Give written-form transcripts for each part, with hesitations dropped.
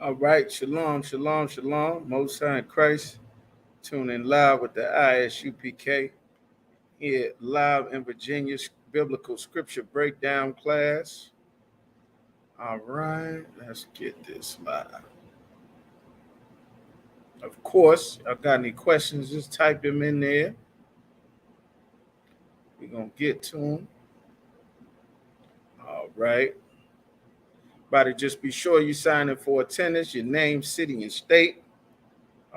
All right, shalom, shalom, shalom. Most High in Christ, tuning live with the Isupk here live in Virginia's biblical scripture breakdown class. All right, let's get this live. Of course, y'all got any questions, just type them in there. We're going to get to them. All right. Everybody, just be sure you sign in for attendance, your name, city, and state.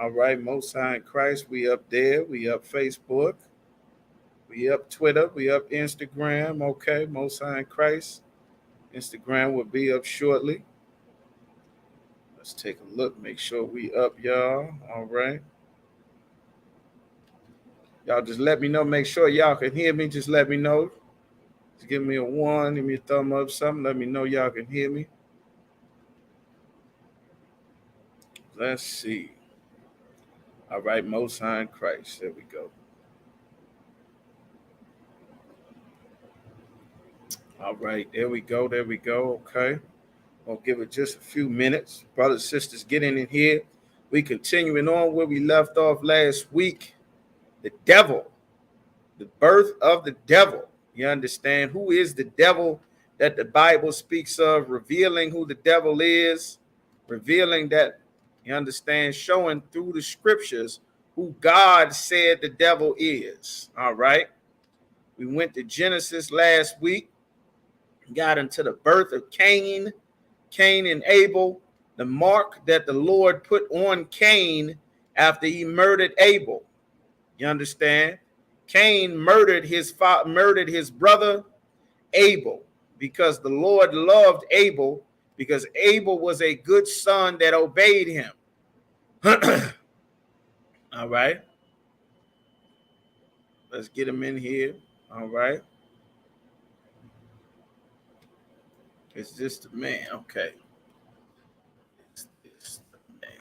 All right, Most High in Christ, we up there. We up Facebook. We up Twitter. We up Instagram. Okay, Most High in Christ. Instagram will be up shortly. Let's take a look. Make sure we up, y'all. All right. Y'all just let me know. Make sure y'all can hear me. Just let me know. Just give me a 1. Give me a thumb up, something. Let me know y'all can hear me. Let's see. All right, Most High in Christ. There we go. All right, there we go. There we go. Okay. I'll give it just a few minutes. Brothers and sisters, get in here. We continuing on where we left off last week. The devil, the birth of the devil. You understand? Who is the devil that the Bible speaks of? Revealing who the devil is. Revealing that, you understand, showing through the scriptures who God said the devil is. All right. We went to Genesis last week. Got into the birth of Cain and Abel, the mark that the Lord put on Cain after he murdered Abel. You understand? Cain murdered his brother Abel because the Lord loved Abel, because Abel was a good son that obeyed him. All right. Let's get him in here. All right. Is this the man? Okay. Is this the man?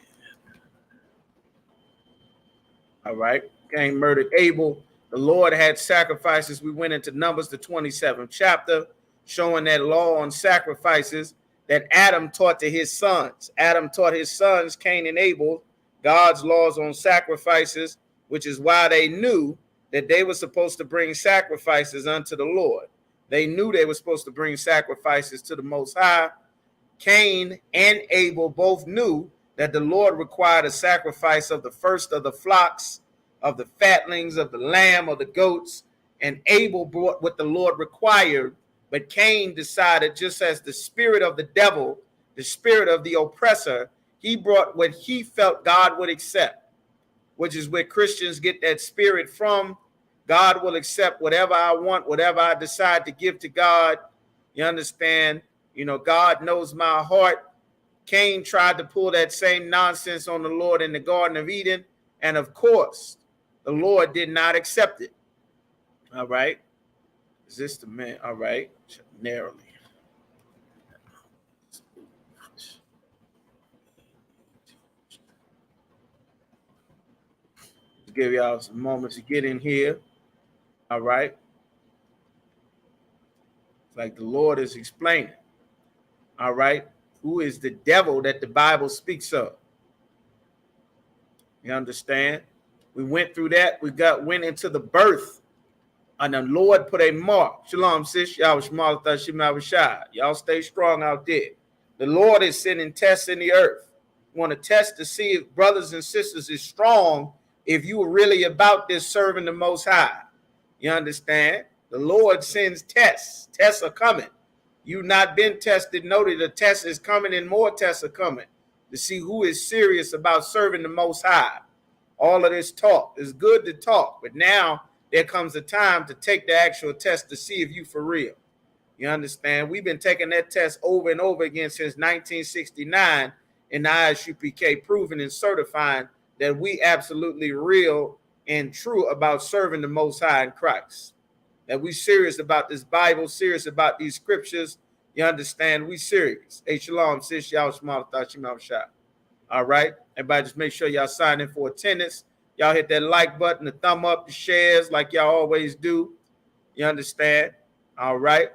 All right. Cain murdered Abel. The Lord had sacrifices. We went into Numbers, the 27th chapter, showing that law on sacrifices that Adam taught to his sons. Adam taught his sons, Cain and Abel, God's laws on sacrifices, which is why they knew that they were supposed to bring sacrifices unto the Lord. They knew they were supposed to bring sacrifices to the Most High. Cain and Abel both knew that the Lord required a sacrifice of the first of the flocks, of the fatlings, of the lamb, of the goats, and Abel brought what the Lord required. But Cain decided, just as the spirit of the devil, the spirit of the oppressor, he brought what he felt God would accept, which is where Christians get that spirit from. God will accept whatever I want, whatever I decide to give to God. You understand? You know, God knows my heart. Cain tried to pull that same nonsense on the Lord in the Garden of Eden. And of course, the Lord did not accept it. All right. Is this the man? All right. Narrowly. Give y'all some moments to get in here. All right. It's like the Lord is explaining. All right. Who is the devil that the Bible speaks of? You understand? We went through that. We went into the birth. And the Lord put a mark. Shalom, sis. Y'all stay strong out there. The Lord is sending tests in the earth. You want to test to see if brothers and sisters is strong, if you are really about this serving the Most High. You understand? The Lord sends tests. Tests are coming. You've not been tested. Know that the test is coming and more tests are coming to see who is serious about serving the Most High. All of this talk is good to talk, but now there comes a time to take the actual test to see if you for real. You understand? We've been taking that test over and over again since 1969 in the Isupk, proving and certifying that we absolutely real and true about serving the Most High in Christ. That we serious about this Bible, serious about these scriptures. You understand? We serious. Hey, shalom, sis, y'all small shot. All right. Everybody just make sure y'all sign in for attendance. Y'all hit that like button, the thumb up, the shares like y'all always do. You understand? All right.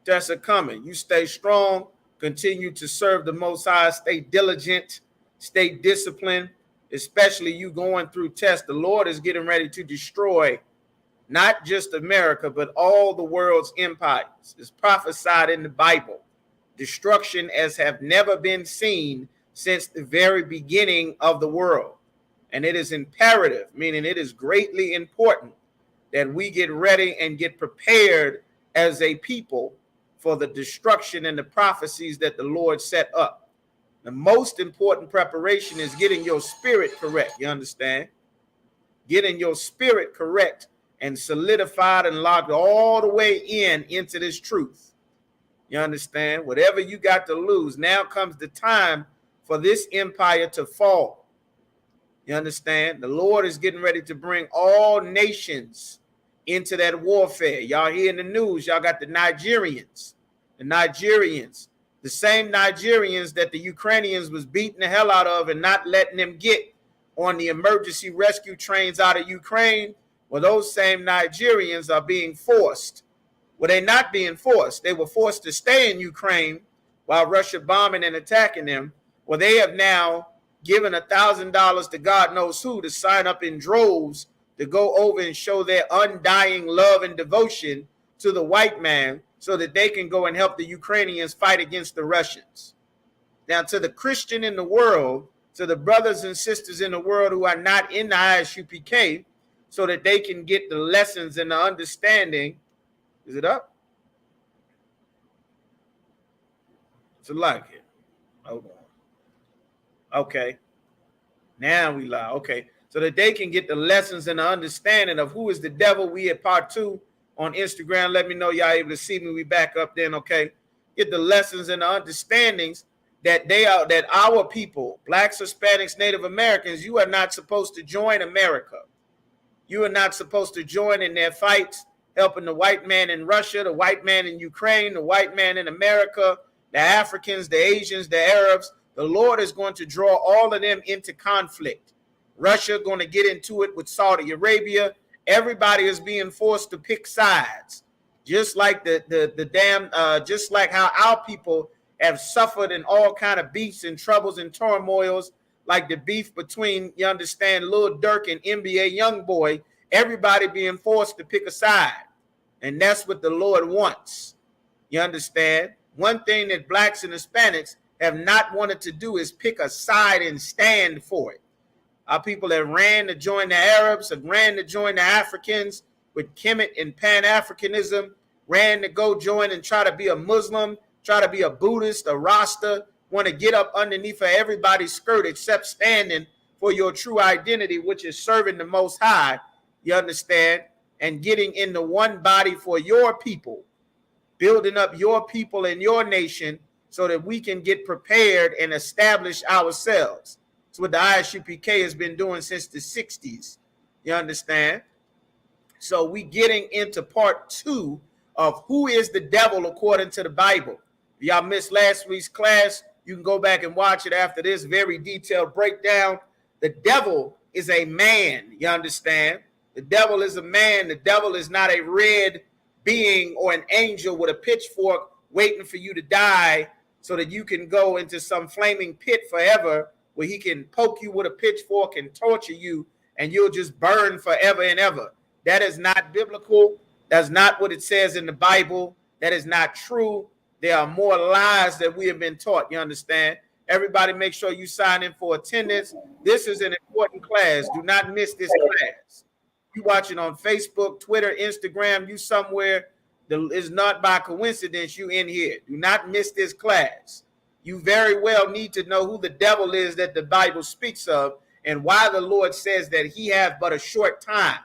Tests are coming. You stay strong. Continue to serve the Most High. Stay diligent. Stay disciplined, especially you going through tests. The Lord is getting ready to destroy not just America, but all the world's empires. It's prophesied in the Bible. Destruction as have never been seen since the very beginning of the world. And it is imperative, meaning it is greatly important that we get ready and get prepared as a people for the destruction and the prophecies that the Lord set up. The most important preparation is getting your spirit correct. You understand? Getting your spirit correct and solidified and locked all the way into this truth. You understand? Whatever you got to lose, now comes the time for this empire to fall. You understand? The Lord is getting ready to bring all nations into that warfare. Y'all hear in the news, y'all got the Nigerians, the same Nigerians that the Ukrainians was beating the hell out of and not letting them get on the emergency rescue trains out of Ukraine. Well, those same Nigerians are being forced. Well, they're not being forced. They were forced to stay in Ukraine while Russia bombing and attacking them. Well, they have now given $1,000 to God knows who to sign up in droves to go over and show their undying love and devotion to the white man so that they can go and help the Ukrainians fight against the Russians. Now, to the Christian in the world, to the brothers and sisters in the world who are not in the Isupk, so that they can get the lessons and the understanding. Is it up? It's a like it. Hold on. Okay. Now we lie. Okay. So that they can get the lessons and the understanding of who is the devil. We at part 2 on Instagram. Let me know y'all able to see me. We back up then. Okay. Get the lessons and the understandings that that our people, blacks, Hispanics, Native Americans, you are not supposed to join America. You are not supposed to join in their fights, helping the white man in Russia, the white man in Ukraine, the white man in America, the Africans, the Asians, the Arabs. The Lord is going to draw all of them into conflict. Russia going to get into it with Saudi Arabia. Everybody is being forced to pick sides, just like just like how our people have suffered in all kind of beefs and troubles and turmoils, like the beef between, you understand, Lil Durk and NBA Youngboy. Everybody being forced to pick a side, and that's what the Lord wants. You understand? One thing that blacks and Hispanics have not wanted to do is pick a side and stand for it. Our people that ran to join the Arabs, have ran to join the Africans with Kemet and Pan-Africanism, ran to go join and try to be a Muslim, try to be a Buddhist, a Rasta, want to get up underneath of everybody's skirt except standing for your true identity, which is serving the Most High, you understand, and getting in the one body for your people, building up your people and your nation so that we can get prepared and establish ourselves. It's what the Isupk has been doing since the 60s. You understand? So we getting into part 2 of who is the devil according to the Bible. If y'all missed last week's class, you can go back and watch it after this very detailed breakdown. The devil is a man, you understand? The devil is a man. The devil is not a red being or an angel with a pitchfork waiting for you to die so that you can go into some flaming pit forever where he can poke you with a pitchfork and torture you and you'll just burn forever and ever. That is not biblical. That's not what it says in the Bible. That is not true. There are more lies that we have been taught. You understand? Everybody make sure you sign in for attendance. This is an important class. Do not miss this class. You watching on Facebook, Twitter, Instagram, you somewhere. It's not by coincidence you in here. Do not miss this class. You very well need to know who the devil is that the Bible speaks of and why the Lord says that he have but a short time.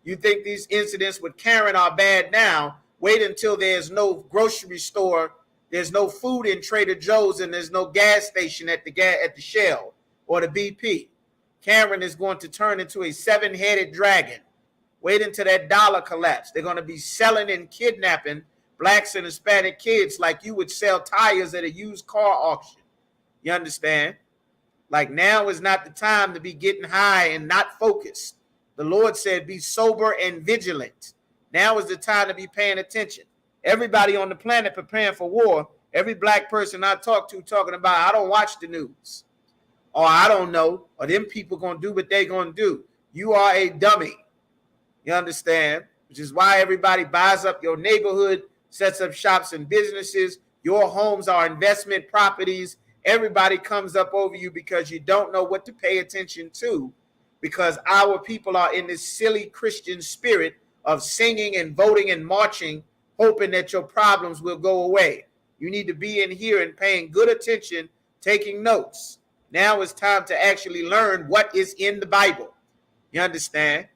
You think these incidents with Karen are bad now? Wait until there's no grocery store, there's no food in Trader Joe's, and there's no gas station at the Shell or the BP. Karen is going to turn into a 7-headed dragon. Wait until that dollar collapse. They're going to be selling and kidnapping blacks and Hispanic kids like you would sell tires at a used car auction. You understand? Like now is not the time to be getting high and not focused. The Lord said, be sober and vigilant. Now is the time to be paying attention. Everybody on the planet preparing for war, Every black person I talk to talking about, I don't watch the news, or I don't know, or them people gonna do what they gonna do. You are a dummy. You understand? Which is why everybody buys up your neighborhood, sets up shops and businesses. Your homes are investment properties. Everybody comes up over you because you don't know what to pay attention to, because our people are in this silly Christian spirit of singing and voting and marching, hoping that your problems will go away. You need to be in here and paying good attention, taking notes. Now it's time to actually learn what is in the Bible. You understand?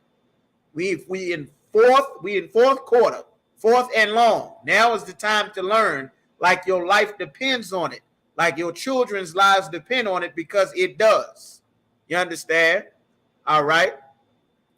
We in fourth quarter, fourth and long. Now is the time to learn, like your life depends on it, like your children's lives depend on it, because it does. You understand? All right.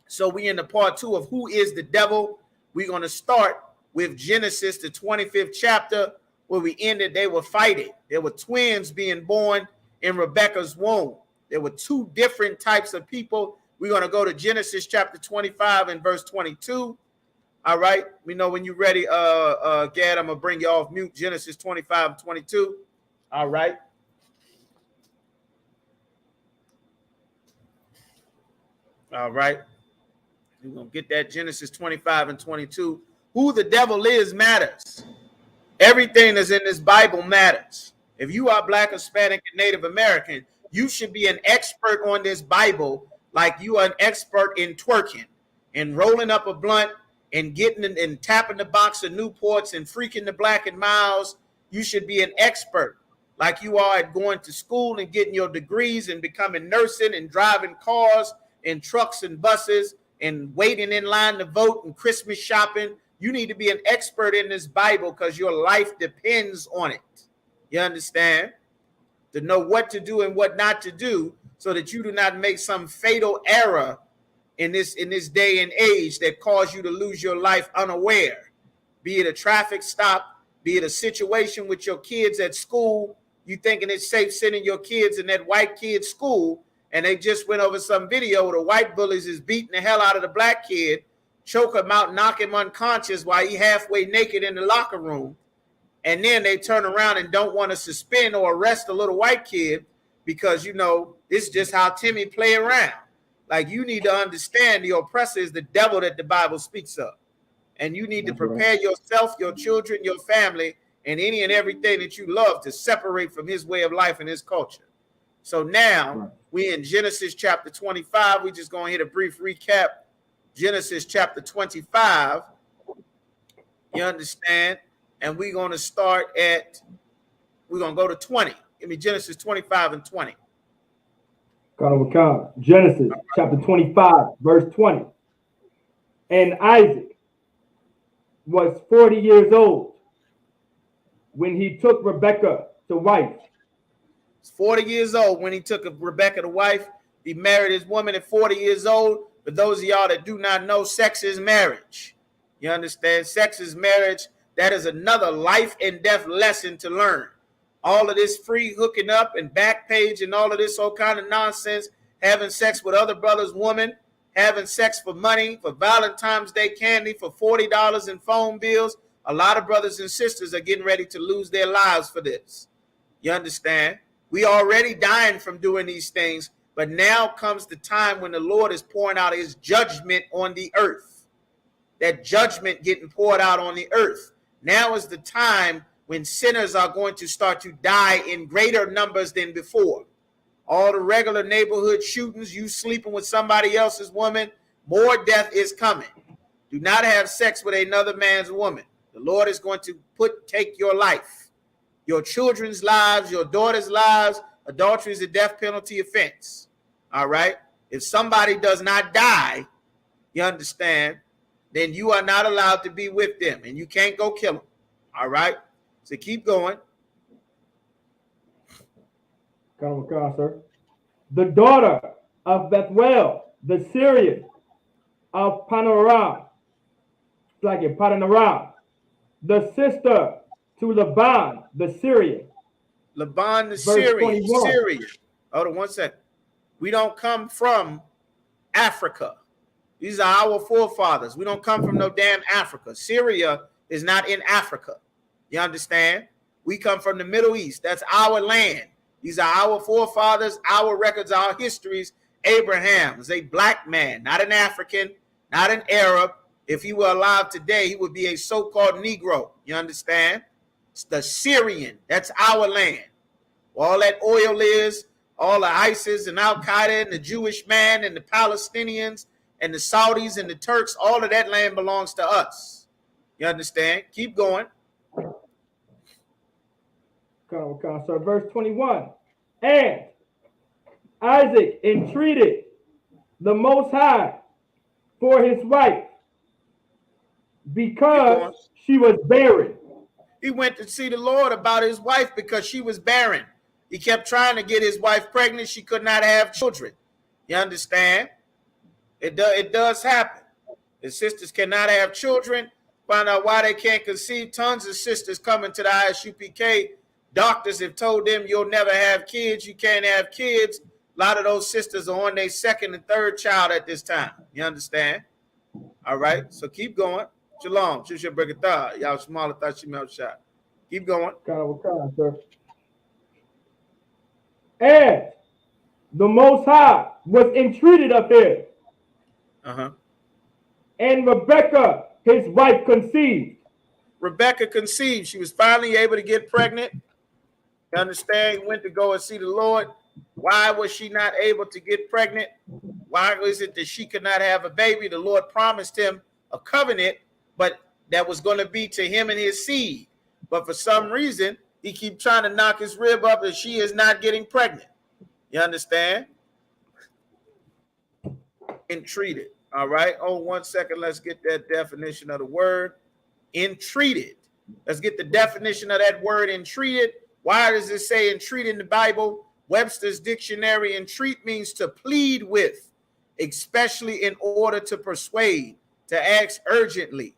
So we in the part 2 of who is the devil. We're going to start with Genesis, the 25th chapter, where we ended. They were fighting. There were twins being born in Rebekah's womb. There were 2 different types of people. We're going to go to Genesis chapter 25 and verse 22. All right. We know when you're ready, Gad, I'm going to bring you off mute. Genesis 25 and 22. All right. All right. We're going to get that Genesis 25 and 22. Who the devil is matters. Everything that's in this Bible matters. If you are Black, Hispanic, and Native American, you should be an expert on this Bible, like you are an expert in twerking and rolling up a blunt and getting and tapping the box of Newports and freaking the Black and Miles. You should be an expert, like you are at going to school and getting your degrees and becoming nursing and driving cars and trucks and buses and waiting in line to vote and Christmas shopping. You need to be an expert in this Bible because your life depends on it. You understand? To know what to do and what not to do, so that you do not make some fatal error in this day and age that cause you to lose your life unaware. Be it a traffic stop, be it a situation with your kids at school. You thinking it's safe sending your kids in that white kid's school, and they just went over some video where the white bullies is beating the hell out of the black kid, choke him out, knock him unconscious while he halfway naked in the locker room. And then they turn around and don't want to suspend or arrest a little white kid because, you know, this is just how Timmy play around. Like, you need to understand the oppressor is the devil that the Bible speaks of. And you need to prepare yourself, your children, your family, and any and everything that you love to separate from his way of life and his culture. So now we in Genesis chapter 25. We just going to hit a brief recap. Genesis chapter 25. You understand? And we're going to start at, we're going to go to 20. Give me Genesis 25 and 20. Genesis chapter 25, verse 20. And Isaac was 40 years old when he took Rebekah to wife. He's 40 years old when he took Rebekah to wife. He married his woman at 40 years old. For those of y'all that do not know, sex is marriage. You understand? Sex is marriage. That is another life and death lesson to learn. All of this free hooking up and back page and all of this whole kind of nonsense, having sex with other brothers' women, having sex for money, for Valentine's Day candy, for $40 in phone bills. A lot of brothers and sisters are getting ready to lose their lives for this. You understand? We already dying from doing these things, but now comes the time when the Lord is pouring out his judgment on the earth. That judgment getting poured out on the earth. Now is the time when sinners are going to start to die in greater numbers than before. All the regular neighborhood shootings, you sleeping with somebody else's woman, more death is coming. Do not have sex with another man's woman. The Lord is going to take your life, your children's lives, your daughter's lives. Adultery is a death penalty offense. All right. If somebody does not die, you understand, then you are not allowed to be with them and you can't go kill them. All right. So keep going. Sir. The daughter of Bethuel, the Syrian, of Panaram, the sister to Laban, the Syrian. Laban, the Syrian. Hold on 1 second. We don't come from Africa. These are our forefathers. We don't come from no damn Africa. Syria is not in Africa. You understand? We come from the Middle East. That's our land. These are our forefathers, our records, our histories. Abraham was a black man, not an African, not an Arab. If he were alive today, he would be a so-called Negro. You understand? It's the Syrian. That's our land. All that oil is, all the ISIS and Al-Qaeda and the Jewish man and the Palestinians and the Saudis and the Turks, all of that land belongs to us. You understand? Keep going. So verse 21. And Isaac entreated the Most High for his wife because she was barren. He went to see the Lord about his wife because she was barren. He kept trying to get his wife pregnant. She could not have children. You understand? It does happen. The sisters cannot have children. Find out why they can't conceive. Tons of sisters coming to the Isupk. Doctors have told them you'll never have kids. You can't have kids. A lot of those sisters are on their second and third child at this time. You understand? All right. So keep going. Shalom. Shusha Brigatha. Y'all smaller thought she melt shot. Keep going. Sir. And the Most High was entreated of him. And Rebekah, his wife, conceived. Rebekah conceived. She was finally able to get pregnant. You understand? He went to go and see the Lord. Why was she not able to get pregnant? Why was it that she could not have a baby? The Lord promised him a covenant, but that was going to be to him and his seed. But for some reason, he keeps trying to knock his rib up and she is not getting pregnant. You understand? Entreated. All right. Oh, 1 second. Let's get that definition of the word. Entreated. Let's get the definition of that word entreated. Why does it say entreat in the Bible? Webster's dictionary, entreat means to plead with, especially in order to persuade, to ask urgently,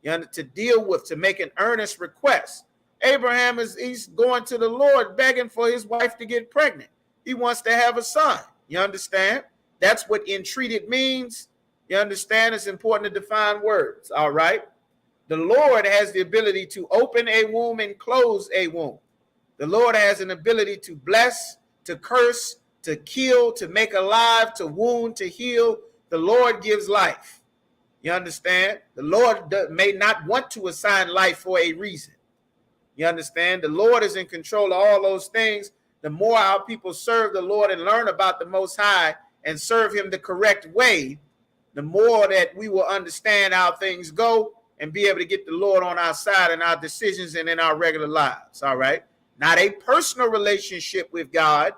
to deal with, to make an earnest request. Abraham he's going to the Lord begging for his wife to get pregnant. He wants to have a son. You understand? That's what entreated means. You understand? It's important to define words. All right. The Lord has the ability to open a womb and close a womb. The Lord has an ability to bless, to curse, to kill, to make alive, to wound, to heal. The Lord gives life. You understand? The Lord may not want to assign life for a reason. You understand? The Lord is in control of all those things. The more our people serve the Lord and learn about the Most High and serve him the correct way, the more that we will understand how things go and be able to get the Lord on our side in our decisions and in our regular lives. All right. Not a personal relationship with God,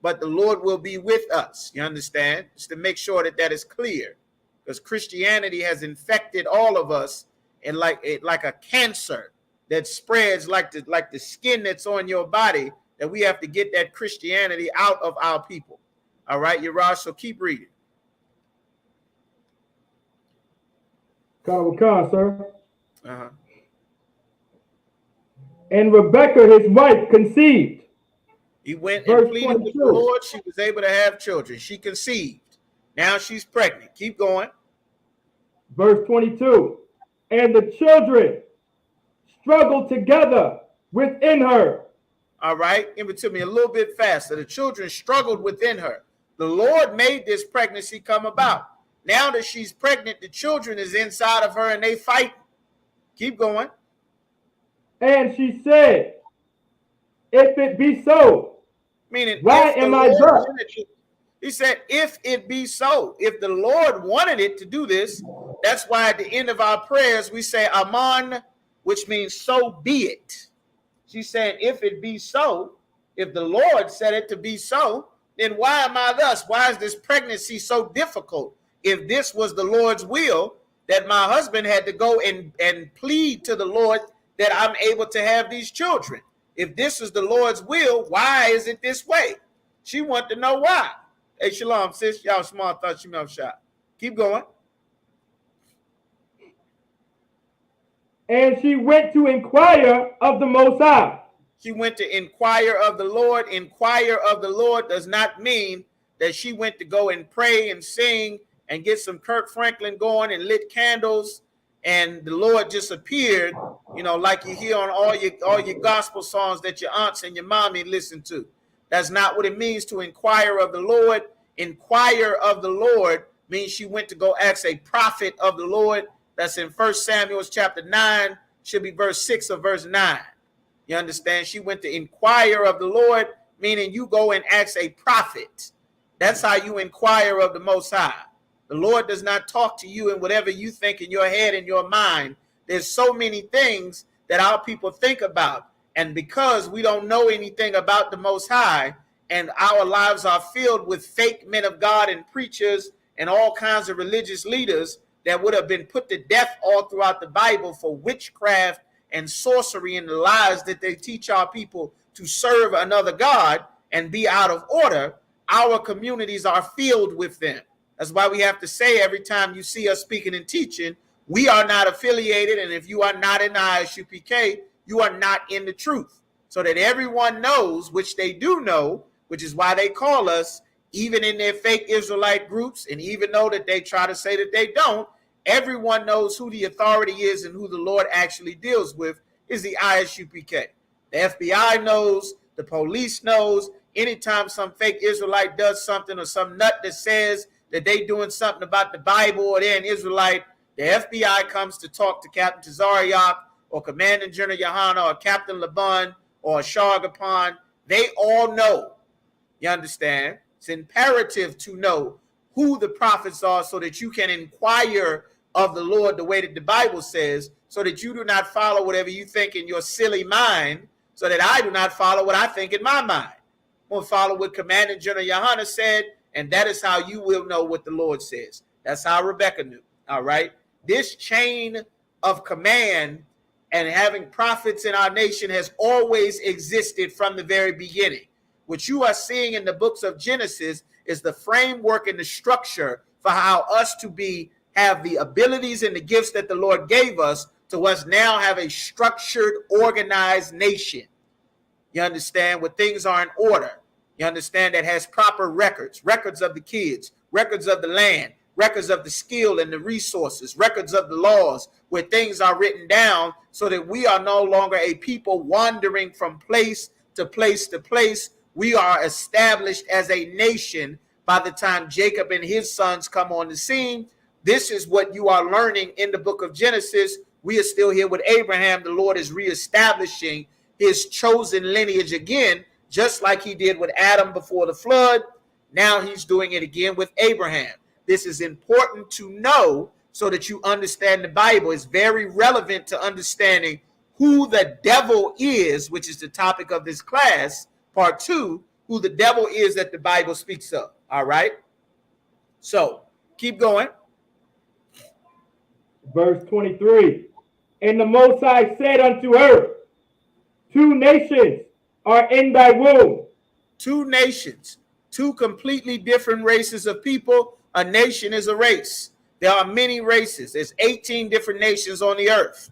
but the Lord will be with us. You understand? Just to make sure that that is clear, because Christianity has infected all of us and like a cancer that spreads like the skin that's on your body, that we have to get that Christianity out of our people. All right, Yaraj, so keep reading. Sir. And Rebekah, his wife, conceived. He went and pleaded with the Lord. She was able to have children. She conceived. Now she's pregnant. Keep going. Verse 22. And the children struggled together within her. All right. Give it to me a little bit faster. The children struggled within her. The Lord made this pregnancy come about. Now that she's pregnant, the children is inside of her and they fight. Keep going. And she said, if it be so, meaning, why am I thus? He said, if it be so, if the Lord wanted it to do this, that's why at the end of our prayers, we say Amen, which means so be it. She's saying, if it be so, if the Lord said it to be so, then why am I thus? Why is this pregnancy so difficult? If this was the Lord's will, that my husband had to go and plead to the Lord that I'm able to have these children. If this is the Lord's will, why is it this way? She wanted to know why. Hey, shalom, sis. Y'all smart thought she mouth shot. Keep going. And she went to inquire of the Most High. She went to inquire of the Lord. Inquire of the Lord does not mean that she went to go and pray and sing and get some Kirk Franklin going and lit candles and the Lord just appeared, like you hear on all your gospel songs that your aunts and your mommy listen to. That's not what it means to inquire of the Lord. Inquire of the Lord means she went to go ask a prophet of the Lord. That's in 1 Samuel chapter 9, should be verse 6 or verse 9. You understand? She went to inquire of the Lord, meaning you go and ask a prophet. That's how you inquire of the Most High. The Lord does not talk to you in whatever you think in your head and your mind. There's so many things that our people think about. And because we don't know anything about the Most High, and our lives are filled with fake men of God and preachers and all kinds of religious leaders that would have been put to death all throughout the Bible for witchcraft and sorcery and the lies that they teach our people to serve another God and be out of order, our communities are filled with them. That's why we have to say every time you see us speaking and teaching, we are not affiliated, and if you are not in the Isupk, you are not in the truth. So that everyone knows, which they do know, which is why they call us, even in their fake Israelite groups, and even though that they try to say that they don't, everyone knows who the authority is and who the Lord actually deals with is the Isupk. The FBI knows, the police knows. Anytime some fake Israelite does something or some nut that says that they doing something about the Bible or they're an Israelite, the FBI comes to talk to Captain Tazariak or Commandant General Yohana or Captain Laban or Shargapan. They all know. You understand? It's imperative to know who the prophets are so that you can inquire of the Lord the way that the Bible says, so that you do not follow whatever you think in your silly mind, so that I do not follow what I think in my mind. I'm going to follow what Commandant General Yohana said, and that is how you will know what the Lord says. That's how Rebecca knew. All right? This chain of command and having prophets in our nation has always existed from the very beginning. What you are seeing in the books of Genesis is the framework and the structure for how us to have the abilities and the gifts that the Lord gave us to us now have a structured, organized nation. You understand? Where things are in order. You understand? That has proper records of the kids, records of the land, records of the skill and the resources, records of the laws, where things are written down so that we are no longer a people wandering from place to place to place. We are established as a nation by the time Jacob and his sons come on the scene. This is what you are learning in the book of Genesis. We are still here with Abraham. The Lord is reestablishing his chosen lineage again, just like he did with Adam before the flood. Now he's doing it again with Abraham. This is important to know so that you understand the Bible. It's very relevant to understanding who the devil is, which is the topic of this class, part 2, who the devil is that the Bible speaks of. All right? So, keep going. Verse 23. And the Most High said unto her, 2 nations are in thy womb. 2 nations, 2 completely different races of people. A nation is a race. There are many races. There's 18 different nations on the earth.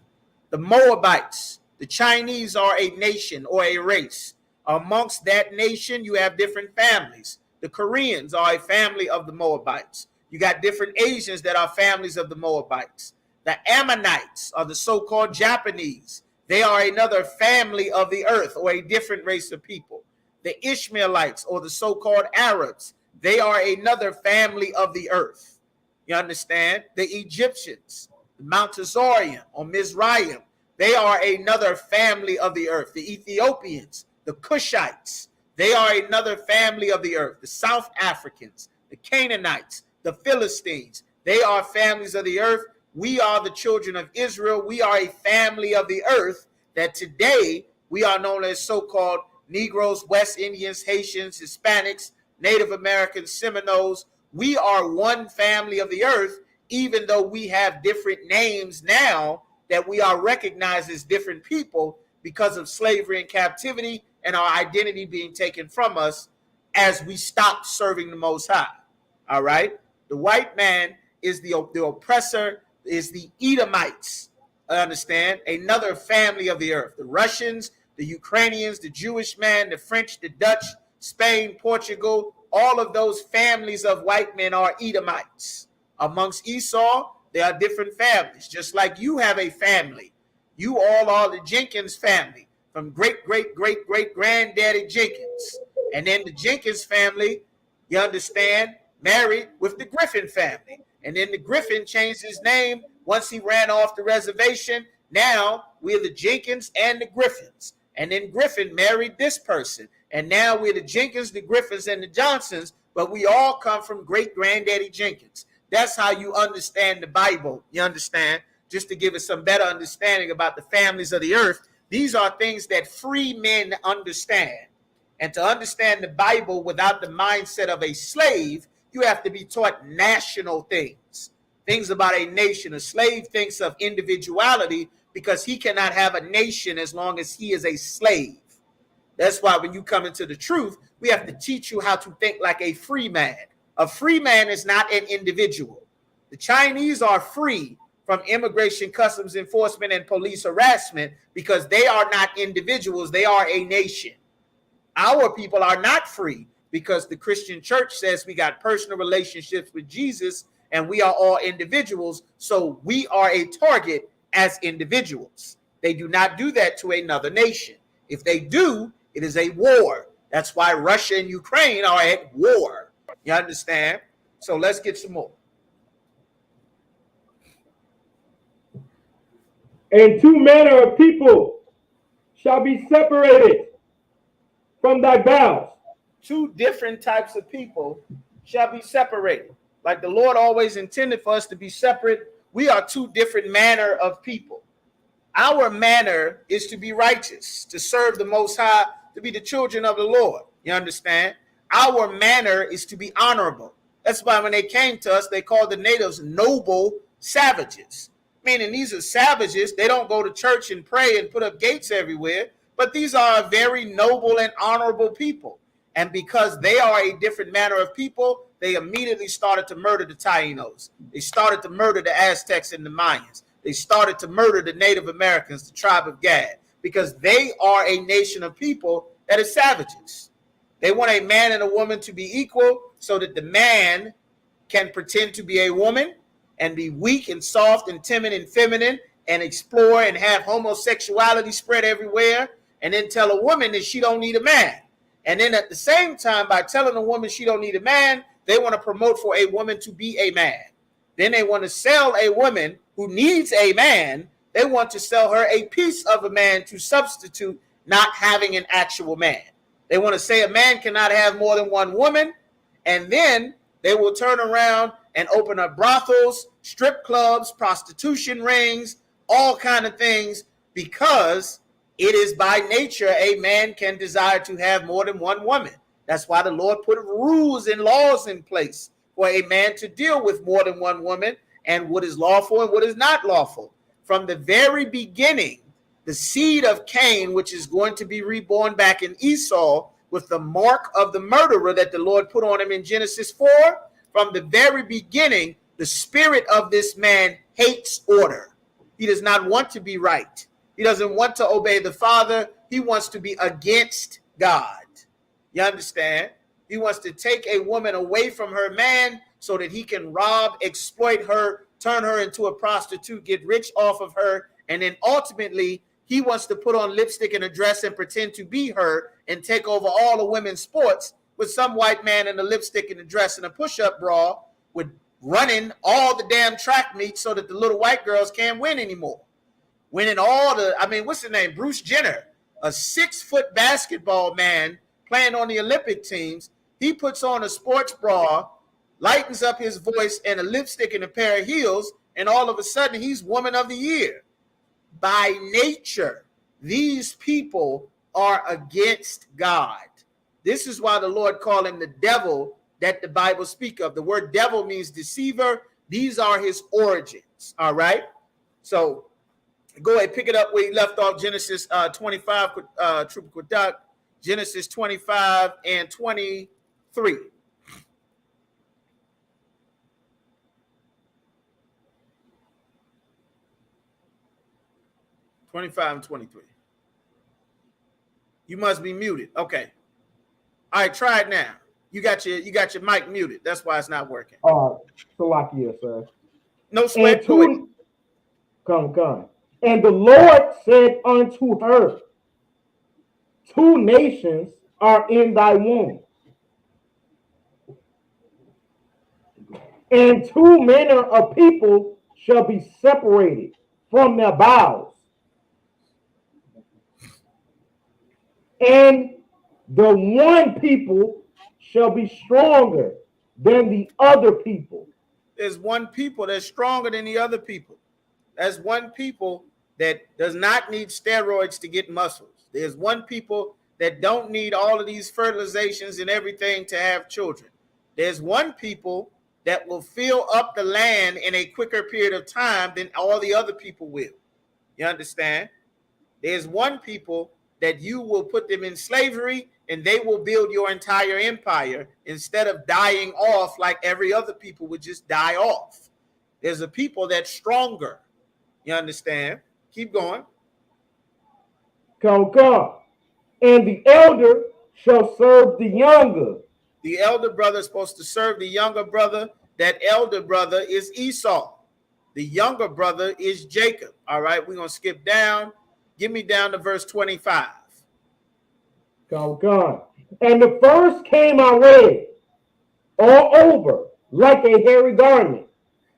The Moabites, the Chinese are a nation or a race. Amongst that nation, you have different families. The Koreans are a family of the Moabites. You got different Asians that are families of the Moabites. The Ammonites are the so-called Japanese. They are another family of the earth or a different race of people. The Ishmaelites or the so-called Arabs, they are another family of the earth. You understand? The Egyptians, the Montezorian or Mizraim, they are another family of the earth. The Ethiopians, the Cushites, they are another family of the earth. The South Africans, the Canaanites, the Philistines, they are families of the earth. We are the children of Israel. We are a family of the earth that today we are known as so-called Negroes, West Indians, Haitians, Hispanics, Native Americans, Seminoles. We are one family of the earth, even though we have different names now that we are recognized as different people because of slavery and captivity and our identity being taken from us as we stop serving the Most High. All right? The white man is the oppressor, is the Edomites. Understand? Another family of the earth. The Russians, the Ukrainians, the Jewish man, the French, the Dutch, Spain, Portugal, all of those families of white men are Edomites. Amongst Esau, There are different families, just like you have a family. You all are the Jenkins family, from great-great-great-great-granddaddy Jenkins. And then the Jenkins family, you understand, married with the Griffin family. And then the Griffin changed his name once he ran off the reservation. Now we're the Jenkins and the Griffins. And then Griffin married this person. And now we're the Jenkins, the Griffins, and the Johnsons, but we all come from great-granddaddy Jenkins. That's how you understand the Bible, you understand? Just to give us some better understanding about the families of the earth. These are things that free men understand. And to understand the Bible without the mindset of a slave, you have to be taught national things, things about a nation. A slave thinks of individuality because he cannot have a nation as long as he is a slave. That's why when you come into the truth, we have to teach you how to think like a free man. A free man is not an individual. The Chinese are free from immigration, customs enforcement, and police harassment because they are not individuals. They are a nation. Our people are not free because the Christian church says we got personal relationships with Jesus and we are all individuals. So we are a target as individuals. They do not do that to another nation. If they do, it is a war. That's why Russia and Ukraine are at war. You understand? So let's get some more. And two manner of people shall be separated from thy bowels. Two different types of people shall be separated. Like the Lord always intended for us to be separate, we are two different manner of people. Our manner is to be righteous, to serve the Most High, to be the children of the Lord. You understand? Our manner is to be honorable. That's why when they came to us, they called the natives noble savages. Meaning these are savages. They don't go to church and pray and put up gates everywhere, but these are a very noble and honorable people. And because they are a different manner of people, they immediately started to murder the Tainos. They started to murder the Aztecs and the Mayans. They started to murder the Native Americans, the tribe of Gad, because they are a nation of people that is savages. They want a man and a woman to be equal so that the man can pretend to be a woman and be weak and soft and timid and feminine and explore and have homosexuality spread everywhere, and then tell a woman that she don't need a man. And then at the same time, by telling a woman she don't need a man, they want to promote for a woman to be a man. Then they want to sell a woman who needs a man. They want to sell her a piece of a man to substitute not having an actual man. They want to say a man cannot have more than one woman. And then they will turn around and open up brothels, strip clubs, prostitution rings, all kind of things, because it is by nature a man can desire to have more than one woman. That's why the Lord put rules and laws in place for a man to deal with more than one woman and what is lawful and what is not lawful. From the very beginning, the seed of Cain, which is going to be reborn back in Esau with the mark of the murderer that the Lord put on him in Genesis 4, from the very beginning, the spirit of this man hates order. He does not want to be right. He doesn't want to obey the Father. He wants to be against God. You understand? He wants to take a woman away from her man so that he can rob, exploit her, turn her into a prostitute, get rich off of her, and then ultimately he wants to put on lipstick and a dress and pretend to be her and take over all the women's sports with some white man in a lipstick and a dress and a push-up bra with running all the damn track meets so that the little white girls can't win anymore. Winning all the, what's his name? Bruce Jenner, a 6-foot basketball man playing on the Olympic teams. He puts on a sports bra, lightens up his voice and a lipstick and a pair of heels, and all of a sudden he's woman of the year. By nature, these people are against God. This is why the Lord called him the devil that the Bible speaks of. The word devil means deceiver. These are his origins. All right. So go ahead, pick it up where he left off. Genesis 25, Trooper Quadak, Genesis 25 and 23. And 23. You must be muted. Okay. All right, try it now. You got your mic muted. That's why it's not working. Salakia, sir. No And sweat. Go ahead. two, come. And the Lord said unto her, two nations are in thy womb, and two manner of people shall be separated from their bowels, and the one people shall be stronger than the other people. There's one people that's stronger than the other people. There's one people that does not need steroids to get muscles. There's one people that don't need all of these fertilizations and everything to have children. There's one people that will fill up the land in a quicker period of time than all the other people will. You understand? There's one people that you will put them in slavery and they will build your entire empire instead of dying off like every other people would just die off. There's a people that's stronger. You understand? Keep going. Come. And the elder shall serve the younger. The elder brother is supposed to serve the younger brother. That elder brother is Esau. The younger brother is Jacob. All right, we're going to skip down. Give me down to verse 25. Come. And the first came out red all over like a hairy garment.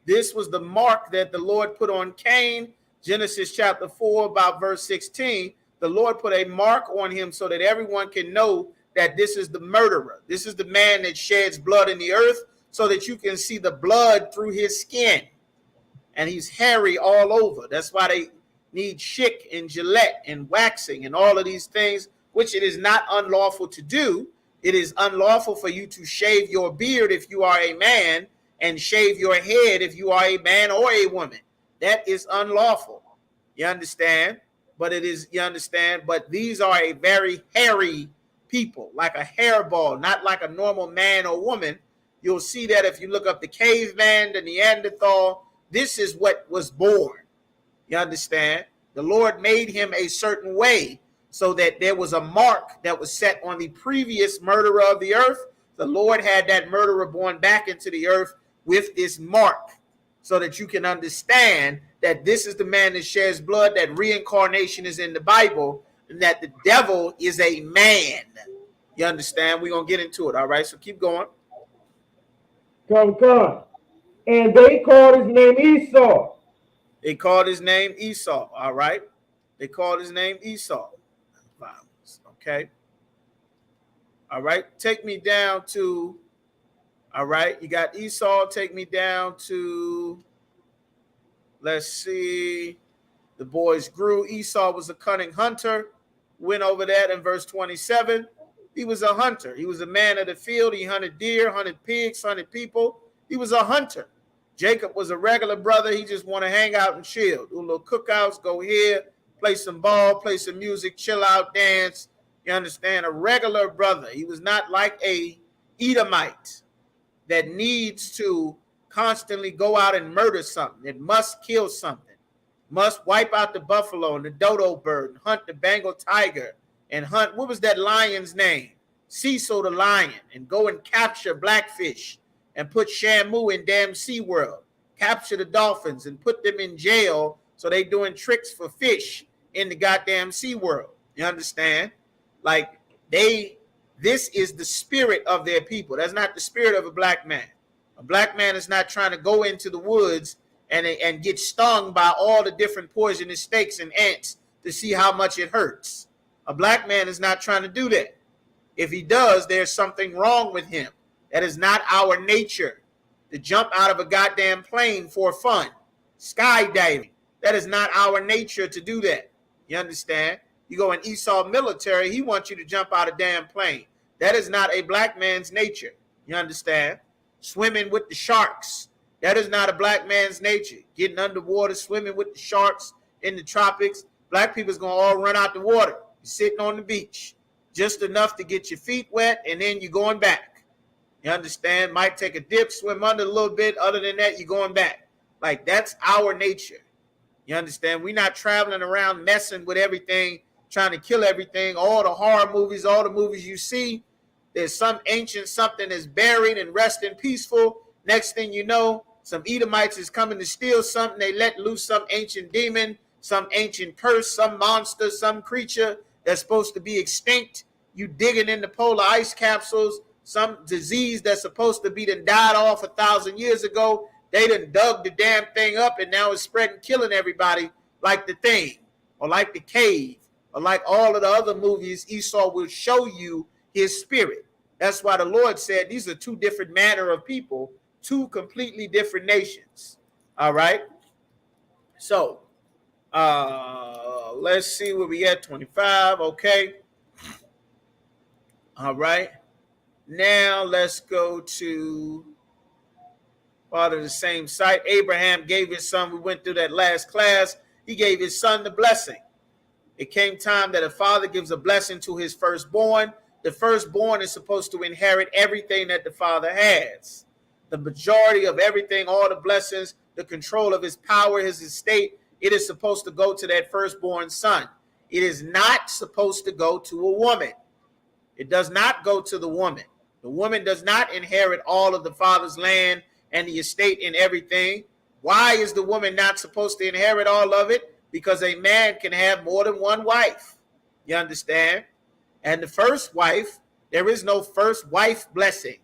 This was the mark that the Lord put on Cain. Genesis chapter 4, about verse 16. The Lord put a mark on him so that everyone can know that this is the murderer. This is the man that sheds blood in the earth, so that you can see the blood through his skin. And he's hairy all over. That's why they need Schick and Gillette and waxing and all of these things, which it is not unlawful to do. It is unlawful for you to shave your beard if you are a man, and shave your head if you are a man or a woman. That is unlawful. You understand? But it is, you understand? But these are a very hairy people, like a hairball, not like a normal man or woman. You'll see that if you look up the caveman, the Neanderthal, this is what was born. You understand? The Lord made him a certain way so that there was a mark that was set on the previous murderer of the earth. The Lord had that murderer born back into the earth with this mark, so that you can understand that this is the man that sheds blood, that reincarnation is in the Bible, and that the devil is a man. You understand? We're going to get into it, all right? So keep going. Come. And they called his name Esau. They called his name Esau, all right? They called his name Esau. Okay? All right? Take me down to... All right, you got Esau. Take me down to, let's see, the boys grew. Esau was a cunning hunter. Went over that in verse 27. He was a hunter. He was a man of the field. He hunted deer, hunted pigs, hunted people. He was a hunter. Jacob was a regular brother. He just want to hang out and chill. Do a little cookouts, go here, play some ball, play some music, chill out, dance. You understand? A regular brother. He was not like a Edomite that needs to constantly go out and murder something. It must kill something. Must wipe out the buffalo and the dodo bird and hunt the Bengal tiger and hunt, what was that lion's name? Cecil the lion, and go and capture blackfish and put Shamu in damn SeaWorld. Capture the dolphins and put them in jail so they doing tricks for fish in the goddamn SeaWorld. You understand? Like this is the spirit of their people. That's not the spirit of a black man. A black man is not trying to go into the woods and get stung by all the different poisonous snakes and ants to see how much it hurts. A black man is not trying to do that. If he does, there's something wrong with him. That is not our nature. To jump out of a goddamn plane for fun. Skydiving. That is not our nature to do that. You understand? You go in Esau military, he wants you to jump out a damn plane. That is not a black man's nature. You understand? Swimming with the sharks. That is not a black man's nature. Getting underwater, swimming with the sharks in the tropics. Black people's going to all run out the water. You're sitting on the beach. Just enough to get your feet wet, and then you're going back. You understand? Might take a dip, swim under a little bit. Other than that, you're going back. Like, that's our nature. You understand? We're not traveling around messing with everything, trying to kill everything. All the horror movies, all the movies you see, there's some ancient something that's buried and resting peaceful. Next thing you know, Some Edomites is coming to steal something. They let loose some ancient demon, some ancient curse, some monster, some creature that's supposed to be extinct. You digging in the polar ice capsules, some disease that's supposed to be done died off 1,000 years ago. They done dug the damn thing up and now it's spreading, killing everybody like The Thing or like The Cave or like all of the other movies. Esau will show you his spirit. That's why the Lord said these are two different manner of people, two completely different nations. All right. So let's see where we at. 25. Okay. All right. Now let's go to part of the same site. Abraham gave his son. We went through that last class. He gave his son the blessing. It came time that a father gives a blessing to his firstborn. The firstborn is supposed to inherit everything that the father has. The majority of everything, all the blessings, the control of his power, his estate, it is supposed to go to that firstborn son. It is not supposed to go to a woman. It does not go to the woman. The woman does not inherit all of the father's land and the estate and everything. Why is the woman not supposed to inherit all of it? Because a man can have more than one wife. You understand? And the first wife, there is no first wife blessing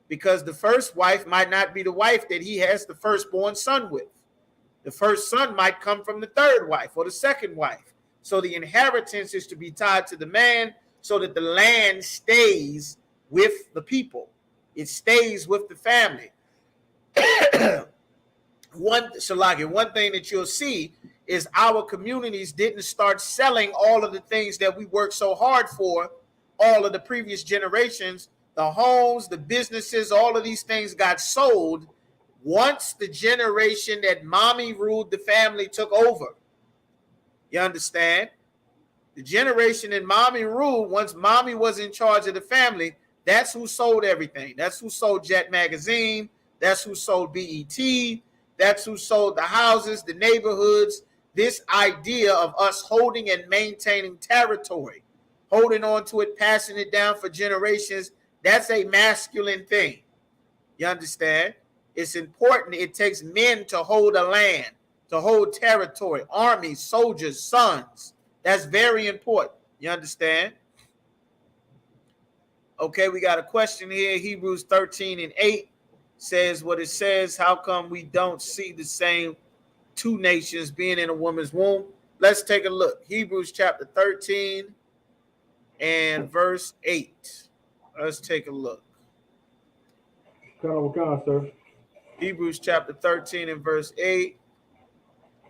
because the first wife might not be the wife that he has the firstborn son with. The first son might come from the third wife or the second wife. So the inheritance is to be tied to the man so that the land stays with the people. It stays with the family. One thing that you'll see is our communities didn't start selling all of the things that we worked so hard for all of the previous generations. The homes, the businesses, all of these things got sold once the generation that mommy ruled the family took over. You understand? The generation that mommy ruled, once mommy was in charge of the family, that's who sold everything. That's who sold Jet Magazine. That's who sold BET. That's who sold the houses, the neighborhoods. This idea of us holding and maintaining territory, holding on to it, passing it down for generations, that's a masculine thing. You understand? It's important. It takes men to hold a land, to hold territory, armies, soldiers, sons. That's very important. You understand? Okay, we got a question here. Hebrews 13:8 says what it says. How come we don't see the same two nations being in a woman's womb? Let's take a look. Hebrews chapter 13 and verse 8. Let's take a look. Sir. Hebrews chapter 13 and verse 8.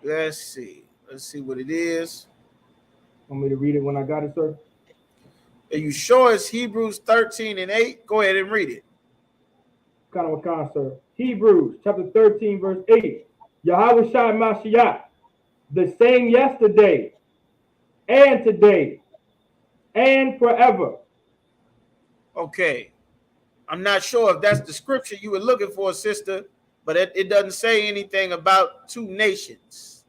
Let's see. Let's see what it is. Want me to read it when I got it, sir? Are you sure it's Hebrews 13 and 8? Go ahead and read it. Sir. Hebrews chapter 13, verse 8. Yahweh Shai Mashiach, the same yesterday and today and forever. Okay. I'm not sure if that's the scripture you were looking for, sister, but it doesn't say anything about two nations.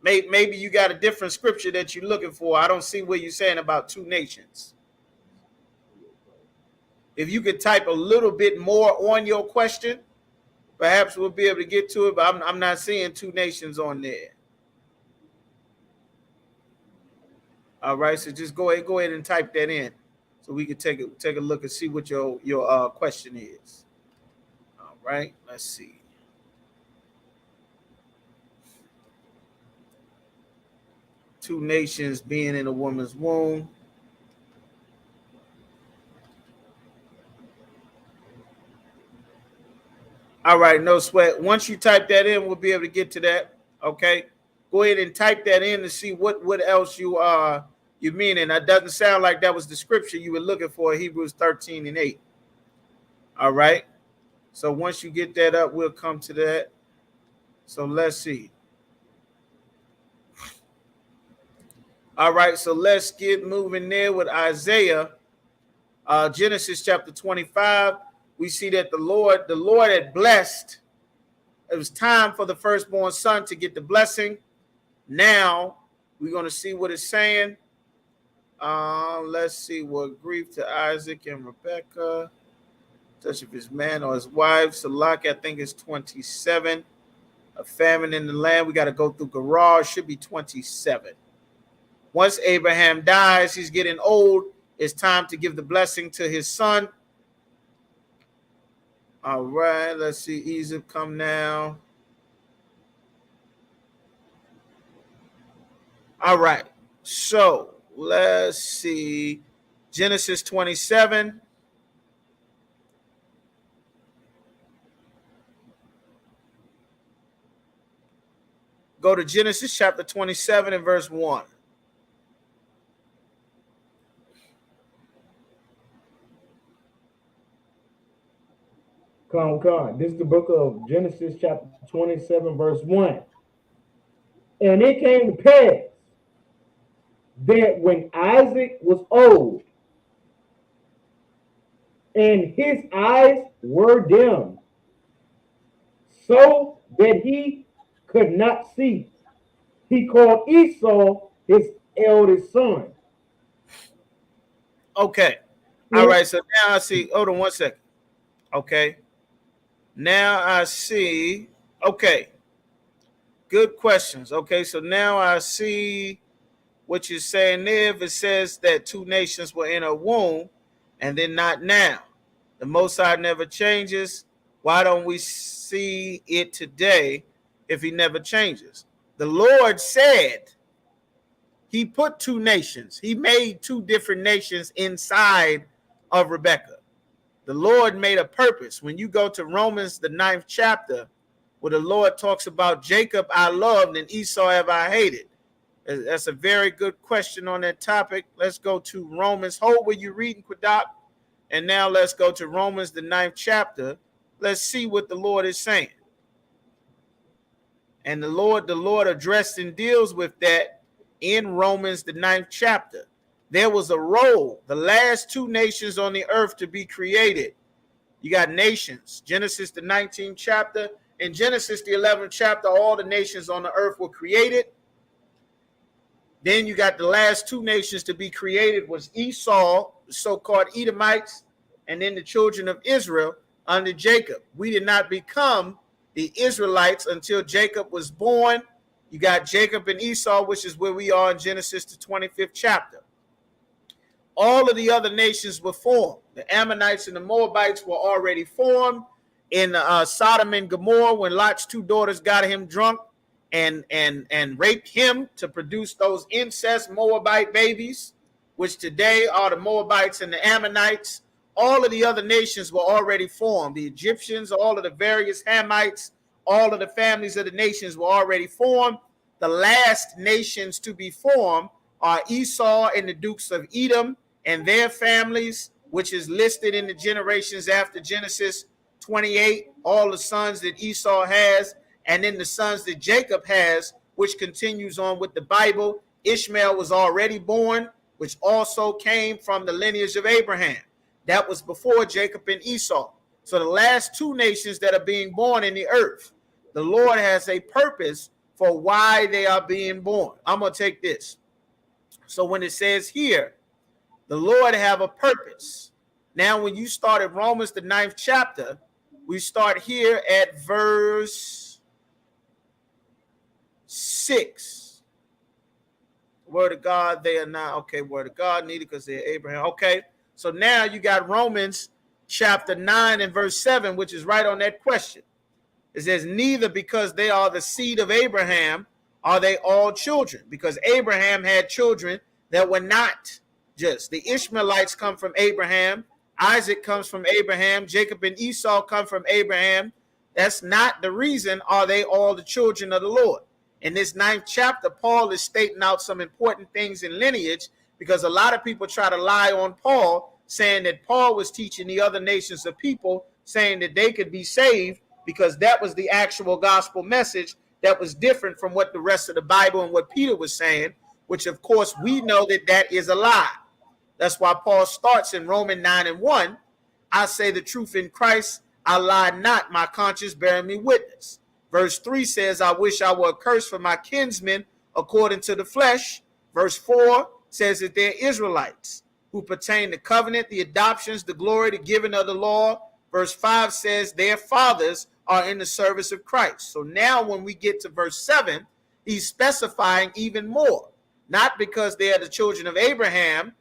Maybe you got a different scripture that you're looking for. I don't see what you're saying about two nations. If you could type a little bit more on your question, perhaps we'll be able to get to it, but I'm not seeing two nations on there. All right, so just go ahead and type that in so we can take a look and see what your question is. All right, let's see. Two nations being in a woman's womb. All right, no sweat. Once you type that in, we'll be able to get to that. Okay, go ahead and type that in to see what else you mean. And that doesn't sound like that was the scripture you were looking for, Hebrews 13 and 8. All right. So once you get that up, we'll come to that. So let's see. All right, so let's get moving there with Isaiah. Genesis chapter 25. We see that the Lord had blessed. It was time for the firstborn son to get the blessing. Now we're going to see what it's saying. Let's see what grief to Isaac and Rebekah. touch of his man or his wife. Salaki, I think it's 27. A famine in the land. We got to go through Garage. Should be 27. Once Abraham dies, he's getting old. It's time to give the blessing to his son. All right, let's see. Isupk come now. All right, so let's see. Genesis 27. Go to Genesis chapter 27 and verse 1. Come. This is the book of Genesis, chapter 27, verse 1. And it came to pass that when Isaac was old and his eyes were dim, so that he could not see, he called Esau his eldest son. Okay. All right. So now I see. Hold on 1 second. Okay. Now I see. Okay. Good questions. Okay. So now I see what you're saying there. If it says that two nations were in a womb and then not now, the Most High never changes. Why don't we see it today if he never changes? The Lord said he put two nations. He made two different nations inside of Rebekah. The Lord made a purpose. When you go to Romans, the 9th chapter, where the Lord talks about Jacob I loved and Esau have I hated. That's a very good question on that topic. Let's go to Romans. Hold where you're reading, Quadak. And now let's go to Romans, the 9th chapter. Let's see what the Lord is saying. And the Lord addressed and deals with that in Romans, the 9th chapter. There was a role, the last two nations on the earth to be created. You got nations, Genesis, the 19th chapter. In Genesis, the 11th chapter, all the nations on the earth were created. Then you got the last two nations to be created was Esau, the so-called Edomites, and then the children of Israel under Jacob. We did not become the Israelites until Jacob was born. You got Jacob and Esau, which is where we are in Genesis, the 25th chapter. All of the other nations were formed. The Ammonites and the Moabites were already formed in Sodom and Gomorrah when Lot's two daughters got him drunk and raped him to produce those incest Moabite babies, which today are the Moabites and the Ammonites. All of the other nations were already formed. The Egyptians, all of the various Hamites, all of the families of the nations were already formed. The last nations to be formed are Esau and the Dukes of Edom and their families, which is listed in the generations after Genesis 28, all the sons that Esau has, and then the sons that Jacob has, which continues on with the Bible. Ishmael was already born, which also came from the lineage of Abraham. That was before Jacob and Esau. So the last two nations that are being born in the earth, the Lord has a purpose for why they are being born. I'm going to take this. So when it says here, the Lord have a purpose. Now, when you start at Romans, the 9th chapter, we start here at verse 6. Word of God, they are not. Okay, word of God needed because they're Abraham. Okay, so now you got Romans chapter 9 and verse 7, which is right on that question. It says, neither because they are the seed of Abraham are they all children, because Abraham had children that were not just. The Ishmaelites come from Abraham. Isaac comes from Abraham. Jacob and Esau come from Abraham. That's not the reason are they all the children of the Lord. In this 9th chapter, Paul is stating out some important things in lineage, because a lot of people try to lie on Paul, saying that Paul was teaching the other nations of people, saying that they could be saved because that was the actual gospel message that was different from what the rest of the Bible and what Peter was saying, which of course we know that that is a lie. That's why Paul starts in Romans 9 and 1. I say the truth in Christ, I lie not, my conscience bearing me witness. Verse 3 says, I wish I were accursed for my kinsmen according to the flesh. Verse 4 says that they're Israelites who pertain to covenant, the adoptions, the glory, the giving of the law, Verse 5 says their fathers are in the service of Christ. So now when we get to verse 7, he's specifying even more. Not because they are the children of Abraham,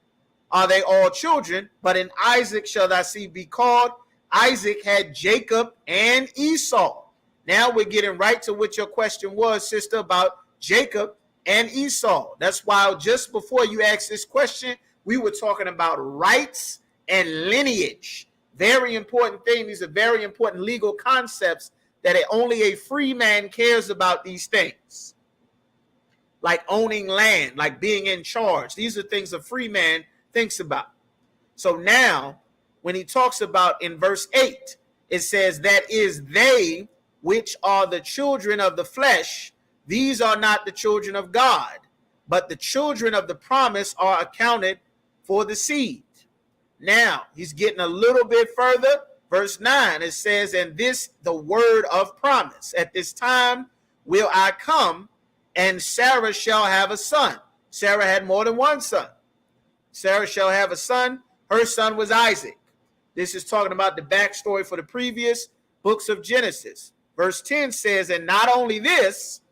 are they all children, but in Isaac shall thy seed be called. Isaac had Jacob and Esau. Now we're getting right to what your question was, sister, about Jacob and Esau. That's why just before you asked this question, we were talking about rights and lineage. Very important thing. These are very important legal concepts that only a free man cares about these things. Like owning land, like being in charge. These are things a free man thinks about. So now, when he talks about in verse 8, it says, that is they which are the children of the flesh, these are not the children of God, but the children of the promise are accounted for the seed. Now, he's getting a little bit further. Verse 9, it says, and this the word of promise. At this time will I come, and Sarah shall have a son. Sarah had more than one son. Sarah shall have a son. Her son was Isaac. This is talking about the backstory for the previous books of Genesis. Verse 10 says, and not only this,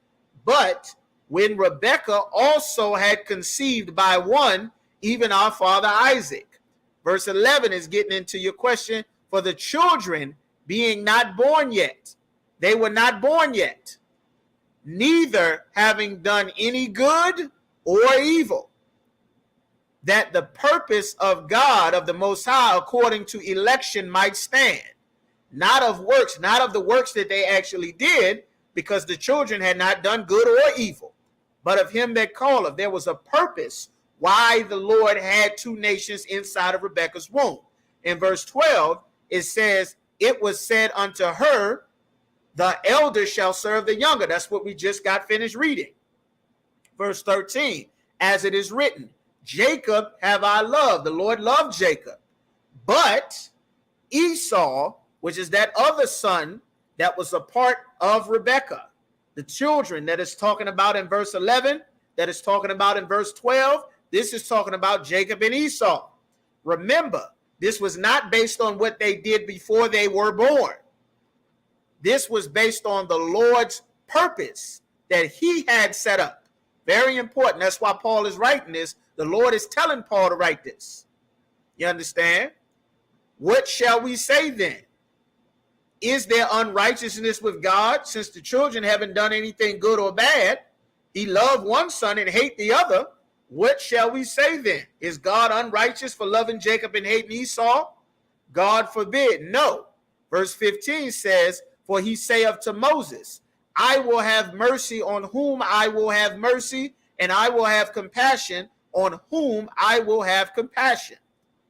but when Rebekah also had conceived by one, even our father Isaac. Verse 11 is getting into your question, for the children being not born yet. They were not born yet, neither having done any good or evil, that the purpose of God, of the Most High, according to election might stand. Not of works, not of the works that they actually did, because the children had not done good or evil, but of him that calleth. There was a purpose why the Lord had two nations inside of Rebekah's womb. In verse 12, it says, it was said unto her, the elder shall serve the younger. That's what we just got finished reading. Verse 13, as it is written, Jacob have I loved. The Lord loved Jacob. But Esau, which is that other son that was a part of Rebekah, the children that is talking about in verse 11, that is talking about in verse 12, this is talking about Jacob and Esau. Remember, this was not based on what they did before they were born. This was based on the Lord's purpose that he had set up. Very important. That's why Paul is writing this. The Lord is telling Paul to write this. You understand? What shall we say then? Is there unrighteousness with God, since the children haven't done anything good or bad? He loved one son and hate the other. What shall we say then? Is God unrighteous for loving Jacob and hating Esau? God forbid. No. Verse 15 says, for he saith to Moses, I will have mercy on whom I will have mercy, and I will have compassion on whom I will have compassion.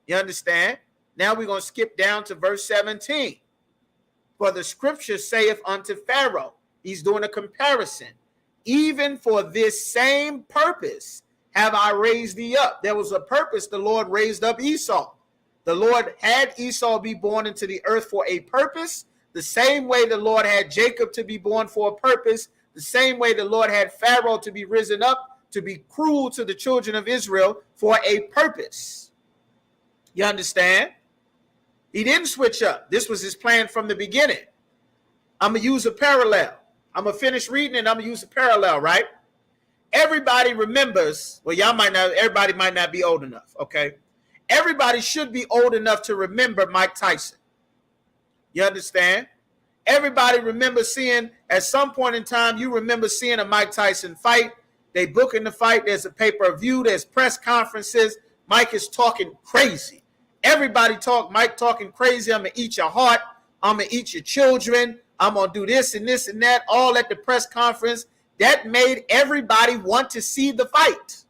You understand? Now we're going to skip down to verse 17. For the scripture saith unto Pharaoh, he's doing a comparison, even for this same purpose have I raised thee up. There was a purpose the Lord raised up Esau. The Lord had Esau be born into the earth for a purpose, the same way the Lord had Jacob to be born for a purpose, the same way the Lord had Pharaoh to be risen up to be cruel to the children of Israel for a purpose. You understand? He didn't switch up. This was his plan from the beginning. I'm going to use a parallel. I'm going to finish reading and I'm going to use a parallel, right? Everybody remembers, well, everybody might not be old enough, okay? Everybody should be old enough to remember Mike Tyson. You understand? Everybody remembers seeing, at some point in time, you remember seeing a Mike Tyson fight. They booking the fight. There's a pay-per-view. There's press conferences. Mike is talking crazy. Everybody talk, Mike talking crazy. I'm going to eat your heart. I'm going to eat your children. I'm going to do this and this and that, all at the press conference. That made everybody want to see the fight.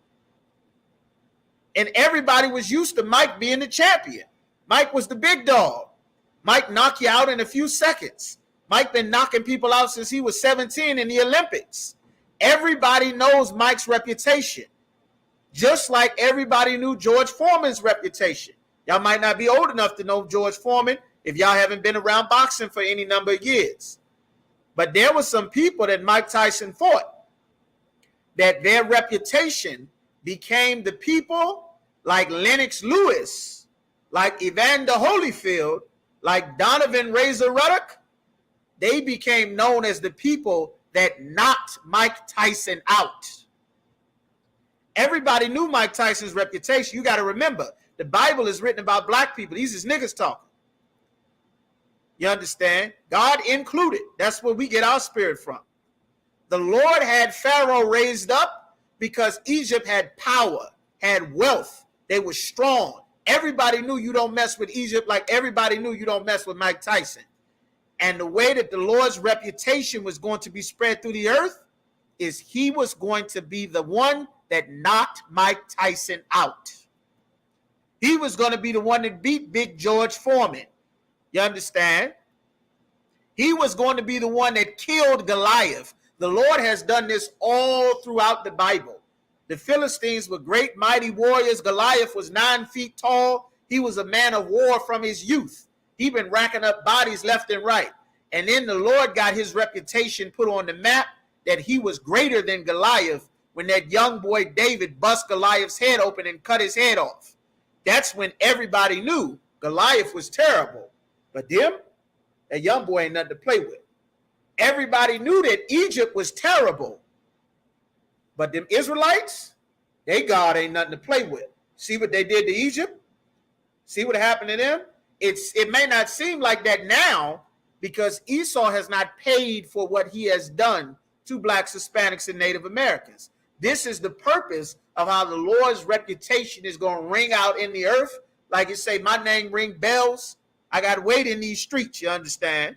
And everybody was used to Mike being the champion. Mike was the big dog. Mike knocked you out in a few seconds. Mike been knocking people out since he was 17 in the Olympics. Everybody knows Mike's reputation, just like everybody knew George Foreman's reputation. Y'all might not be old enough to know George Foreman if y'all haven't been around boxing for any number of years. But there were some people that Mike Tyson fought that their reputation became the people like Lennox Lewis, like Evander Holyfield, like Donovan Razor Ruddock, they became known as the people that knocked Mike Tyson out. Everybody knew Mike Tyson's reputation. You got to remember, the Bible is written about black people. These is niggas talking. You understand? God included. That's where we get our spirit from. The Lord had Pharaoh raised up because Egypt had power, had wealth. They were strong. Everybody knew you don't mess with Egypt like everybody knew you don't mess with Mike Tyson. And the way that the Lord's reputation was going to be spread through the earth is he was going to be the one that knocked Mike Tyson out. He was going to be the one that beat Big George Foreman. You understand? He was going to be the one that killed Goliath. The Lord has done this all throughout the Bible. The Philistines were great, mighty warriors. Goliath was 9 feet tall. He was a man of war from his youth. He'd been racking up bodies left and right. And then the Lord got his reputation put on the map that he was greater than Goliath when that young boy David bust Goliath's head open and cut his head off. That's when everybody knew Goliath was terrible. But them, that young boy ain't nothing to play with. Everybody knew that Egypt was terrible. But them Israelites, they God ain't nothing to play with. See what they did to Egypt? See what happened to them? It may not seem like that now because Esau has not paid for what he has done to blacks, Hispanics, and Native Americans. This is the purpose of how the Lord's reputation is going to ring out in the earth. Like you say, my name ring bells. I got weight in these streets, you understand?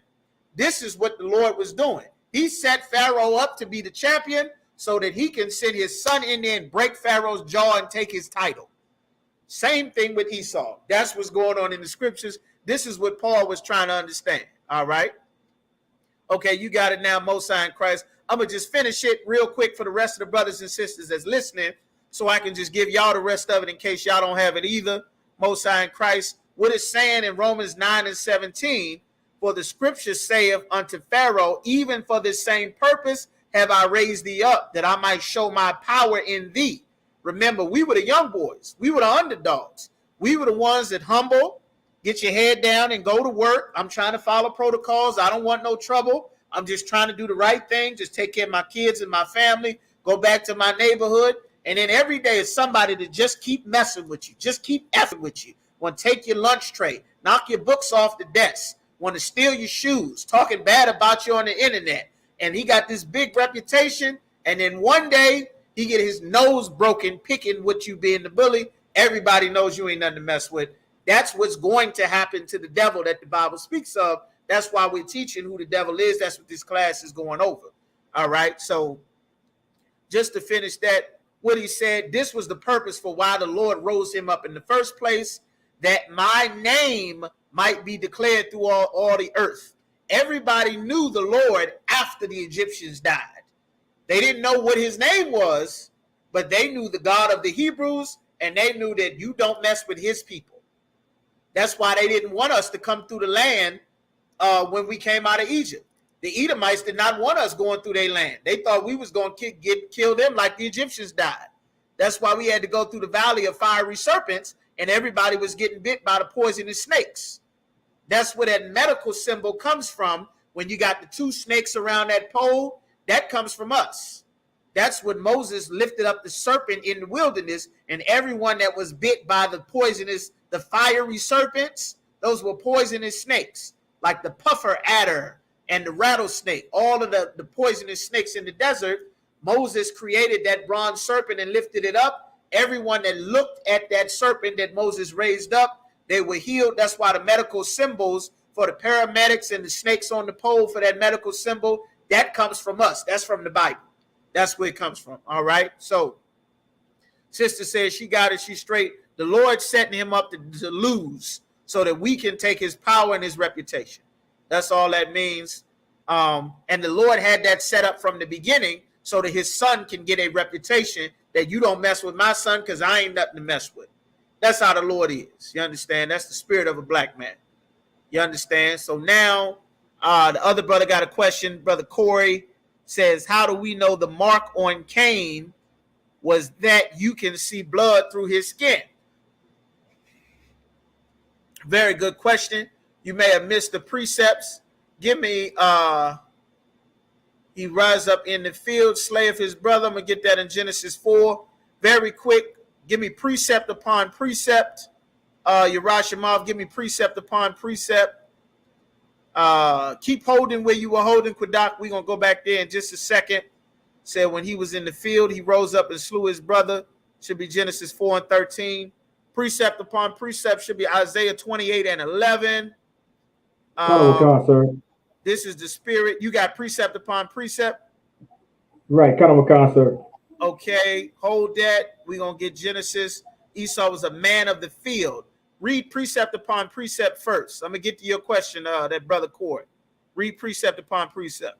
This is what the Lord was doing. He set Pharaoh up to be the champion so that he can send his son in there and break Pharaoh's jaw and take his title. Same thing with Esau. That's what's going on in the scriptures. This is what Paul was trying to understand. All right. Okay, you got it now, Most High in Christ. I'm going to just finish it real quick for the rest of the brothers and sisters that's listening so I can just give y'all the rest of it in case y'all don't have it either. Most High in Christ. What it's saying in Romans 9:17, for the scripture saith unto Pharaoh, even for this same purpose have I raised thee up, that I might show my power in thee. Remember, we were the young boys. We were the underdogs. We were the ones that humble, get your head down and go to work. I'm trying to follow protocols. I don't want no trouble. I'm just trying to do the right thing, just take care of my kids and my family, go back to my neighborhood. And then every day is somebody to just keep messing with you, just keep effing with you. Want to take your lunch tray, knock your books off the desk, want to steal your shoes, talking bad about you on the internet. And he got this big reputation. And then one day he get his nose broken, picking what you being the bully. Everybody knows you ain't nothing to mess with. That's what's going to happen to the devil that the Bible speaks of. That's why we're teaching who the devil is. That's what this class is going over. All right. So just to finish that, what he said, this was the purpose for why the Lord rose him up in the first place, that my name might be declared through all the earth. Everybody knew the Lord after the Egyptians died. They didn't know what his name was, but they knew the God of the Hebrews, and they knew that you don't mess with his people. That's why they didn't want us to come through the land when we came out of Egypt. The Edomites did not want us going through their land. They thought we was going to kill them like the Egyptians died. That's why we had to go through the valley of fiery serpents, and everybody was getting bit by the poisonous snakes. That's where that medical symbol comes from. When you got the 2 snakes around that pole, that comes from us. That's when Moses lifted up the serpent in the wilderness, and everyone that was bit by the fiery serpents, those were poisonous snakes, like the puffer adder and the rattlesnake, all of the poisonous snakes in the desert. Moses created that bronze serpent and lifted it up. Everyone that looked at that serpent that Moses raised up, they were healed. That's why the medical symbols for the paramedics and the snakes on the pole for that medical symbol, that comes from us. That's from the Bible. That's where it comes from. All right. So sister says she got it. She's straight. The Lord setting him up to lose so that we can take his power and his reputation. That's all that means. And the Lord had that set up from the beginning so that his son can get a reputation that you don't mess with my son because I ain't nothing to mess with. That's how the Lord is. You understand? That's the spirit of a black man. You understand? So now the other brother got a question. Brother Corey says, how do we know the mark on Cain was that you can see blood through his skin? Very good question. You may have missed the precepts. Give me, he rise up in the field, slayeth his brother. I'm going to get that in Genesis 4. Very quick. Give me precept upon precept. Yerashimov, give me precept upon precept. Keep holding where you were holding, Quebec. We're going to go back there in just a second. Said when he was in the field, he rose up and slew his brother. Should be Genesis 4 and 13. Precept upon precept should be Isaiah 28 and 11. Sir. This is the spirit. You got precept upon precept? Right, sir. Okay, hold that. We're going to get Genesis. Esau was a man of the field. Read precept upon precept first. I'm going to get to your question, that brother Cord. Read precept upon precept.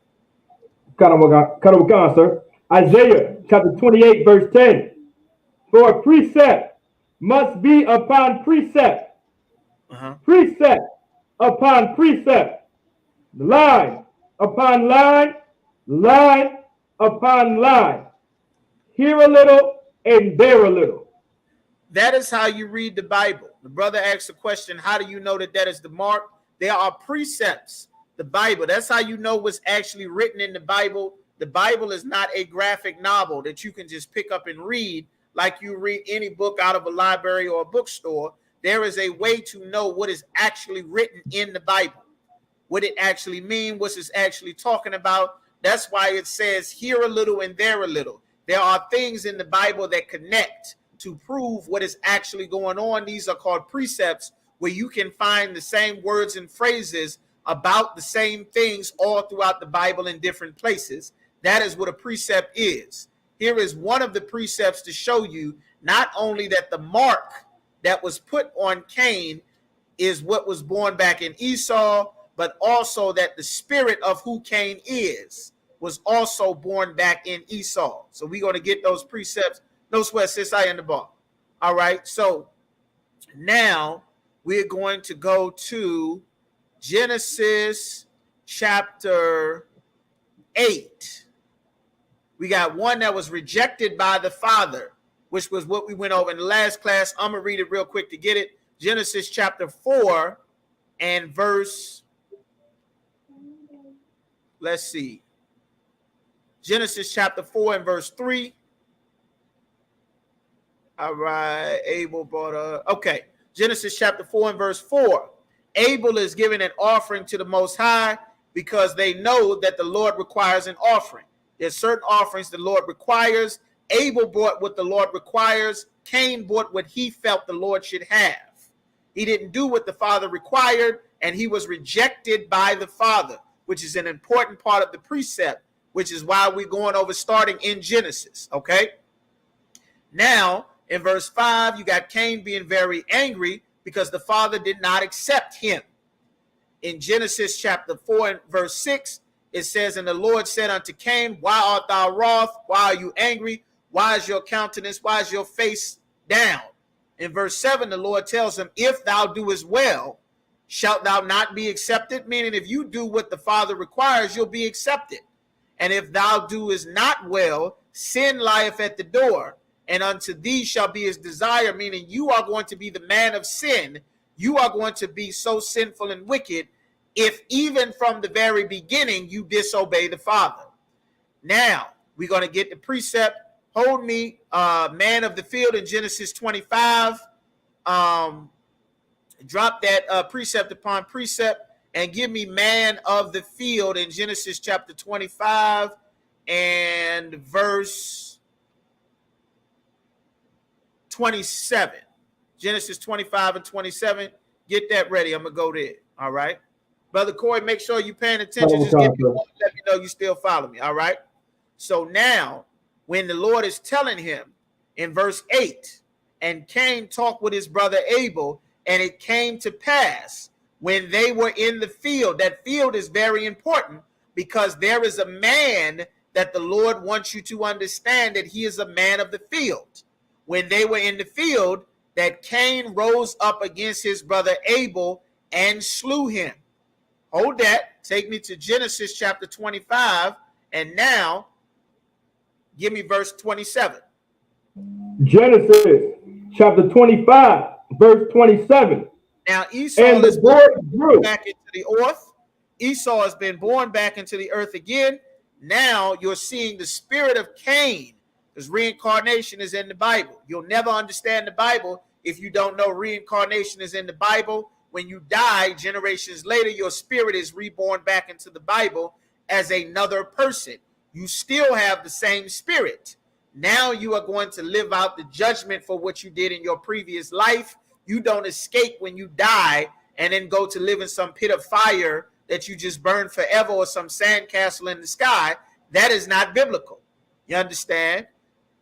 Sir. Isaiah chapter 28, verse 10. For precept must be upon precept. Precept upon precept. Line upon line. Line upon line. Here a little and there a little. That is how you read the Bible. The brother asked a question, how do you know that that is the mark? There are precepts. The Bible, that's how you know what's actually written in the Bible. The Bible is not a graphic novel that you can just pick up and read like you read any book out of a library or a bookstore. There is a way to know what is actually written in the Bible, what it actually means, what it's actually talking about. That's why it says here a little and there a little. There are things in the Bible that connect to prove what is actually going on. These are called precepts, where you can find the same words and phrases about the same things all throughout the Bible in different places. That is what a precept is. Here is one of the precepts to show you not only that the mark that was put on Cain is what was born back in Esau, but also that the spirit of who Cain is was also born back in Esau. So we're going to get those precepts. No sweat, sis, I in the ball. All right, so now we're going to go to Genesis chapter 8. We got one that was rejected by the father, which was what we went over in the last class. I'm going to read it real quick to get it. Genesis chapter 4 and verse, let's see. Genesis chapter 4 and verse 3. All right, Abel brought up. Okay, Genesis chapter 4 and verse 4. Abel is giving an offering to the Most High because they know that the Lord requires an offering. There's certain offerings the Lord requires. Abel brought what the Lord requires. Cain brought what he felt the Lord should have. He didn't do what the Father required, and he was rejected by the Father, which is an important part of the precept, which is why we're going over starting in Genesis, okay? Now, in verse 5, you got Cain being very angry because the Father did not accept him. In Genesis chapter 4 and verse 6, it says, and the Lord said unto Cain, why art thou wroth? Why are you angry? Why is your countenance? Why is your face down? In verse 7, the Lord tells him, if thou doest well, shalt thou not be accepted? Meaning, if you do what the Father requires, you'll be accepted. And if thou doest not well, sin lieth at the door, and unto thee shall be his desire, meaning you are going to be the man of sin. You are going to be so sinful and wicked if even from the very beginning you disobey the Father. Now, we're going to get the precept. Hold me, man of the field in Genesis 25. Drop that precept upon precept and give me man of the field in Genesis chapter 25 and verse 27. Genesis 25 and 27. Get that ready. I'm going to go there. All right. Brother Corey, make sure you're paying attention. Just give me one, let me know you still follow me. All right. So now, when the Lord is telling him in verse 8, and Cain talked with his brother Abel, and it came to pass when they were in the field. That field is very important because there is a man that the Lord wants you to understand that he is a man of the field. When they were in the field, that Cain rose up against his brother Abel and slew him. Hold that. Take me to Genesis chapter 25. And now, give me verse 27. Genesis chapter 25, verse 27. Now Esau And the is boy grew. back into the earth. Esau has been born back into the earth again. Now you're seeing the spirit of Cain, because reincarnation is in the Bible. You'll never understand the Bible if you don't know reincarnation is in the Bible. When you die, generations later, your spirit is reborn back into the Bible as another person. You still have the same spirit. Now you are going to live out the judgment for what you did in your previous life. You don't escape when you die and then go to live in some pit of fire that you just burn forever, or some sandcastle in the sky. That is not biblical. You understand?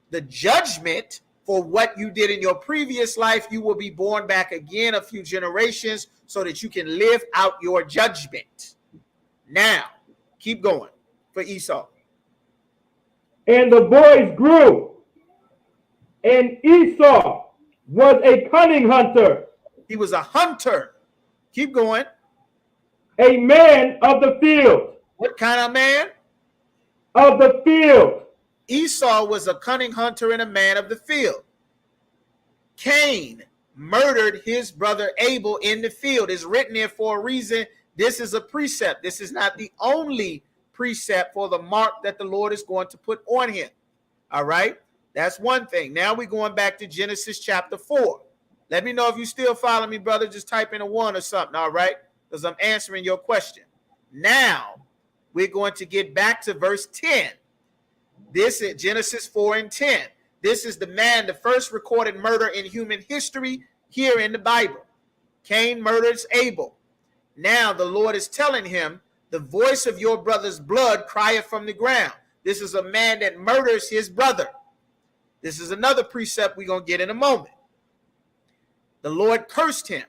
The judgment for what you did in your previous life, you will be born back again a few generations so that you can live out your judgment. Now, keep going for Esau. And the boys grew. And Esau was a cunning hunter, He was a hunter. Keep going. a man of the field. What kind of man? Of the field. Esau was a cunning hunter and a man of the field. Cain murdered his brother Abel in the field. It's written there for a reason. This is a precept. This is not the only precept for the mark that the Lord is going to put on him. All right? That's one thing. Now we're going back to Genesis chapter 4. Let me know if you still follow me, brother. Just type in a 1 or something, all right? Because I'm answering your question. Now, we're going to get back to verse 10. This is Genesis 4 and 10. This is the man, the first recorded murder in human history here in the Bible. Cain murders Abel. Now the Lord is telling him, the voice of your brother's blood crieth from the ground. This is a man that murders his brother. This is another precept we're going to get in a moment. The Lord cursed him.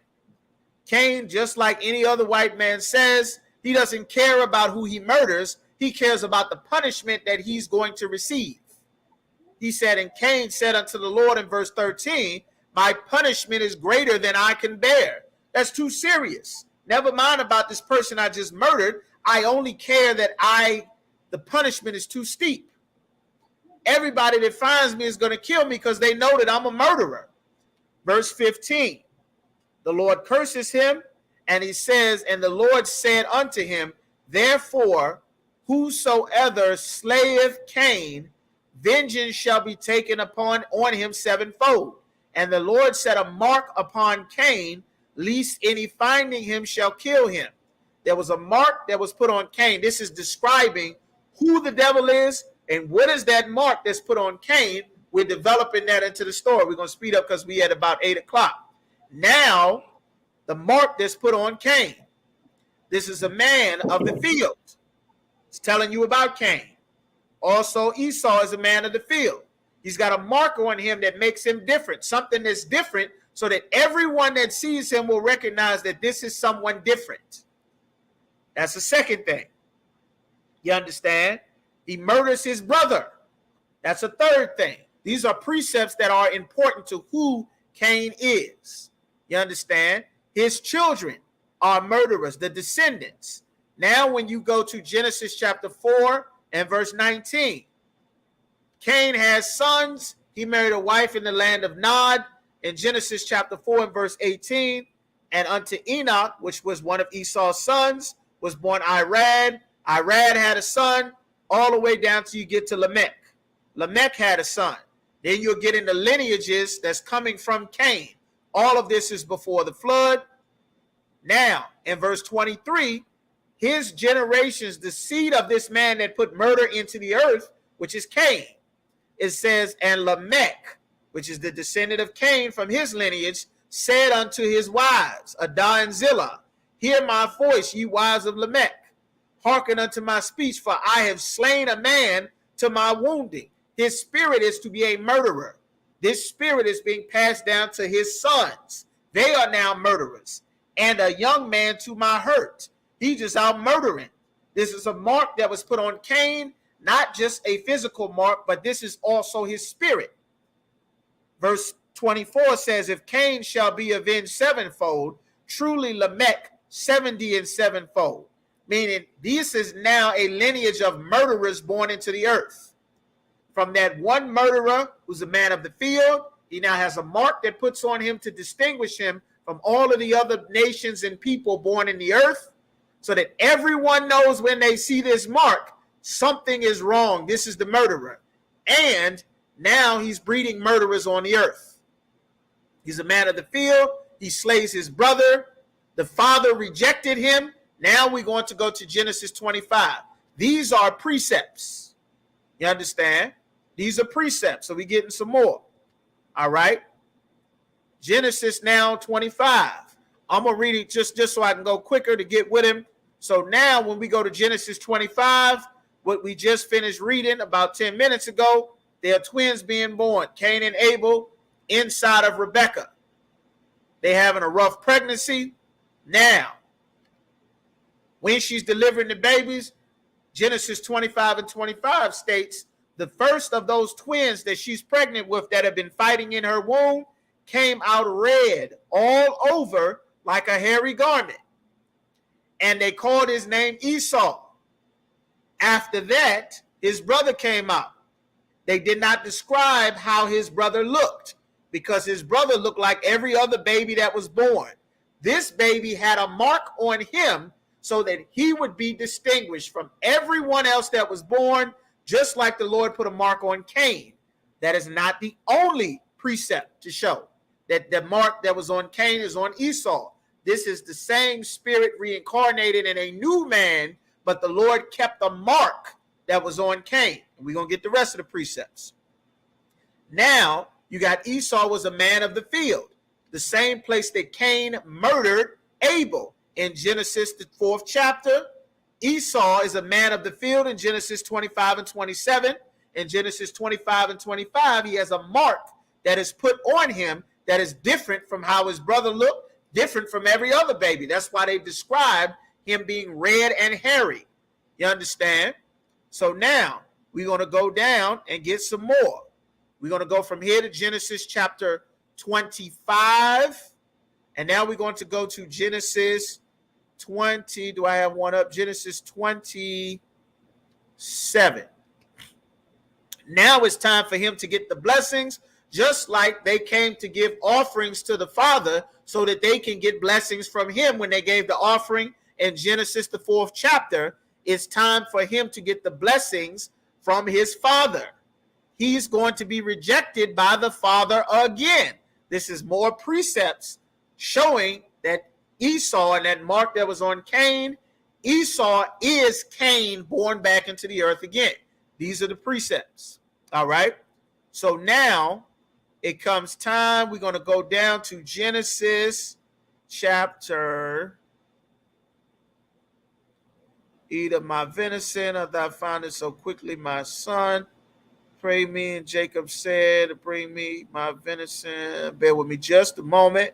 Cain, just like any other white man says, he doesn't care about who he murders. He cares about the punishment that he's going to receive. He said, and Cain said unto the Lord in verse 13, my punishment is greater than I can bear. That's too serious. Never mind about this person I just murdered. I only care that the punishment is too steep. Everybody that finds me is going to kill me because they know that I'm a murderer. Verse 15, the Lord curses him, and he says, and the Lord said unto him, therefore, whosoever slayeth Cain, vengeance shall be taken on him sevenfold. And the Lord set a mark upon Cain, lest any finding him shall kill him. There was a mark that was put on Cain. This is describing who the devil is and what is that mark that's put on Cain. We're developing that into the story. We're going to speed up because we at about 8 o'clock. Now, the mark that's put on Cain. This is a man of the field. It's telling you about Cain. Also, Esau is a man of the field. He's got a mark on him that makes him different, something that's different, so that everyone that sees him will recognize that this is someone different. That's the second thing. You understand? He murders his brother. That's a third thing. These are precepts that are important to who Cain is. You understand? His children are murderers, the descendants. Now, when you go to Genesis chapter 4 and verse 19, Cain has sons. He married a wife in the land of Nod. In Genesis chapter 4 and verse 18, and unto Enoch, which was one of Esau's sons, was born Irad. Irad had a son all the way down till you get to Lamech. Lamech had a son. Then you'll get into lineages that's coming from Cain. All of this is before the flood. Now, in verse 23, his generations, the seed of this man that put murder into the earth, which is Cain, it says, and Lamech, which is the descendant of Cain from his lineage, said unto his wives, Adah and Zillah, hear my voice, ye wives of Lamech. Hearken unto my speech, for I have slain a man to my wounding. His spirit is to be a murderer. This spirit is being passed down to his sons. They are now murderers. And a young man to my hurt. He just out murdering. This is a mark that was put on Cain, not just a physical mark, but this is also his spirit. Verse 24 says, if Cain shall be avenged sevenfold, truly Lamech 70 and sevenfold. Meaning this is now a lineage of murderers born into the earth. From that one murderer who's a man of the field, he now has a mark that puts on him to distinguish him from all of the other nations and people born in the earth, so that everyone knows when they see this mark, something is wrong. This is the murderer. And now he's breeding murderers on the earth. He's a man of the field. He slays his brother. The father rejected him. Now we're going to go to Genesis 25. These are precepts. You understand? These are precepts. So we're getting some more. All right. Genesis now 25. I'm going to read it just so I can go quicker to get with him. So now when we go to Genesis 25, what we just finished reading about 10 minutes ago, there are twins being born, Cain and Abel, inside of Rebekah. They having a rough pregnancy. Now, when she's delivering the babies, Genesis 25 and 25 states the first of those twins that she's pregnant with that have been fighting in her womb came out red all over like a hairy garment. And they called his name Esau. After that, his brother came out. They did not describe how his brother looked because his brother looked like every other baby that was born. This baby had a mark on him so that he would be distinguished from everyone else that was born, just like the Lord put a mark on Cain. That is not the only precept to show that the mark that was on Cain is on Esau. This is the same spirit reincarnated in a new man, but the Lord kept the mark that was on Cain. And we're going to get the rest of the precepts. Now, you got Esau was a man of the field, the same place that Cain murdered Abel in Genesis, the 4th chapter. Esau is a man of the field in Genesis 25 and 27. In Genesis 25 and 25, he has a mark that is put on him that is different from how his brother looked, different from every other baby. That's why they describe him being red and hairy. You understand? So now we're going to go down and get some more. We're going to go from here to Genesis chapter 25. And now we're going to go to Genesis 20. Do I have one up? Genesis 27. Now it's time for him to get the blessings, just like they came to give offerings to the Father so that they can get blessings from him when they gave the offering in Genesis, the 4th chapter. It's time for him to get the blessings from his father. He's going to be rejected by the father again. This is more precepts showing that Esau and that mark that was on Cain, Esau is Cain born back into the earth again. These are the precepts. All right. So now it comes time. We're going to go down to Genesis chapter. Eat of my venison, of thou findest so quickly my son. Pray me, and Jacob said, bring me my venison. Bear with me just a moment.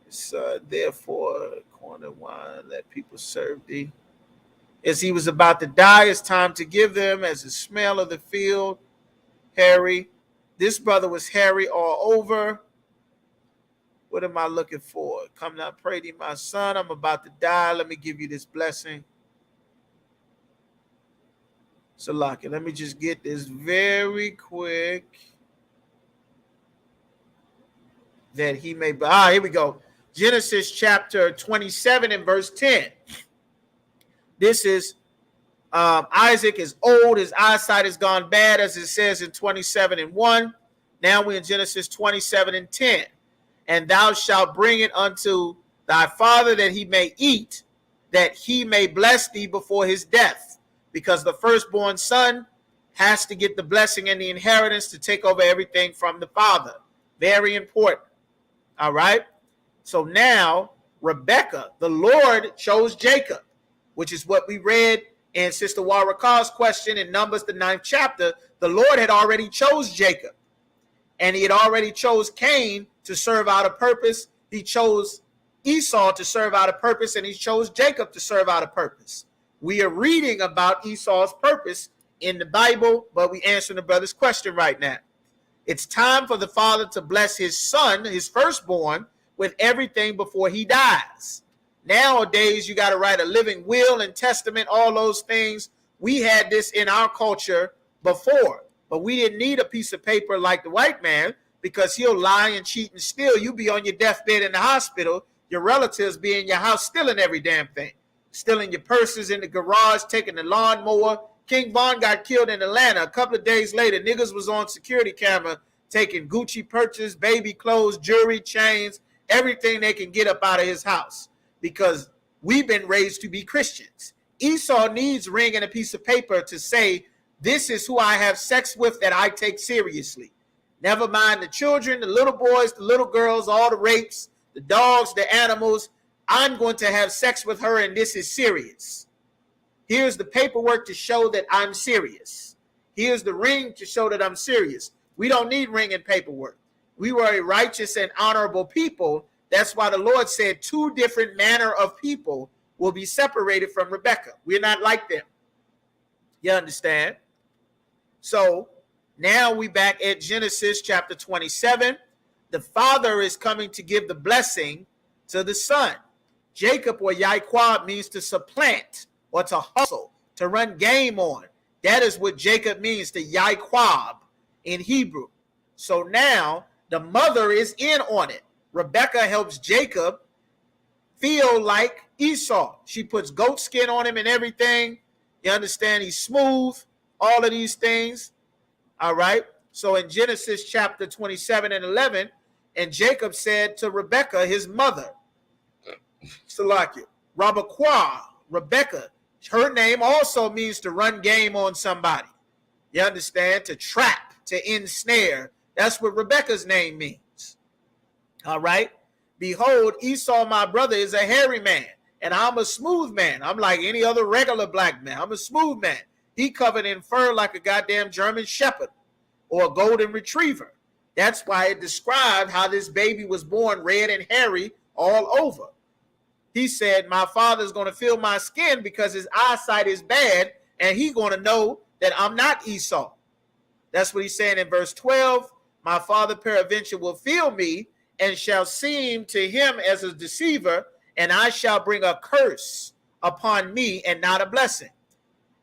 It's therefore, corn and wine, let people serve thee. As he was about to die, it's time to give them as the smell of the field. Hairy. This brother was hairy all over. What am I looking for? Come now, pray thee, my son. I'm about to die. Let me give you this blessing. So, Lucky, let me just get this very quick. That he may be. Here we go. Genesis chapter 27 and verse 10. This is Isaac is old. His eyesight has gone bad, as it says in 27 and 1. Now we're in Genesis 27 and 10. And thou shalt bring it unto thy father that he may eat, that he may bless thee before his death. Because the firstborn son has to get the blessing and the inheritance to take over everything from the father. Very important. All right. So now Rebekah, the Lord chose Jacob, which is what we read in Sister Waraka's question in Numbers, the 9th chapter. The Lord had already chose Jacob, and he had already chose Cain to serve out a purpose. He chose Esau to serve out a purpose, and he chose Jacob to serve out a purpose. We are reading about Esau's purpose in the Bible, but we answering the brother's question right now. It's time for the father to bless his son, his firstborn, with everything before he dies. Nowadays, you got to write a living will and testament, all those things. We had this in our culture before, but we didn't need a piece of paper like the white man. because he'll lie and cheat and steal. You be on your deathbed in the hospital, your relatives be in your house stealing every damn thing, stealing your purses in the garage, taking the lawnmower. King Von got killed in Atlanta. A couple of days later, niggas was on security camera taking Gucci purchases, baby clothes, jewelry, chains, everything they can get up out of his house, because we've been raised to be Christians. Esau needs ring and a piece of paper to say, this is who I have sex with that I take seriously. Never mind the children, the little boys, the little girls, all the rapes, the dogs, the animals. I'm going to have sex with her, and this is serious. Here's the paperwork to show that I'm serious. Here's the ring to show that I'm serious. We don't need ring and paperwork. We were a righteous and honorable people. That's why the Lord said 2 different manner of people will be separated from Rebekah. We're not like them. You understand? So now we back at Genesis chapter 27. The father is coming to give the blessing to the son. Jacob, or Yaquab, means to supplant or to hustle, to run game on. That is what Jacob means to Yaquab in Hebrew. So now the mother is in on it. Rebekah helps Jacob feel like Esau. She puts goat skin on him and everything. You understand? He's smooth, all of these things. All right. So in Genesis chapter 27 and 11, and Jacob said to Rebekah, his mother, Salakia, Rabakwa, Rebekah, her name also means to run game on somebody. You understand? To trap, to ensnare. That's what Rebekah's name means. All right. Behold, Esau, my brother, is a hairy man, and I'm a smooth man. I'm like any other regular black man. I'm a smooth man. He covered in fur like a goddamn German shepherd or a golden retriever. That's why it described how this baby was born red and hairy all over. He said, my father's going to feel my skin because his eyesight is bad, and he's going to know that I'm not Esau. That's what he's saying in verse 12. My father peradventure will feel me and shall seem to him as a deceiver, and I shall bring a curse upon me and not a blessing.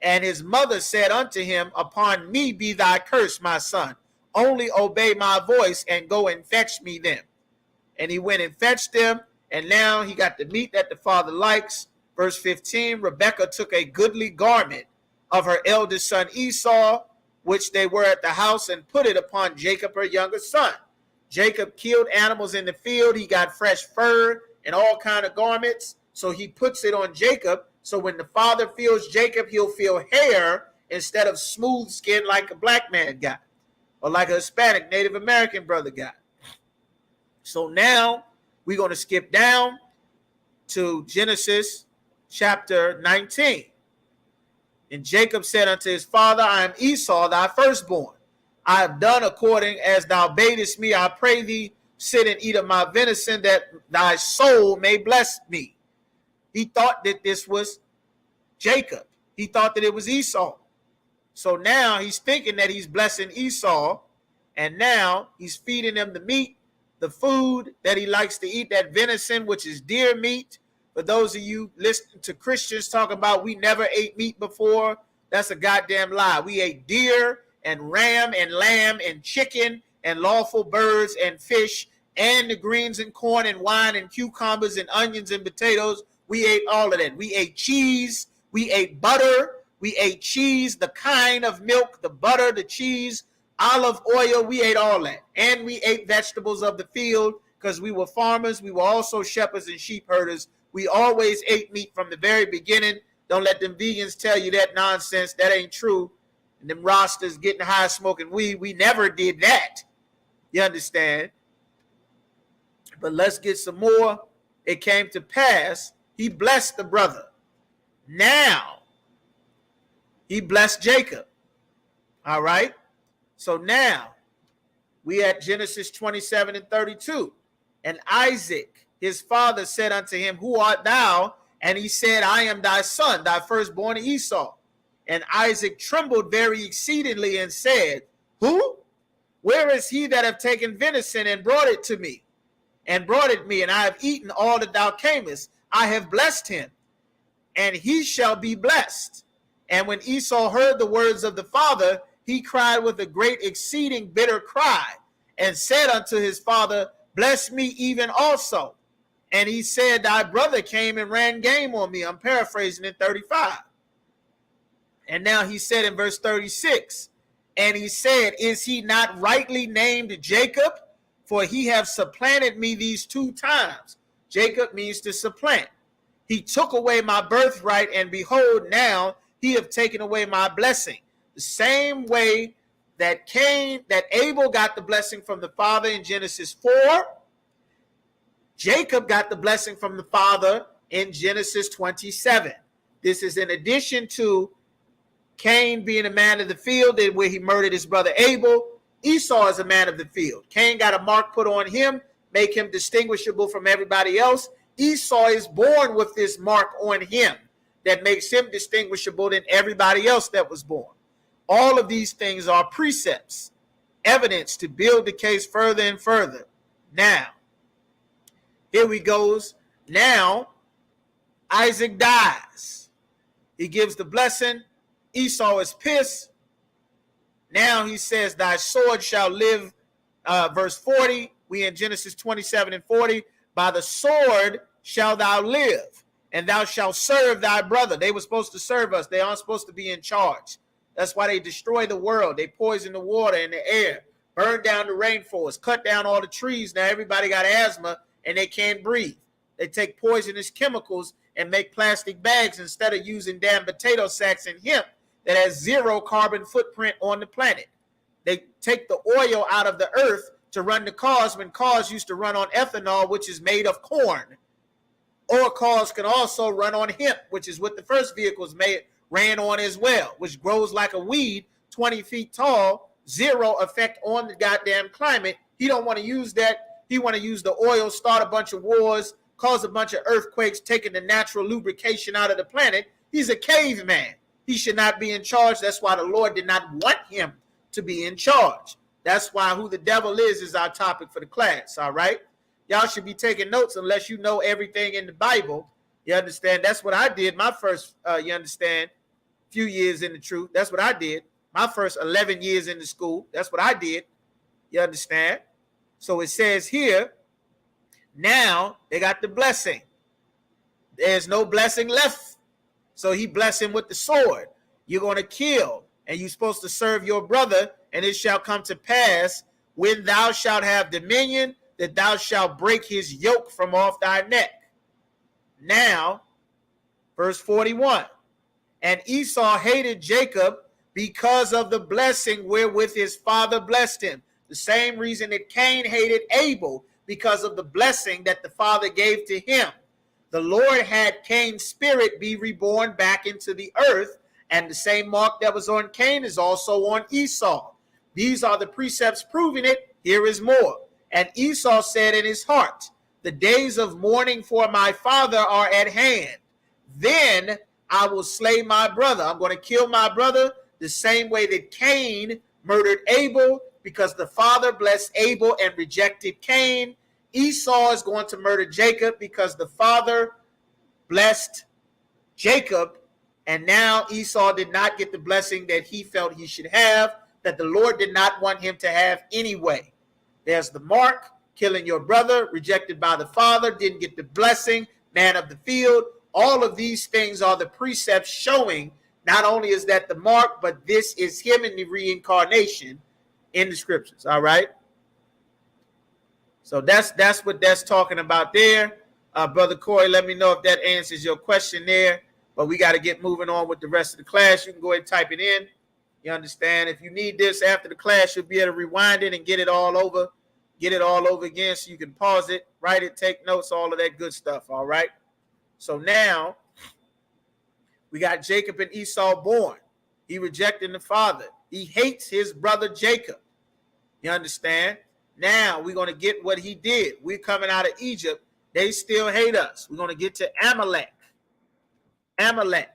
And his mother said unto him, upon me be thy curse, my son. Only obey my voice and go and fetch me them. And he went and fetched them. And now he got the meat that the father likes. Verse 15, Rebekah took a goodly garment of her eldest son Esau, which they were at the house, and put it upon Jacob, her younger son. Jacob killed animals in the field. He got fresh fur and all kind of garments. So he puts it on Jacob. So when the father feels Jacob, he'll feel hair instead of smooth skin like a black man got, or like a Hispanic Native American brother got. So now we're going to skip down to Genesis chapter 19. And Jacob said unto his father, I am Esau, thy firstborn. I have done according as thou badest me. I pray thee, sit and eat of my venison, that thy soul may bless me. He thought that this was Jacob. He thought that it was Esau. So now he's thinking that he's blessing Esau, and now he's feeding him the meat, the food that he likes to eat, that venison, which is deer meat. For those of you listening to Christians talk about we never ate meat before, that's a goddamn lie. We ate deer and ram and lamb and chicken and lawful birds and fish and the greens and corn and wine and cucumbers and onions and potatoes. We ate all of that. We ate cheese. We ate butter. We ate cheese, the kind of milk, the butter, the cheese, olive oil. We ate all that. And we ate vegetables of the field because we were farmers. We were also shepherds and sheep herders. We always ate meat from the very beginning. Don't let them vegans tell you that nonsense. That ain't true. And them rosters getting high smoking weed. We never did that. You understand? But let's get some more. It came to pass, he blessed the brother. Now, he blessed Jacob. All right? So now, we at Genesis 27 and 32. And Isaac, his father, said unto him, who art thou? And he said, I am thy son, thy firstborn Esau. And Isaac trembled very exceedingly and said, who? Where is he that have taken venison and brought it to me? And brought it me, and I have eaten all that thou camest. I have blessed him, and he shall be blessed. And when Esau heard the words of the father, he cried with a great exceeding bitter cry. and said unto his father, bless me even also. And he said, thy brother came and ran game on me. I'm paraphrasing in 35. And now he said in verse 36, and he said, is he not rightly named Jacob? For he have supplanted me these 2 times. Jacob means to supplant. He took away my birthright, and behold, now he have taken away my blessing. The same way that Abel got the blessing from the father in Genesis 4, Jacob got the blessing from the father in Genesis 27. This is in addition to Cain being a man of the field, where he murdered his brother Abel. Esau is a man of the field. Cain got a mark put on him, make him distinguishable from everybody else. Esau is born with this mark on him that makes him distinguishable than everybody else that was born. All of these things are precepts, evidence to build the case further and further. Now, here we goes. Now, Isaac dies. He gives the blessing. Esau is pissed. Now he says, thy sword shall live, verse 40. We in Genesis 27 and 40. By the sword shall thou live, and thou shalt serve thy brother. They were supposed to serve us. They aren't supposed to be in charge. That's why they destroy the world. They poison the water and the air, burn down the rainforest, cut down all the trees. Now everybody got asthma and they can't breathe. They take poisonous chemicals and make plastic bags instead of using damn potato sacks and hemp that has 0 carbon footprint on the planet. They take the oil out of the earth to run the cars when cars used to run on ethanol, which is made of corn. Or cars can also run on hemp, which is what the first vehicles ran on as well, which grows like a weed, 20 feet tall, 0 effect on the goddamn climate. He don't want to use that. He want to use the oil, start a bunch of wars, cause a bunch of earthquakes, taking the natural lubrication out of the planet. He's a caveman. He should not be in charge. That's why the Lord did not want him to be in charge. That's why who the devil is our topic for the class, all right? Y'all should be taking notes unless you know everything in the Bible. You understand? That's what I did my first, you understand, few years in the truth. That's what I did. My first 11 years in the school. That's what I did. You understand? So it says here, now they got the blessing. There's no blessing left. So he blessed him with the sword. You're going to kill, and you're supposed to serve your brother, and it shall come to pass when thou shalt have dominion, that thou shalt break his yoke from off thy neck. Now, verse 41, and Esau hated Jacob because of the blessing wherewith his father blessed him. The same reason that Cain hated Abel, because of the blessing that the father gave to him. The Lord had Cain's spirit be reborn back into the earth, and the same mark that was on Cain is also on Esau. These are the precepts proving it. Here is more. And Esau said in his heart, the days of mourning for my father are at hand. Then I will slay my brother. I'm going to kill my brother the same way that Cain murdered Abel, because the father blessed Abel and rejected Cain. Esau is going to murder Jacob because the father blessed Jacob, and now Esau did not get the blessing that he felt he should have, that the Lord did not want him to have anyway. There's the mark, killing your brother, rejected by the father, didn't get the blessing, man of the field. All of these things are the precepts showing not only is that the mark, but this is him in the reincarnation in the scriptures. All right. So that's what that's talking about there. Brother Corey, let me know if that answers your question there. But we got to get moving on with the rest of the class. You can go ahead and type it in. You understand? If you need this after the class, you'll be able to rewind it and get it all over. Get it all over again so you can pause it, write it, take notes, all of that good stuff. All right. So now we got Jacob and Esau born. He rejected the father. He hates his brother Jacob. You understand? Now we're going to get what he did. We're coming out of Egypt. They still hate us. We're going to get to Amalek. Amalek.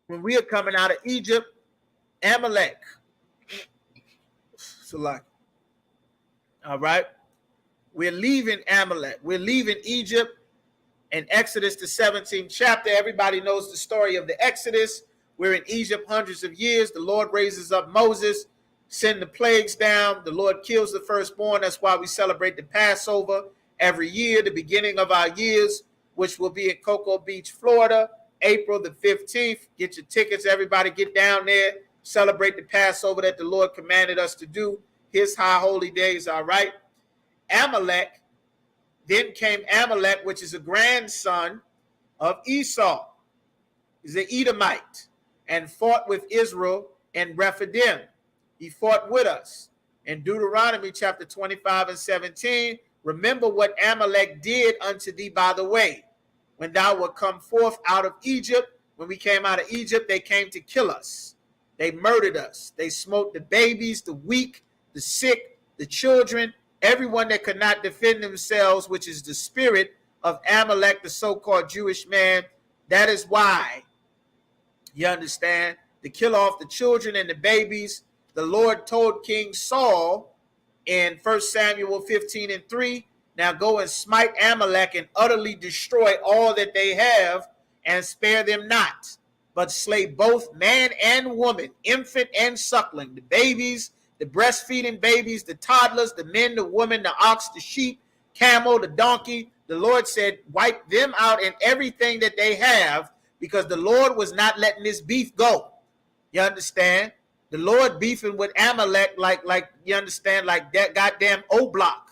When we are coming out of Egypt, Amalek. So like, all right. We're leaving Amalek. We're leaving Egypt. In Exodus, the 17th chapter, everybody knows the story of the Exodus. We're in Egypt hundreds of years. The Lord raises up Moses. send the plagues down. The Lord kills the firstborn. That's why we celebrate the Passover every year, the beginning of our years, which will be in Cocoa Beach, Florida, April the 15th. Get your tickets. Everybody get down there. Celebrate the Passover that the Lord commanded us to do. His high holy days, all right? Amalek, then came Amalek, which is a grandson of Esau. He's an Edomite and fought with Israel in Rephidim. He fought with us. In Deuteronomy chapter 25 and 17, remember what Amalek did unto thee by the way. When thou wert come forth out of Egypt, when we came out of Egypt, they came to kill us. They murdered us. They smote the babies, the weak, the sick, the children, everyone that could not defend themselves, which is the spirit of Amalek, the so-called Jewish man. That is why, you understand, to kill off the children and the babies. The Lord told King Saul in 1 Samuel 15 and 3, now go and smite Amalek and utterly destroy all that they have and spare them not, but slay both man and woman, infant and suckling, the babies, the breastfeeding babies, the toddlers, the men, the women, the ox, the sheep, camel, the donkey. The Lord said, wipe them out and everything that they have, because the Lord was not letting this beef go. You understand? The Lord beefing with Amalek like you understand, like that goddamn O-Block,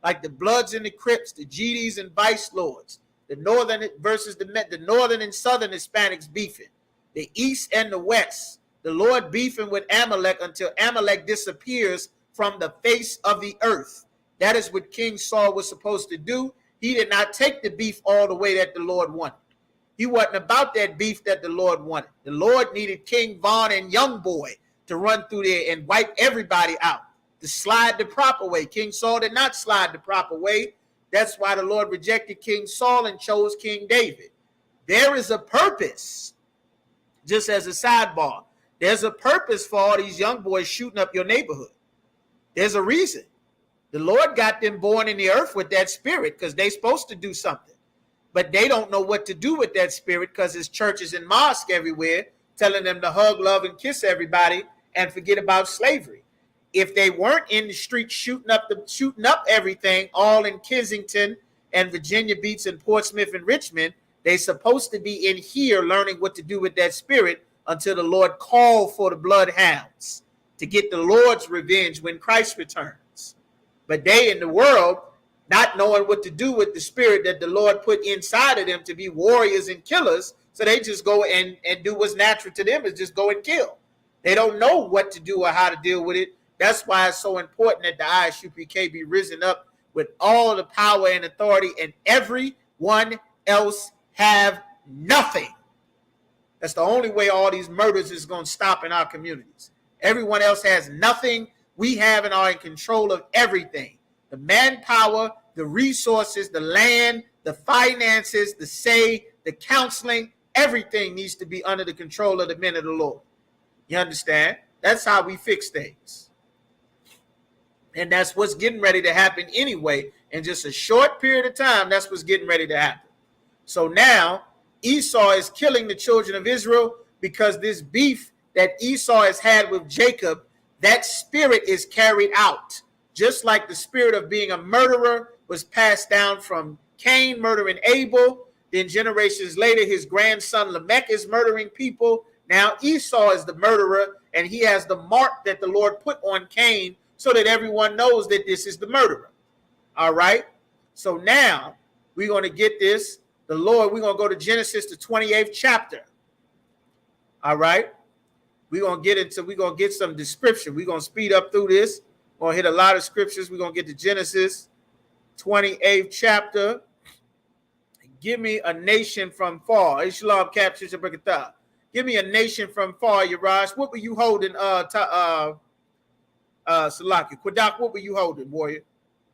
like the Bloods and the Crips, the GDs and Vice Lords, the Northern versus the Northern and Southern Hispanics beefing, the East and the West. The Lord beefing with Amalek until Amalek disappears from the face of the earth. That is what King Saul was supposed to do. He did not take the beef all the way that the Lord wanted. He wasn't about that beef that the Lord wanted. The Lord needed King Vaughn and Young Boy to run through there and wipe everybody out, to slide the proper way. King Saul did not slide the proper way. That's why the Lord rejected King Saul and chose King David. There is a purpose, just as a sidebar. There's a purpose for all these young boys shooting up your neighborhood. There's a reason. The Lord got them born in the earth with that spirit because they're supposed to do something. But they don't know what to do with that spirit because there's churches and mosques everywhere telling them to hug, love, and kiss everybody and forget about slavery. If they weren't in the street shooting up everything, all in Kensington and Virginia Beach and Portsmouth and Richmond, they're supposed to be in here learning what to do with that spirit until the Lord called for the bloodhounds to get the Lord's revenge when Christ returns. But they in the world, not knowing what to do with the spirit that the Lord put inside of them to be warriors and killers, so they just go and do what's natural to them, is just go and kill. They don't know what to do or how to deal with it. That's why it's so important that the Isupk be risen up with all the power and authority, and everyone else have nothing. That's the only way all these murders is going to stop in our communities. Everyone else has nothing. We have and are in control of everything. The manpower, the resources, the land, the finances, the say, the counseling, everything needs to be under the control of the men of the Lord. You understand? That's how we fix things. And that's what's getting ready to happen anyway. In just a short period of time, that's what's getting ready to happen. So now Esau is killing the children of Israel because this beef that Esau has had with Jacob, that spirit is carried out. Just like the spirit of being a murderer was passed down from Cain murdering Abel. Then generations later, his grandson Lamech is murdering people. Now Esau is the murderer, and he has the mark that the Lord put on Cain so that everyone knows that this is the murderer. All right? So now we're going to get this. The Lord, we're going to go to Genesis, the 28th chapter. All right? We're going to get some description. We're going to speed up through this. We're going to hit a lot of scriptures. We're going to get to Genesis, 28th chapter. Give me a nation from far. Islam captures a brigatah. Give me a nation from far, Yarash. What were you holding, Salaki? Kwadak, what were you holding, warrior?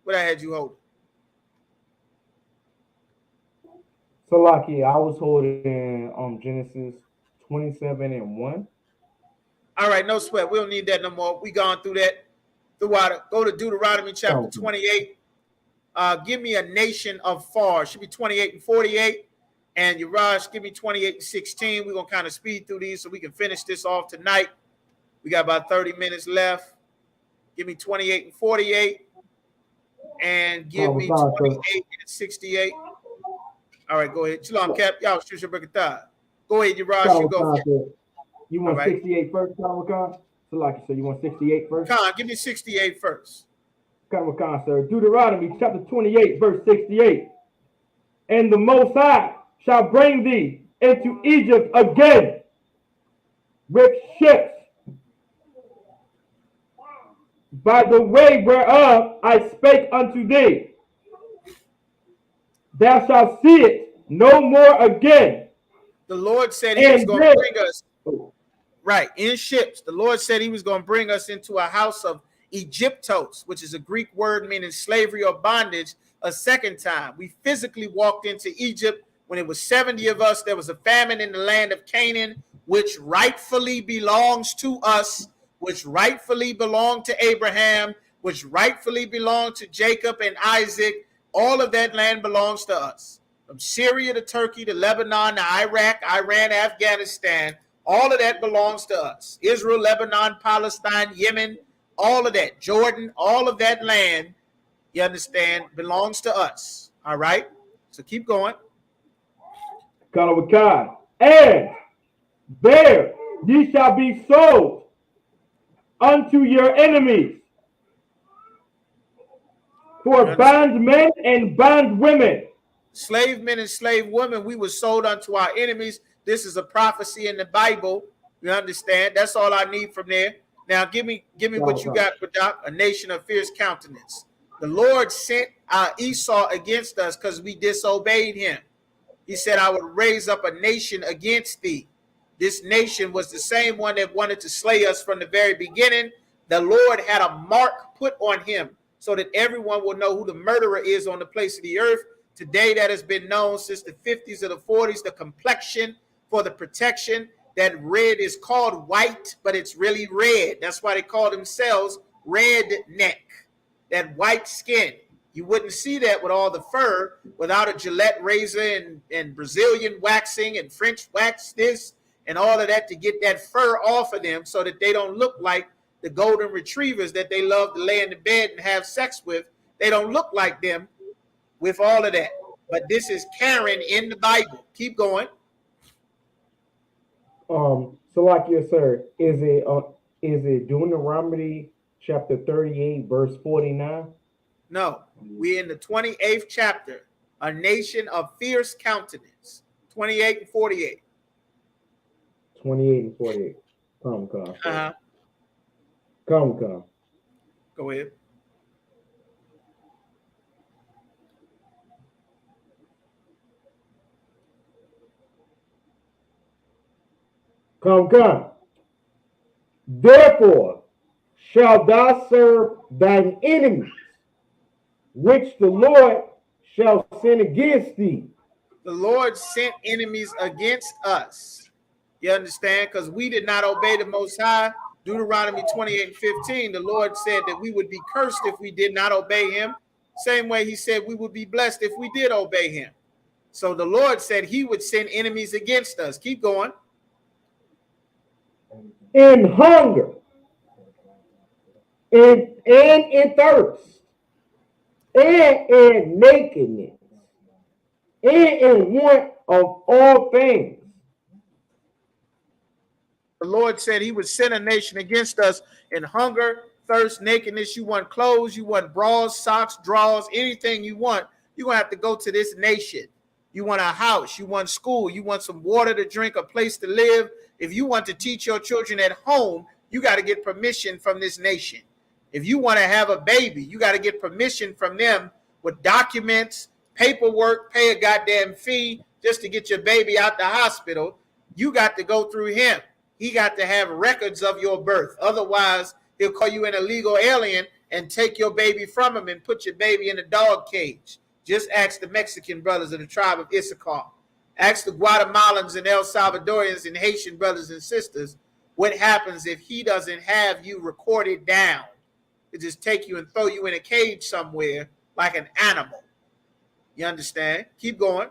What I had you holding? Salaki, I was holding Genesis 27 and 1. All right, no sweat. We don't need that no more. We gone through that. Go to Deuteronomy chapter 28. Give me a nation of far. Should be 28 and 48. And Yarash, give me 28 and 16. We're going to kind of speed through these so we can finish this off tonight. We got about 30 minutes left. Give me 28 and 48. And give me 28 and 68. All right, go ahead. Shalom, Cap. Y'all shoot your Brakatah. Go ahead, Urash. You go first. You want 68 first, Khan? So like you said, you want 68 first? Khan, give me 68 first. Khan, sir. Deuteronomy chapter 28, verse 68. And the Most High shall bring thee into Egypt again with ships, by the way whereof I spake unto thee. Thou shalt see it no more again. The Lord said he was going to bring us, right, in ships. The Lord said he was going to bring us into a house of Egyptos, which is a Greek word meaning slavery or bondage, a second time. We physically walked into Egypt when it was 70 of us. There was a famine in the land of Canaan, which rightfully belongs to us, which rightfully belonged to Abraham, which rightfully belonged to Jacob and Isaac. All of that land belongs to us. From Syria to Turkey to Lebanon to Iraq, Iran, Afghanistan, all of that belongs to us. Israel, Lebanon, Palestine, Yemen, all of that, Jordan, all of that land, you understand, belongs to us. All right? So keep going. And there ye shall be sold unto your enemies for bondmen and bondwomen. Slave men and slave women, we were sold unto our enemies. This is a prophecy in the Bible. You understand? That's all I need from there. Now, give me what you got, Badak, a nation of fierce countenance. The Lord sent Esau against us because we disobeyed him. He said, I would raise up a nation against thee. This nation was the same one that wanted to slay us from the very beginning. The Lord had a mark put on him so that everyone will know who the murderer is on the place of the earth. Today, that has been known since the 50s or the 40s, the complexion for the protection. That red is called white, but it's really red. That's why they call themselves redneck, that white skin. You wouldn't see that with all the fur, without a Gillette razor and Brazilian waxing and French wax this and all of that to get that fur off of them so that they don't look like the golden retrievers that they love to lay in the bed and have sex with. They don't look like them with all of that. But this is Karen in the Bible. Keep going. Salakia, sir, is it Deuteronomy chapter 38, verse 49? No, we're in the 28th chapter, a nation of fierce countenance. 28 and 48. 28 and 48. Come. Come. Go ahead. Come. Therefore shalt thou serve thine enemies, which the Lord shall send against thee. The Lord sent enemies against us. You understand? Because we did not obey the Most High. Deuteronomy 28 and 15, the Lord said that we would be cursed if we did not obey him. Same way he said we would be blessed if we did obey him. So the Lord said he would send enemies against us. Keep going. In hunger, and in thirst, and in nakedness, and in want of all things. The Lord said he would send a nation against us in hunger, thirst, nakedness. You want clothes, you want bras, socks, drawers, anything you want. You're going to have to go to this nation. You want a house, you want school, you want some water to drink, a place to live. If you want to teach your children at home, you got to get permission from this nation. If you want to have a baby, you got to get permission from them with documents, paperwork, pay a goddamn fee just to get your baby out the hospital. You got to go through him. He got to have records of your birth. Otherwise, he'll call you an illegal alien and take your baby from him and put your baby in a dog cage. Just ask the Mexican brothers of the tribe of Isupk. Ask the Guatemalans and El Salvadorians and Haitian brothers and sisters what happens if he doesn't have you recorded down. It just take you and throw you in a cage somewhere like an animal. You understand? Keep going.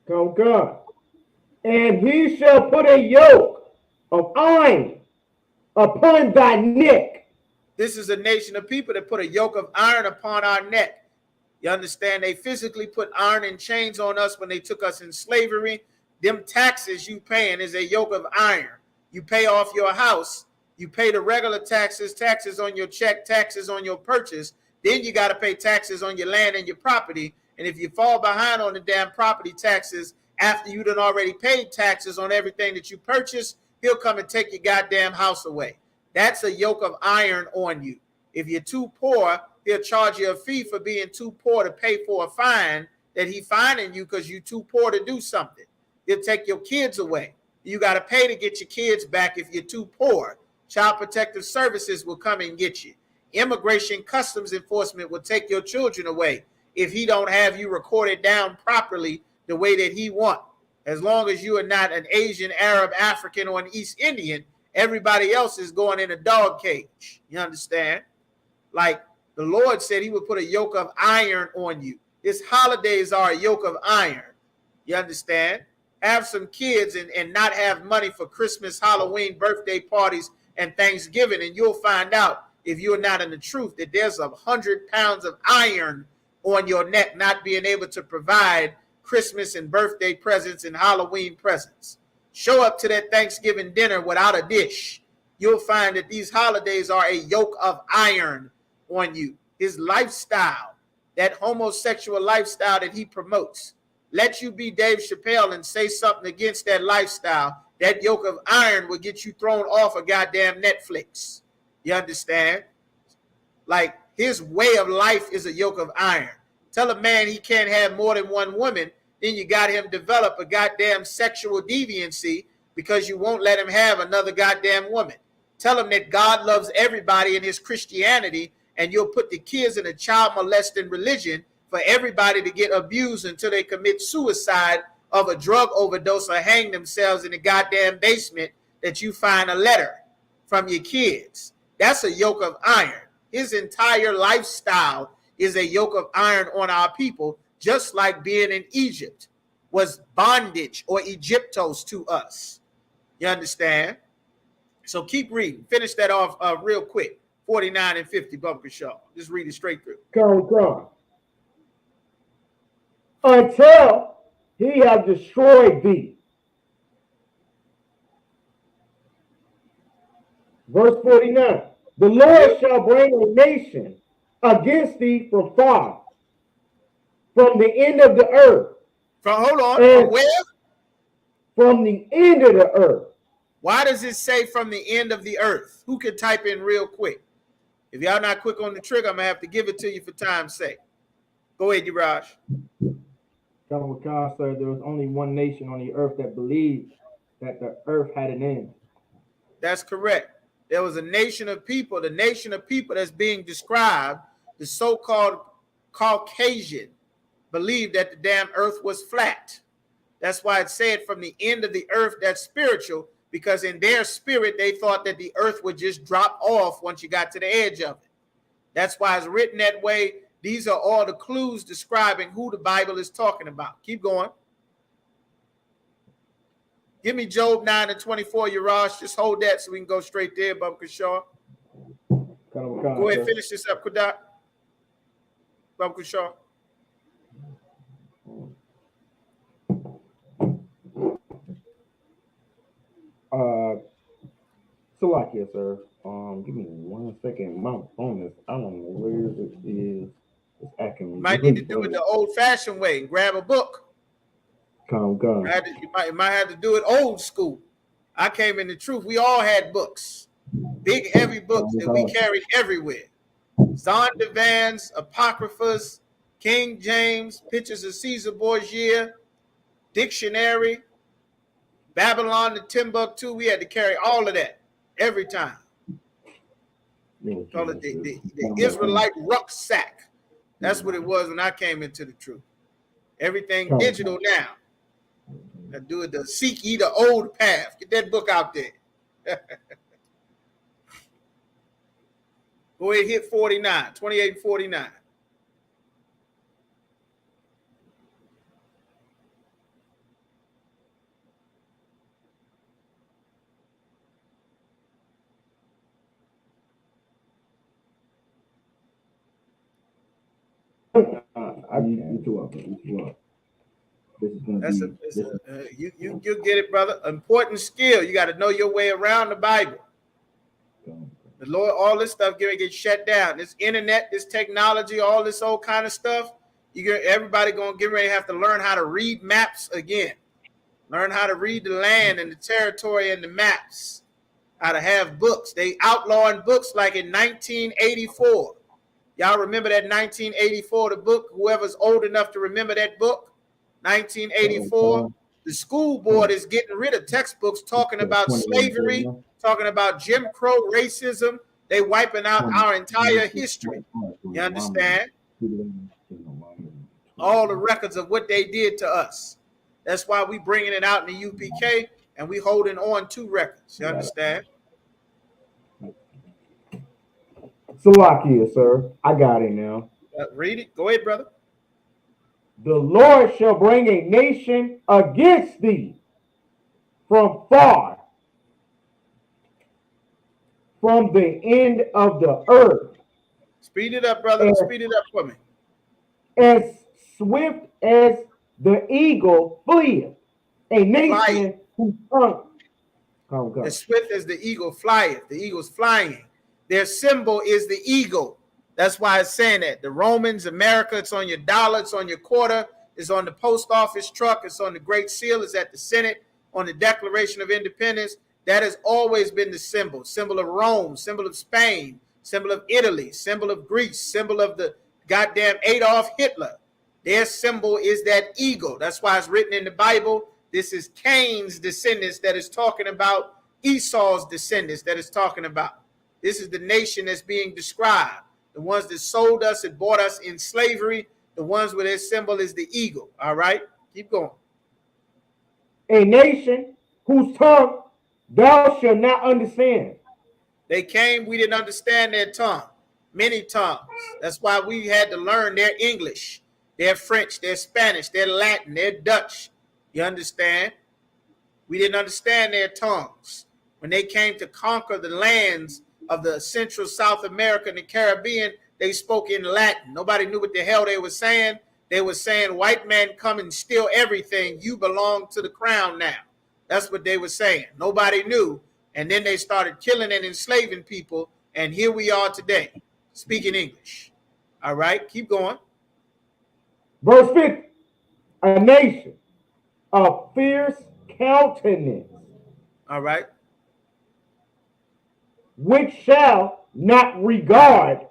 Come. And he shall put a yoke of iron upon thy neck. This is a nation of people that put a yoke of iron upon our neck. You understand? They physically put iron and chains on us when they took us in slavery. Them taxes you paying is a yoke of iron. You pay off your house. You pay the regular taxes, taxes on your check, taxes on your purchase. Then you got to pay taxes on your land and your property. And if you fall behind on the damn property taxes after you done already paid taxes on everything that you purchased, he'll come and take your goddamn house away. That's a yoke of iron on you. If you're too poor, he'll charge you a fee for being too poor to pay for a fine that he fining you because you're too poor to do something. He'll take your kids away. You got to pay to get your kids back if you're too poor. Child Protective Services will come and get you. Immigration Customs Enforcement will take your children away if he don't have you recorded down properly the way that he want. As long as you are not an Asian, Arab, African, or an East Indian, everybody else is going in a dog cage. You understand? Like the Lord said he would put a yoke of iron on you. His holidays are a yoke of iron. You understand? Have some kids and not have money for Christmas, Halloween, birthday parties, and Thanksgiving, and you'll find out, if you're not in the truth, that there's 100 pounds of iron on your neck not being able to provide Christmas and birthday presents and Halloween presents. Show up to that Thanksgiving dinner without a dish. You'll find that these holidays are a yoke of iron on you. His lifestyle, that homosexual lifestyle that he promotes, let you be Dave Chappelle and say something against that lifestyle, that yoke of iron will get you thrown off of goddamn Netflix. You understand? Like, his way of life is a yoke of iron. Tell a man he can't have more than one woman, then you got him develop a goddamn sexual deviancy because you won't let him have another goddamn woman. Tell him that God loves everybody in his Christianity, and you'll put the kids in a child molesting religion for everybody to get abused until they commit suicide of a drug overdose or hang themselves in the goddamn basement that you find a letter from your kids. That's a yoke of iron. His entire lifestyle is a yoke of iron on our people, just like being in Egypt was bondage or Egyptos to us. You understand? So keep reading. Finish that off real quick. 49 and 50, Bubba Shaw. Just read it straight through. Come. Until he have destroyed thee. Verse 49. The Lord shall bring a nation against thee from far, from the end of the earth. From where? From the end of the earth. Why does it say from the end of the earth? Who can type in real quick? If y'all not quick on the trigger, I'm going to have to give it to you for time's sake. Go ahead, Uraj. God said there was only one nation on the earth that believed that the earth had an end. That's correct. There was a nation of people, the nation of people that's being described, the so-called Caucasian, believed that the damn earth was flat. That's why it said from the end of the earth, that's spiritual, because in their spirit, they thought that the earth would just drop off once you got to the edge of it. That's why it's written that way. These are all the clues describing who the Bible is talking about. Keep going. Give me Job 9 and 24, Urash. Just hold that so we can go straight there, Bubba Shaw. Go ahead, finish this up, Kudat. Bubba Shaw. Salakia, sir. Give me 1 second. My phone is, I don't know where it is. It's acting. Might need to do it the old-fashioned way and grab a book. Come. You might have to do it old school. I came in the truth. We all had books, big, heavy books that we carried everywhere. Zondervan's, Apocryphas, King James, pictures of Caesar Borgia, dictionary, Babylon to Timbuktu. We had to carry all of that every time. Call it the Israelite rucksack. That's what it was when I came into the truth. Everything digital now. I do it the seek ye the old path. Get that book out there. Go ahead, hit 49, 28 and 49. You too up. You too up. This is gonna That's be. you get it, brother. Important skill. You got to know your way around the Bible. The Lord, all this stuff gonna get shut down. This internet, this technology, all this old kind of stuff. Everybody gonna get ready to have to learn how to read maps again. Learn how to read the land and the territory and the maps. How to have books. They outlawing books like in 1984. Y'all remember that 1984, the book? Whoever's old enough to remember that book, 1984. The school board is getting rid of textbooks talking about slavery, talking about Jim Crow racism. They wiping out our entire history. You understand? All the records of what they did to us. That's why we bringing it out in the UPK and we holding on to records. You understand? Salakia, sir. I got it now. Read it. Go ahead, brother. The Lord shall bring a nation against thee from far, from the end of the earth. Speed it up, brother. Speed it up for me. As swift as the eagle fleeth. A nation whose tongue. As swift as the eagle flieth. The eagle's flying. Their symbol is the eagle. That's why it's saying that. The Romans, America, it's on your dollar, it's on your quarter, it's on the post office truck, it's on the Great Seal, it's at the Senate, on the Declaration of Independence. That has always been the symbol. Symbol of Rome, symbol of Spain, symbol of Italy, symbol of Greece, symbol of the goddamn Adolf Hitler. Their symbol is that eagle. That's why it's written in the Bible. This is Cain's descendants that is talking about, Esau's descendants that is talking about. This is the nation that's being described. The ones that sold us and bought us in slavery, the ones where their symbol is the eagle. All right? Keep going. A nation whose tongue thou shalt not understand. They came, we didn't understand their tongue. Many tongues. That's why we had to learn their English, their French, their Spanish, their Latin, their Dutch. You understand? We didn't understand their tongues. When they came to conquer the lands of the Central South America and the Caribbean, they spoke in Latin. Nobody knew what the hell they were saying. They were saying, white man, come and steal everything. You belong to the crown now. That's what they were saying. Nobody knew. And then they started killing and enslaving people. And here we are today, speaking English. All right, keep going. Verse 50, a nation of fierce countenance. All right. Which shall not regard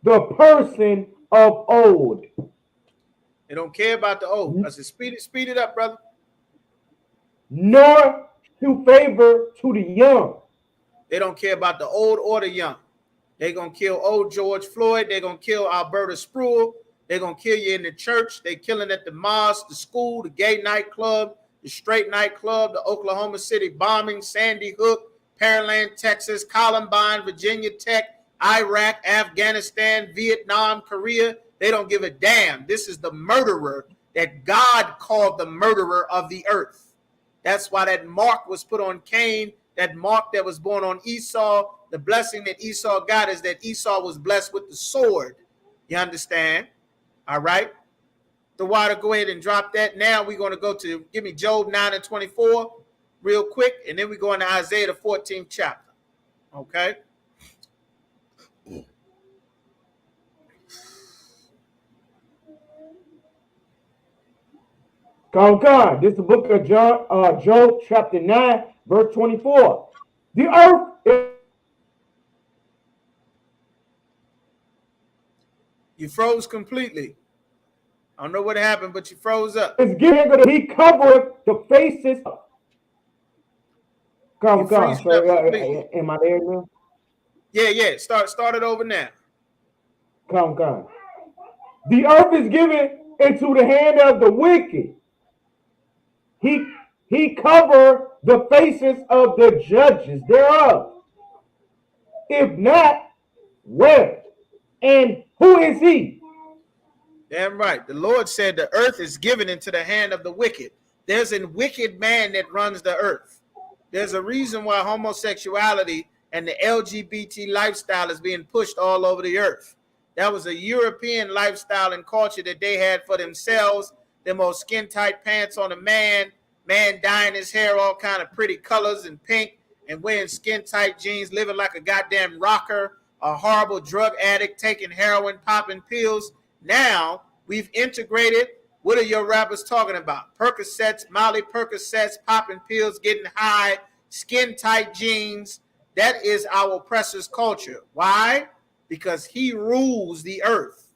the person of old. They don't care about the old. I said, speed it up, brother. Nor to favor to the young. They don't care about the old or the young. They're going to kill old George Floyd. They're going to kill Alberta Spruill. They're going to kill you in the church. They're killing at the mosque, the school, the gay nightclub, the straight nightclub, the Oklahoma City bombing, Sandy Hook, Pearland, Texas, Columbine, Virginia Tech, Iraq, Afghanistan, Vietnam, Korea. They don't give a damn. This is the murderer that God called the murderer of the earth. That's why that mark was put on Cain, that mark that was born on Esau. The blessing that Esau got is that Esau was blessed with the sword. You understand? All right. The water, go ahead and drop that. Now we're going to go to, give me Job 9:24 real quick, and then we go into Isaiah the 14th chapter. Okay. God, this is the book of Job, chapter 9, verse 24. The earth is... You froze completely. I don't know what happened, but you froze up. It's given, he covered the faces. God. Am I there now? Yeah. Start it over now. God. The earth is given into the hand of the wicked. He covered the faces of the judges thereof. If not, where? And who is he? Damn right. The Lord said the earth is given into the hand of the wicked. There's a wicked man that runs the earth. There's a reason why homosexuality and the LGBT lifestyle is being pushed all over the earth. That was a European lifestyle and culture that they had for themselves. Them old skin tight pants on a man dyeing his hair all kind of pretty colors and pink, and wearing skin tight jeans, living like a goddamn rocker, a horrible drug addict, taking heroin, popping pills. Now we've integrated. What are your rappers talking about? Percocets, Molly Percocets, popping pills, getting high, skin tight jeans. That is our oppressor's culture. Why? Because he rules the earth.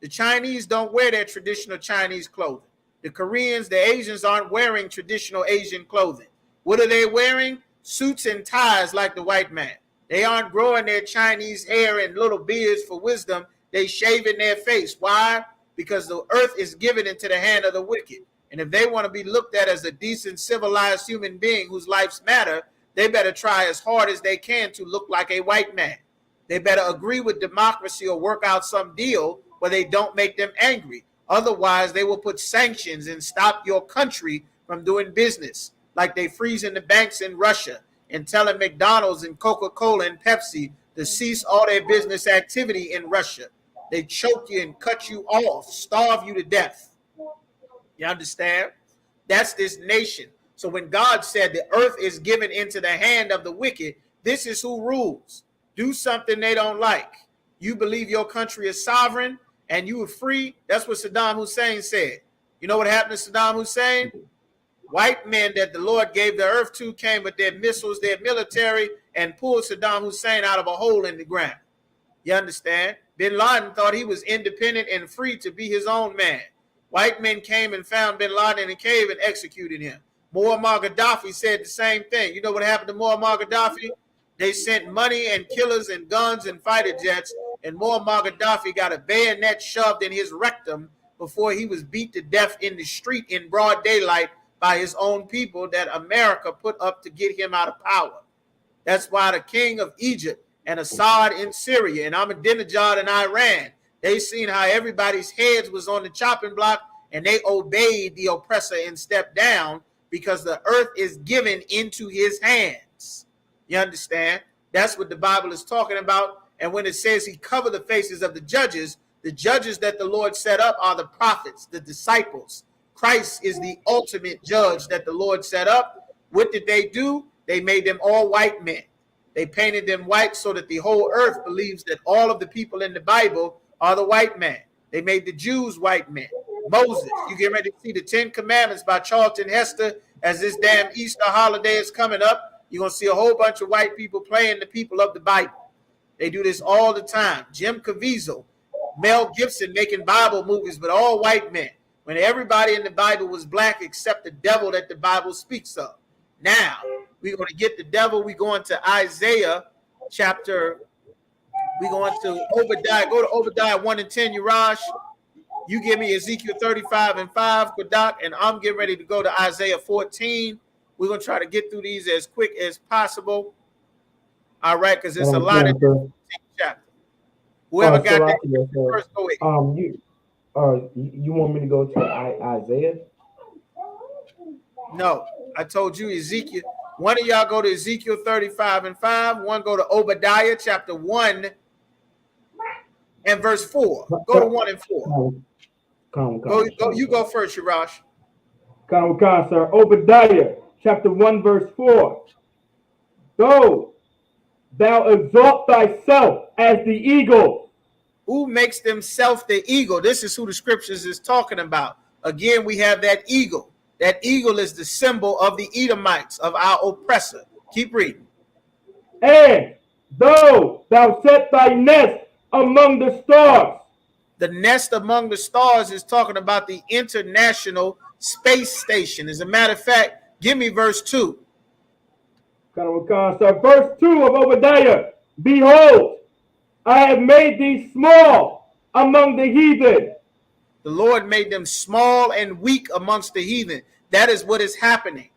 The Chinese don't wear their traditional Chinese clothing. The Koreans, the Asians aren't wearing traditional Asian clothing. What are they wearing? Suits and ties like the white man. They aren't growing their Chinese hair and little beards for wisdom. They shaving their face. Why? Because the earth is given into the hand of the wicked. And if they want to be looked at as a decent, civilized human being whose lives matter, they better try as hard as they can to look like a white man. They better agree with democracy or work out some deal where they don't make them angry. Otherwise, they will put sanctions and stop your country from doing business, like they freezing the banks in Russia and telling McDonald's and Coca-Cola and Pepsi to cease all their business activity in Russia. They choke you and cut you off, starve you to death. You understand? That's this nation. So when God said the earth is given into the hand of the wicked, this is who rules. Do something they don't like. You believe your country is sovereign and you are free. That's what Saddam Hussein said. You know what happened to Saddam Hussein? White men that the Lord gave the earth to came with their missiles, their military, and pulled Saddam Hussein out of a hole in the ground. You understand? Bin Laden thought he was independent and free to be his own man. White men came and found Bin Laden in a cave and executed him. Muammar Gaddafi said the same thing. You know what happened to Muammar Gaddafi? They sent money and killers and guns and fighter jets, and Muammar Gaddafi got a bayonet shoved in his rectum before he was beat to death in the street in broad daylight by his own people that America put up to get him out of power. That's why the king of Egypt and Assad in Syria and Ahmadinejad in Iran, they seen how everybody's heads was on the chopping block, and they obeyed the oppressor and stepped down because the earth is given into his hands. You understand? That's what the Bible is talking about. And when it says he covered the faces of the judges that the Lord set up are the prophets, the disciples. Christ is the ultimate judge that the Lord set up. What did they do? They made them all white men. They painted them white so that the whole earth believes that all of the people in the Bible are the white man. They made the Jews white men. Moses, you get ready to see the 10 Commandments by Charlton Heston as this damn Easter holiday is coming up. You're going to see a whole bunch of white people playing the people of the Bible. They do this all the time. Jim Caviezel, Mel Gibson making Bible movies, but all white men. When everybody in the Bible was black except the devil that the Bible speaks of. Now, we're going to get the devil. We're going to Isaiah chapter. We're going to Obadiah. Go to Obadiah 1 and 10, Urash. You give me Ezekiel 35 and 5, Kodak, and I'm getting ready to go to Isaiah 14. We're going to try to get through these as quick as possible. All right, because it's a lot of chapters. Whoever got that first, go ahead. You want me to go to Isaiah? No, I told you Ezekiel. One of y'all go to Ezekiel 35 and 5. One go to Obadiah chapter 1 and verse 4. Go to 1 and 4. You go first, Shirash. Come, sir. Obadiah chapter 1 verse 4. Go, thou exalt thyself as the eagle. Who makes themselves the eagle? This is who the scriptures is talking about. Again, we have that eagle. That eagle is the symbol of the Edomites, of our oppressor. Keep reading. And though thou set thy nest among the stars. The nest among the stars is talking about the International Space Station. As a matter of fact, give me verse 2. Verse 2 of Obadiah. Behold, I have made thee small among the heathen. The Lord made them small and weak amongst the heathen. That is what is happening.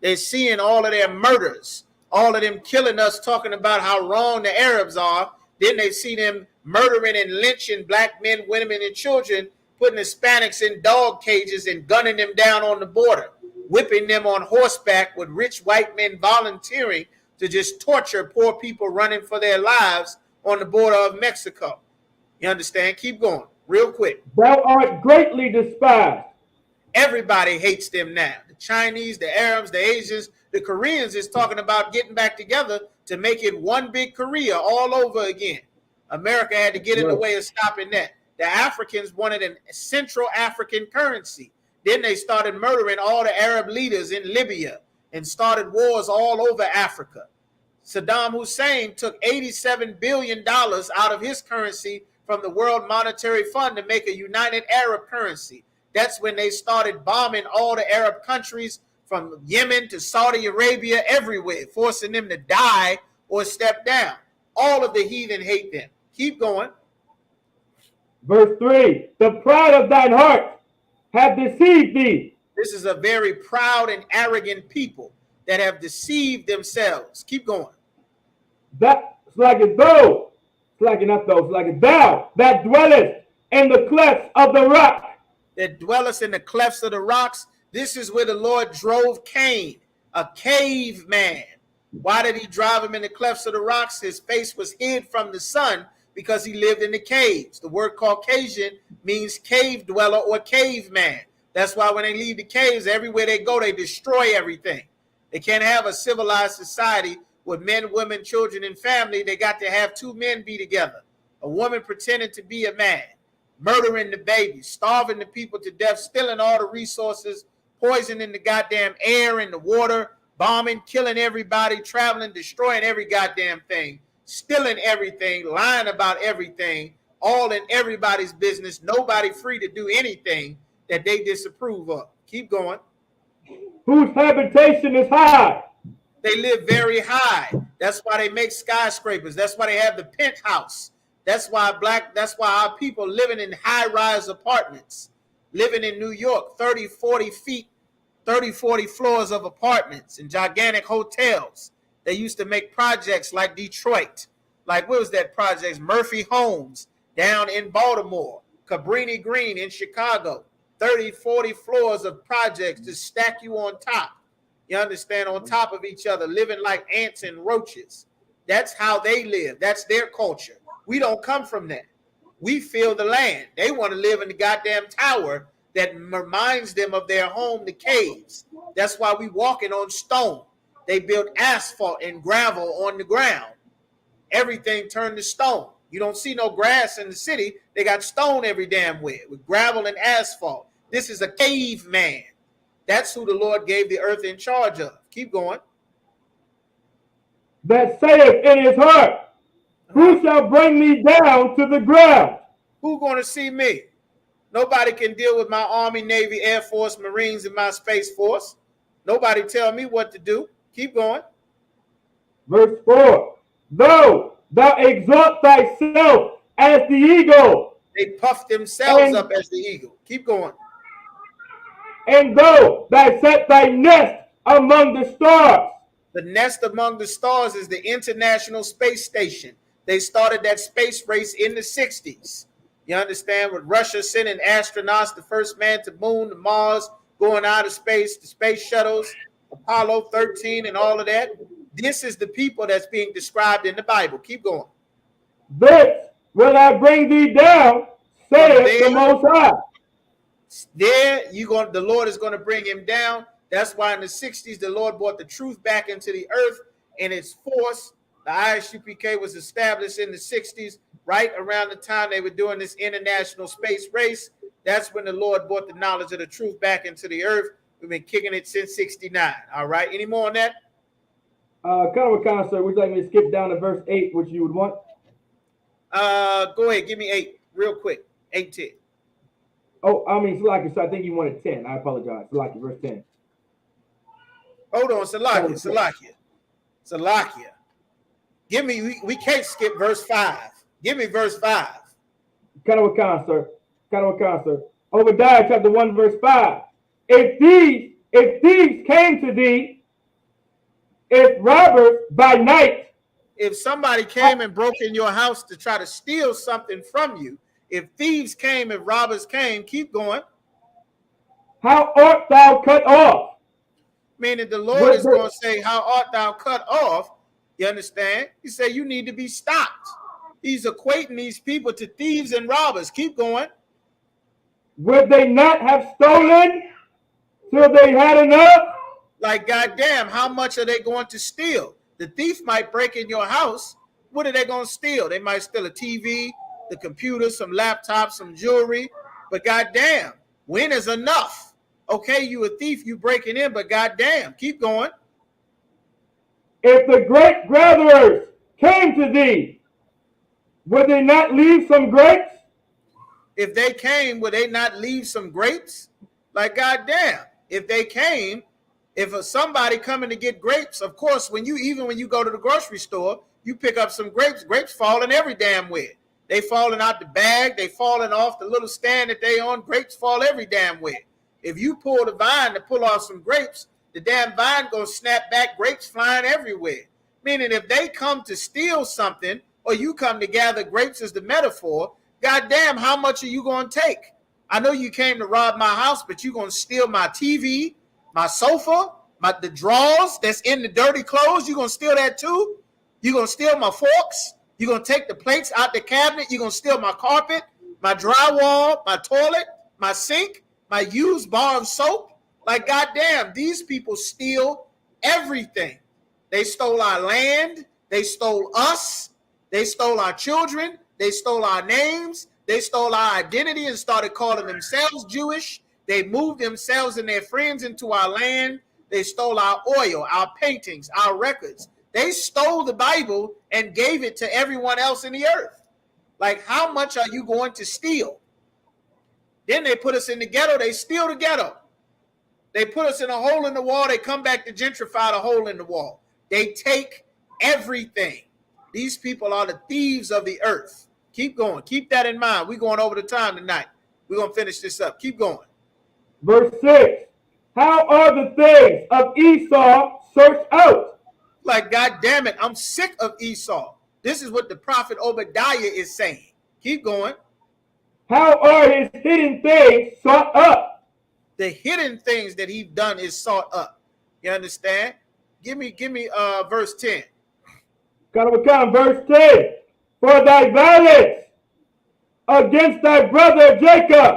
They're seeing all of their murders, all of them killing us, talking about how wrong the Arabs are. Then they see them murdering and lynching black men, women, and children, putting Hispanics in dog cages and gunning them down on the border, whipping them on horseback with rich white men volunteering to just torture poor people running for their lives on the border of Mexico. You understand? Keep going real quick. Thou art greatly despised. Everybody hates them now. The Chinese, the Arabs, the Asians, the Koreans is talking about getting back together to make it one big Korea all over again. America had to get in the way of stopping that. The Africans wanted a Central African currency. Then they started murdering all the Arab leaders in Libya and started wars all over Africa. Saddam Hussein took $87 billion out of his currency from the World Monetary Fund to make a united Arab currency. That's when they started bombing all the Arab countries from Yemen to Saudi Arabia, everywhere, forcing them to die or step down. All of the heathen hate them. Keep going. Verse 3, the pride of thine heart hath deceived thee. This is a very proud and arrogant people that have deceived themselves. Keep going. That's like as though, it's like not those, it's like as thou that dwellest in the clefts of the rock. That dwellest in the clefts of the rocks. This is where the Lord drove Cain, a caveman. Why did he drive him in the clefts of the rocks? His face was hid from the sun because he lived in the caves. The word Caucasian means cave dweller or caveman. That's why when they leave the caves, everywhere they go, they destroy everything. They can't have a civilized society with men, women, children, and family. They got to have two men be together. A woman pretending to be a man, murdering the babies, starving the people to death, stealing all the resources, poisoning the goddamn air and the water, bombing, killing everybody, traveling, destroying every goddamn thing, stealing everything, lying about everything, all in everybody's business, nobody free to do anything that they disapprove of. Keep going. Whose habitation is high. They live very high. That's why they make skyscrapers. That's why they have the penthouse. That's why our people living in high-rise apartments, living in New York, 30, 40 feet, 30, 40 floors of apartments and gigantic hotels. They used to make projects like Detroit. Like, what was that project? Murphy Homes down in Baltimore, Cabrini Green in Chicago, 30, 40 floors of projects to stack you on top. You understand? On top of each other, living like ants and roaches. That's how they live. That's their culture. We don't come from that. We feel the land. They want to live in the goddamn tower that reminds them of their home, the caves. That's why we walking on stone. They built asphalt and gravel on the ground. Everything turned to stone. You don't see no grass in the city. They got stone every damn where with gravel and asphalt. This is a caveman. That's who the Lord gave the earth in charge of. Keep going. That saith in his heart, who shall bring me down to the ground? Who going to see me? Nobody can deal with my Army, Navy, Air Force, Marines, and my Space Force. Nobody tell me what to do. Keep going. Verse 4, though thou exalt thyself as the eagle. They puff themselves up as the eagle. Keep going. And though thou set thy nest among the stars. The nest among the stars is the International Space Station. They started that space race in the 60s. You understand? With Russia sending astronauts, the first man to moon, to Mars, going out of space, the space shuttles, Apollo 13 and all of that. This is the people that's being described in the Bible. Keep going. This will I bring thee down, saith the Most High. There, the Lord is going to bring him down. That's why in the 60s, the Lord brought the truth back into the earth in its force. The Isupk was established in the 60s, right around the time they were doing this international space race. That's when the Lord brought the knowledge of the truth back into the earth. We've been kicking it since 69. All right. Any more on that? Kind of, sir. Would you like me to skip down to verse 8, which you would want? Go ahead. Give me 8 real quick. 8, 10. Oh, I mean, Salaki, so I think you wanted 10. I apologize. Salaki, verse 10. Hold on, Salakia. Give me, we can't skip verse 5. Give me verse 5. Kind of sir. Obadiah chapter 1, verse 5. If thieves came to thee, if robbers by night. If somebody came and broke in your house to try to steal something from you, if thieves came, if robbers came, keep going. How art thou cut off? Meaning the Lord is going to say, how art thou cut off? You understand? He said, you need to be stopped. He's equating these people to thieves and robbers. Keep going. Would they not have stolen till they had enough? Like, goddamn, how much are they going to steal? The thief might break in your house. What are they going to steal? They might steal a TV, the computer, some laptops, some jewelry. But goddamn, when is enough? Okay, you a thief, you breaking in, but goddamn, keep going. If the great gatherers came to thee, would they not leave some grapes? If they came, would they not leave some grapes? Like, goddamn, if they came, if somebody coming to get grapes, of course, when you go to the grocery store, you pick up some grapes. Grapes falling every damn where. They falling out the bag. They falling off the little stand that they on. Grapes fall every damn where. If you pull the vine to pull off some grapes, the damn vine gonna snap back. Grapes flying everywhere. Meaning, if they come to steal something, or you come to gather grapes as the metaphor, goddamn, how much are you gonna take? I know you came to rob my house, but you gonna steal my TV, my sofa, the drawers that's in the dirty clothes. You gonna steal that too? You gonna steal my forks? You gonna take the plates out the cabinet? You gonna steal my carpet, my drywall, my toilet, my sink, my used bar of soap? Like, goddamn, these people steal everything. They stole our land. They stole us. They stole our children. They stole our names. They stole our identity and started calling themselves Jewish. They moved themselves and their friends into our land. They stole our oil, our paintings, our records. They stole the Bible and gave it to everyone else in the earth. Like, how much are you going to steal? Then they put us in the ghetto. They steal the ghetto. They put us in a hole in the wall. They come back to gentrify the hole in the wall. They take everything. These people are the thieves of the earth. Keep going. Keep that in mind. We're going over the time tonight. We're going to finish this up. Keep going. Verse 6. How are the things of Esau searched out? Like, God damn it, I'm sick of Esau. This is what the prophet Obadiah is saying. Keep going. How are his hidden things sought up? The hidden things that he's done is sought up. You understand? Give me verse 10. Verse 10. For thy violence against thy brother Jacob,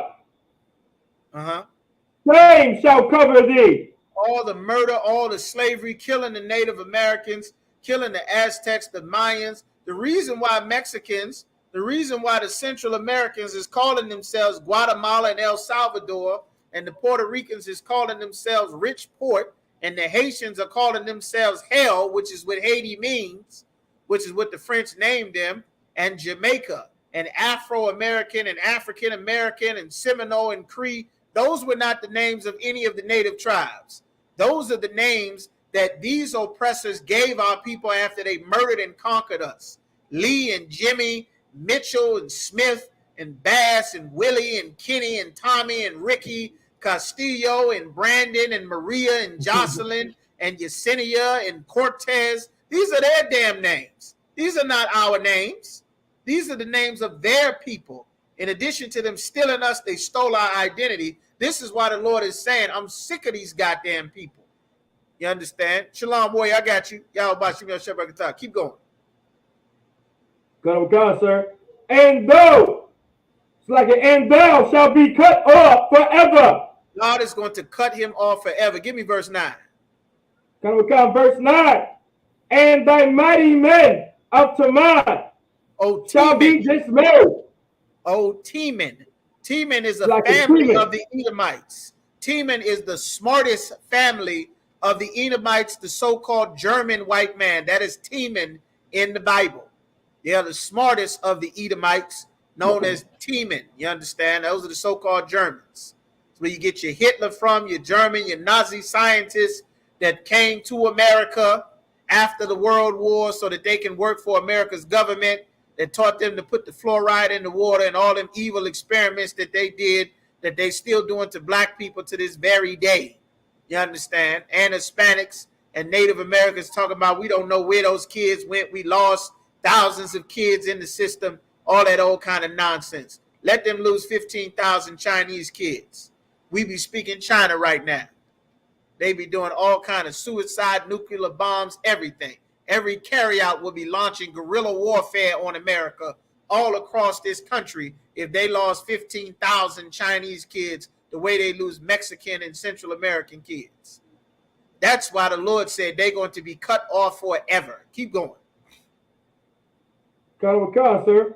shame shall cover thee. All the murder, all the slavery, killing the Native Americans, killing the Aztecs, the Mayans. The reason why Mexicans, the reason why the Central Americans is calling themselves Guatemala and El Salvador, and the Puerto Ricans is calling themselves Rich Port, and the Haitians are calling themselves Hell, which is what Haiti means, which is what the French named them, and Jamaica, and Afro-American and African-American and Seminole and Cree. Those were not the names of any of the native tribes. Those are the names that these oppressors gave our people after they murdered and conquered us. Lee and Jimmy, Mitchell and Smith and Bass and Willie and Kenny and Tommy and Ricky, Castillo and Brandon and Maria and Jocelyn and Yesenia and Cortez. These are their damn names. These are not our names. These are the names of their people. In addition to them stealing us, they stole our identity. This is why the Lord is saying, I'm sick of these goddamn people. You understand? Shalom, warrior, I got you. Y'all about you, Shepherd Talk. Keep going. God, sir. And thou, it's like and thou shalt be cut off forever. God is going to cut him off forever. Give me verse 9. Verse 9. And thy mighty men of Teman shall be dismayed. Oh, Teman. Teman is a family of the Edomites. Teman is the smartest family of the Edomites, the so-called German white man. That is Teman in the Bible. They are the smartest of the Edomites, known as Teman. You understand? Those are the so-called Germans. It's where you get your Hitler from, your German, your Nazi scientists that came to America after the World War so that they can work for America's government, that taught them to put the fluoride in the water and all them evil experiments that they did, that they still doing to black people to this very day. You understand? And Hispanics and Native Americans talking about we don't know where those kids went. We lost thousands of kids in the system, all that old kind of nonsense. Let them lose 15,000 Chinese kids. We be speaking China right now. They be doing all kind of suicide, nuclear bombs, everything. Every carryout will be launching guerrilla warfare on America all across this country if they lost 15,000 Chinese kids the way they lose Mexican and Central American kids. That's why the Lord said they're going to be cut off forever. Keep going. Sir.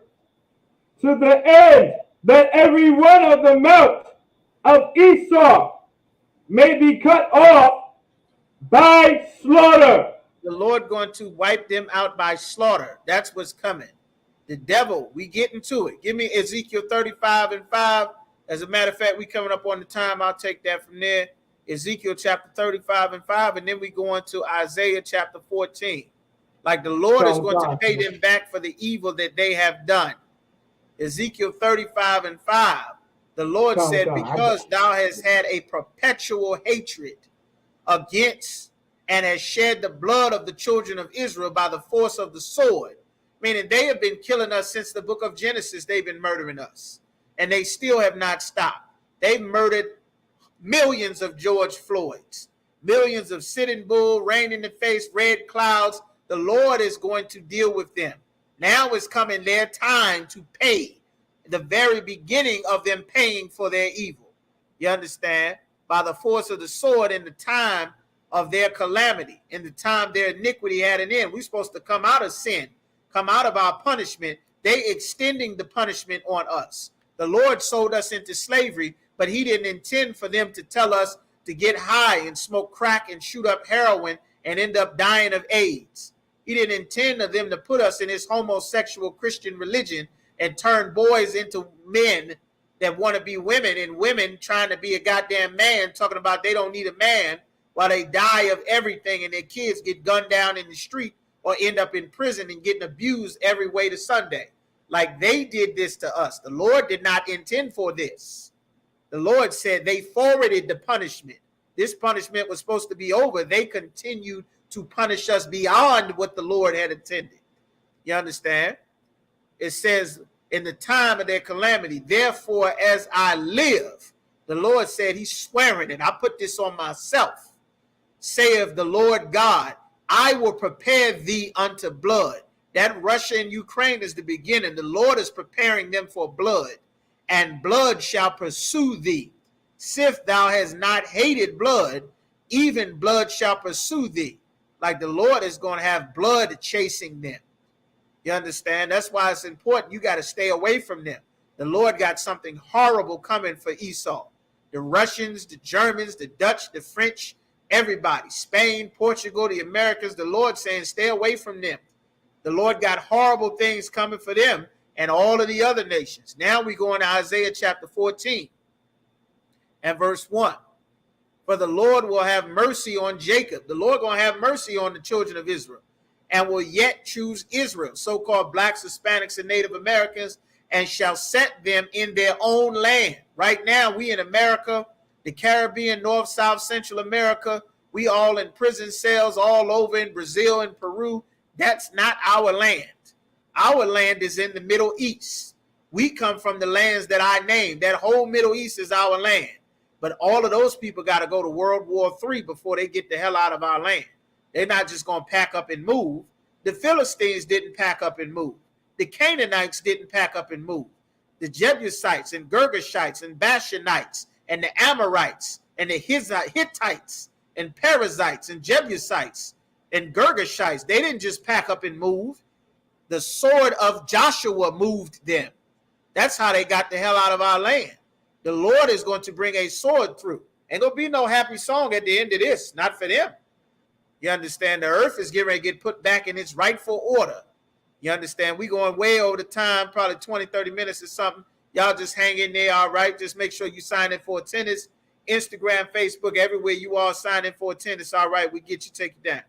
To the end that every one of the mouth of Esau may be cut off by slaughter. The Lord going to wipe them out by slaughter. That's what's coming. The devil, we get into it. Give me Ezekiel 35:5. As a matter of fact, we coming up on the time. I'll take that from there. Ezekiel chapter 35:5, and then we go into Isaiah chapter 14. Like the Lord is going to pay them back for the evil that they have done. Ezekiel 35:5. The Lord said, because thou hast had a perpetual hatred against and has shed the blood of the children of Israel by the force of the sword, meaning they have been killing us since the book of Genesis. They've been murdering us, and they still have not stopped. They've murdered millions of George Floyds, millions of Sitting Bull, rain in the face, red clouds. The Lord is going to deal with them. Now is coming their time to pay, the very beginning of them paying for their evil. You understand? By the force of the sword in the time of their calamity, in the time their iniquity had an end. We're supposed to come out of sin, come out of our punishment. They extending the punishment on us. The Lord sold us into slavery, but he didn't intend for them to tell us to get high and smoke crack and shoot up heroin and end up dying of AIDS. He didn't intend for them to put us in this homosexual Christian religion and turn boys into men that want to be women, and women trying to be a goddamn man, talking about they don't need a man, while they die of everything and their kids get gunned down in the street or end up in prison and getting abused every way to Sunday. Like they did this to us. The Lord did not intend for this. The Lord said they forwarded the punishment. This punishment was supposed to be over. They continued to punish us beyond what the Lord had intended. You understand? It says, in the time of their calamity, therefore, as I live, the Lord said, he's swearing it. I put this on myself. Saith the Lord God, I will prepare thee unto blood. That Russia and Ukraine is the beginning. The Lord is preparing them for blood, and blood shall pursue thee. Sith thou hast not hated blood, even blood shall pursue thee. Like the Lord is going to have blood chasing them. You understand? That's why it's important. You got to stay away from them. The Lord got something horrible coming for Esau. The Russians, the Germans, the Dutch, the French, everybody, Spain, Portugal, the Americans, the Lord saying, stay away from them. The Lord got horrible things coming for them and all of the other nations. Now we go into Isaiah chapter 14 and verse 1. For the Lord will have mercy on Jacob. The Lord going to have mercy on the children of Israel, and will yet choose Israel, so-called blacks, Hispanics, and Native Americans, and shall set them in their own land. Right now, we in America, the Caribbean, North, South, Central America, we all in prison cells all over in Brazil and Peru. That's not our land. Our land is in the Middle East. We come from the lands that I named. That whole Middle East is our land. But all of those people got to go to World War III before they get the hell out of our land. They're not just going to pack up and move. The Philistines didn't pack up and move. The Canaanites didn't pack up and move. The Jebusites and Girgashites and Bashanites and the Amorites and the Hittites and Perizzites and Jebusites and Girgashites, they didn't just pack up and move. The sword of Joshua moved them. That's how they got the hell out of our land. The Lord is going to bring a sword through. Ain't going to be no happy song at the end of this. Not for them. You understand? The earth is getting ready to get put back in its rightful order. You understand? We going way over the time, probably 20, 30 minutes or something. Y'all just hang in there, all right? Just make sure you sign in for attendance. Instagram, Facebook, everywhere you all sign in for attendance, all right? We get you, take you down.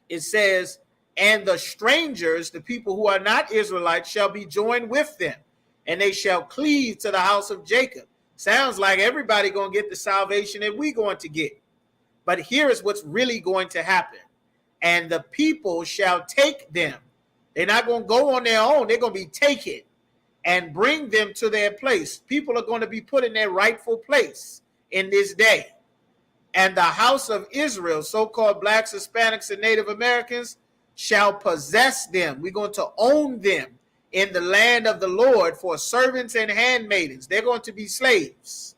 It says, and the strangers, the people who are not Israelites, shall be joined with them, and they shall cleave to the house of Jacob. Sounds like everybody going to get the salvation that we going to get. But here is what's really going to happen. And the people shall take them. They're not going to go on their own. They're going to be taken and bring them to their place. People are going to be put in their rightful place in this day. And the house of Israel, so-called blacks, Hispanics, and Native Americans, shall possess them. We're going to own them in the land of the Lord for servants and handmaidens. They're going to be slaves.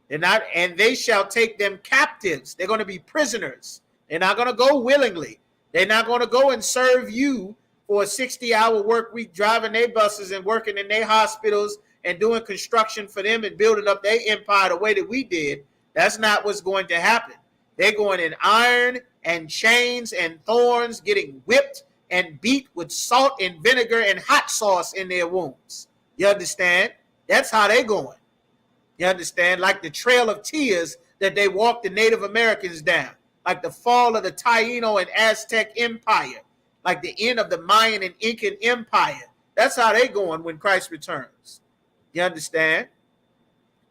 They're not, and they shall take them captives. They're going to be prisoners. They're not going to go willingly. They're not going to go and serve you for a 60-hour work week, driving their buses and working in their hospitals and doing construction for them and building up their empire the way that we did. That's not what's going to happen. They're going in iron and chains and thorns, getting whipped and beat with salt and vinegar and hot sauce in their wounds. You understand? That's how they're going. You understand? Like the Trail of Tears that they walked the Native Americans down. Like the fall of the Taino and Aztec Empire. Like the end of the Mayan and Incan Empire. That's how they're going when Christ returns. You understand?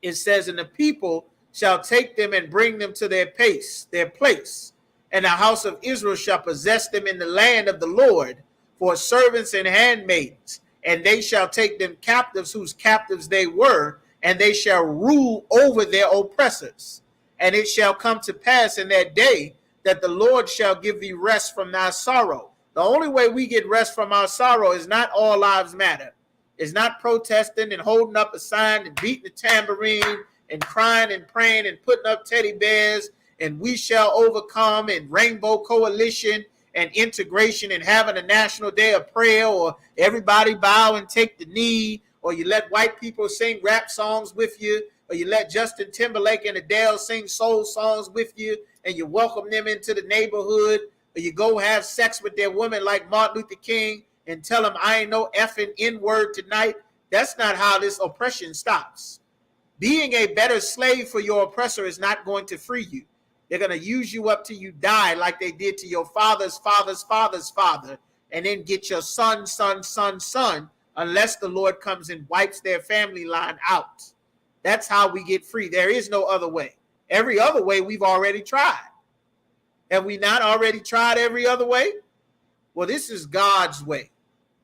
It says, and the people shall take them and bring them to their place, and the house of Israel shall possess them in the land of the Lord for servants and handmaidens, and they shall take them captives whose captives they were, and they shall rule over their oppressors. And it shall come to pass in that day that the Lord shall give thee rest from thy sorrow. The only way we get rest from our sorrow is not all lives matter. It's not protesting and holding up a sign and beating the tambourine and crying and praying and putting up teddy bears and we shall overcome and rainbow coalition and integration and having a national day of prayer, or everybody bow and take the knee, or you let white people sing rap songs with you, or you let Justin Timberlake and Adele sing soul songs with you and you welcome them into the neighborhood, or you go have sex with their woman like Martin Luther King and tell them I ain't no effing N-word tonight. That's not how this oppression stops. Being a better slave for your oppressor is not going to free you. They're going to use you up till you die like they did to your father's father's father's father, and then get your son, unless the Lord comes and wipes their family line out. That's how we get free. There is no other way. Every other way we've already tried. Have we not already tried every other way? Well, this is God's way.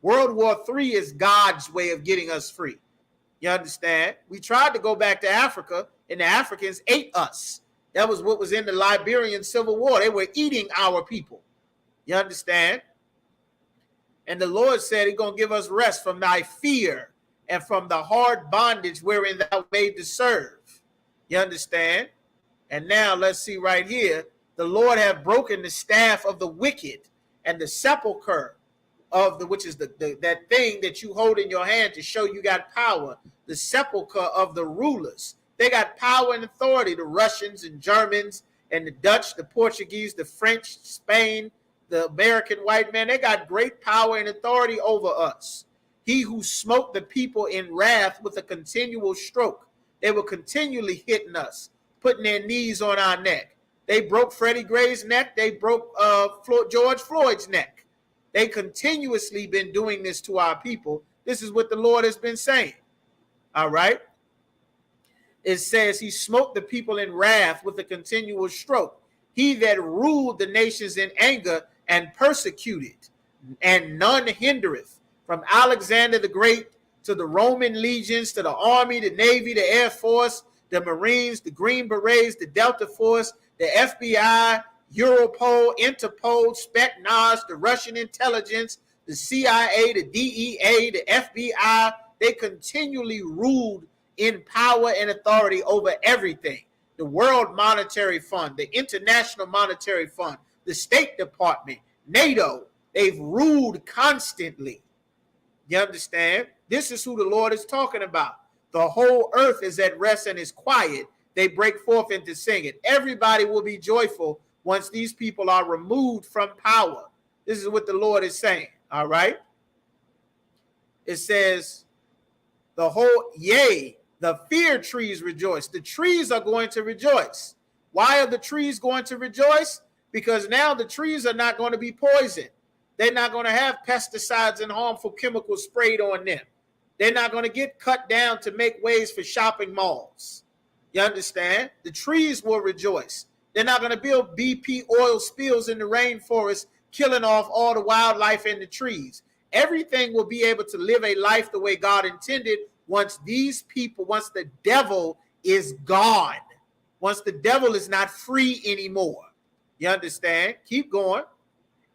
World War III is God's way of getting us free. You understand? We tried to go back to Africa, and the Africans ate us. That was what was in the Liberian Civil War. They were eating our people. You understand? And the Lord said he's going to give us rest from thy fear and from the hard bondage wherein thou made to serve. You understand? And now let's see right here. The Lord have broken the staff of the wicked and the sepulcher of the, which is that thing that you hold in your hand to show you got power, the sepulcher of the rulers. They got power and authority, the Russians and Germans and the Dutch, the Portuguese, the French, Spain, the American white man. They got great power and authority over us. He who smote the people in wrath with a continual stroke. They were continually hitting us, putting their knees on our neck. They broke Freddie Gray's neck. They broke George Floyd's neck. They continuously been doing this to our people. This is what the Lord has been saying. All right. It says he smote the people in wrath with a continual stroke. He that ruled the nations in anger and persecuted, and none hindereth. From Alexander the Great to the Roman legions, to the army, the navy, the air force, the Marines, the Green Berets, the Delta Force, the FBI, Europol, Interpol, Spetsnaz, the Russian intelligence, the CIA, the DEA, the FBI. They continually ruled in power and authority over everything. The World Monetary Fund, the International Monetary Fund, the State Department, NATO, they've ruled constantly. You understand? This is who the Lord is talking about. The whole earth is at rest and is quiet. They break forth into singing. Everybody will be joyful once these people are removed from power. This is what the Lord is saying. All right. It says, the fear trees rejoice. The trees are going to rejoice. Why are the trees going to rejoice? Because now the trees are not going to be poisoned. They're not going to have pesticides and harmful chemicals sprayed on them. They're not going to get cut down to make ways for shopping malls. You understand? The trees will rejoice. They're not going to build BP oil spills in the rainforest, killing off all the wildlife in the trees. Everything will be able to live a life the way God intended once the devil is gone. once the devil is not free anymore. You understand? Keep going.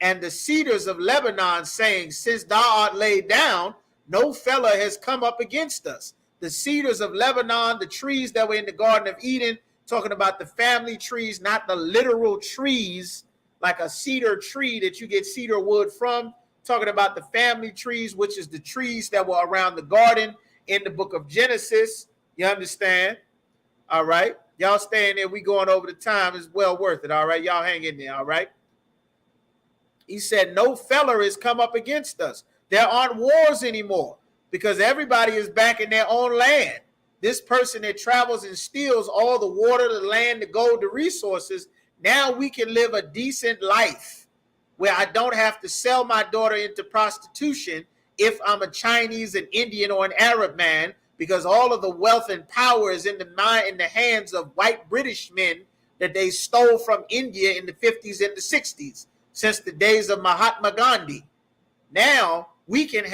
And the cedars of Lebanon saying, since thou art laid down, no fellow has come up against us. The cedars of Lebanon, the trees that were in the Garden of Eden, talking about the family trees, not the literal trees, like a cedar tree that you get cedar wood from, talking about the family trees, which is the trees that were around the garden in the book of Genesis. You understand? All right. Y'all staying there. We going over the time. It's well worth it. All right. Y'all hang in there. All right. He said, no feller has come up against us. There aren't wars anymore because everybody is back in their own land. This person that travels and steals all the water, the land, the gold, the resources, now we can live a decent life where I don't have to sell my daughter into prostitution if I'm a Chinese, an Indian, or an Arab man, because all of the wealth and power is in the hands of white British men that they stole from India in the 50s and the 60s. Since the days of Mahatma Gandhi. Now we can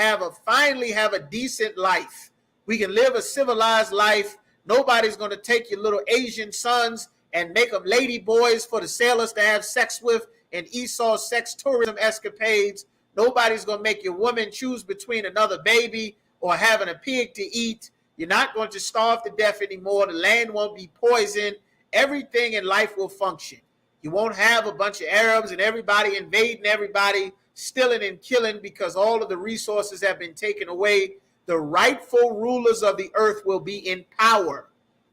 finally have a decent life. We can live a civilized life. Nobody's going to take your little Asian sons and make them lady boys for the sailors to have sex with and Esau sex tourism escapades. Nobody's going to make your woman choose between another baby or having a pig to eat. You're not going to starve to death anymore. The land won't be poisoned. Everything in life will function. You won't have a bunch of Arabs and everybody invading everybody, stealing and killing because all of the resources have been taken away. The rightful rulers of the earth will be in power,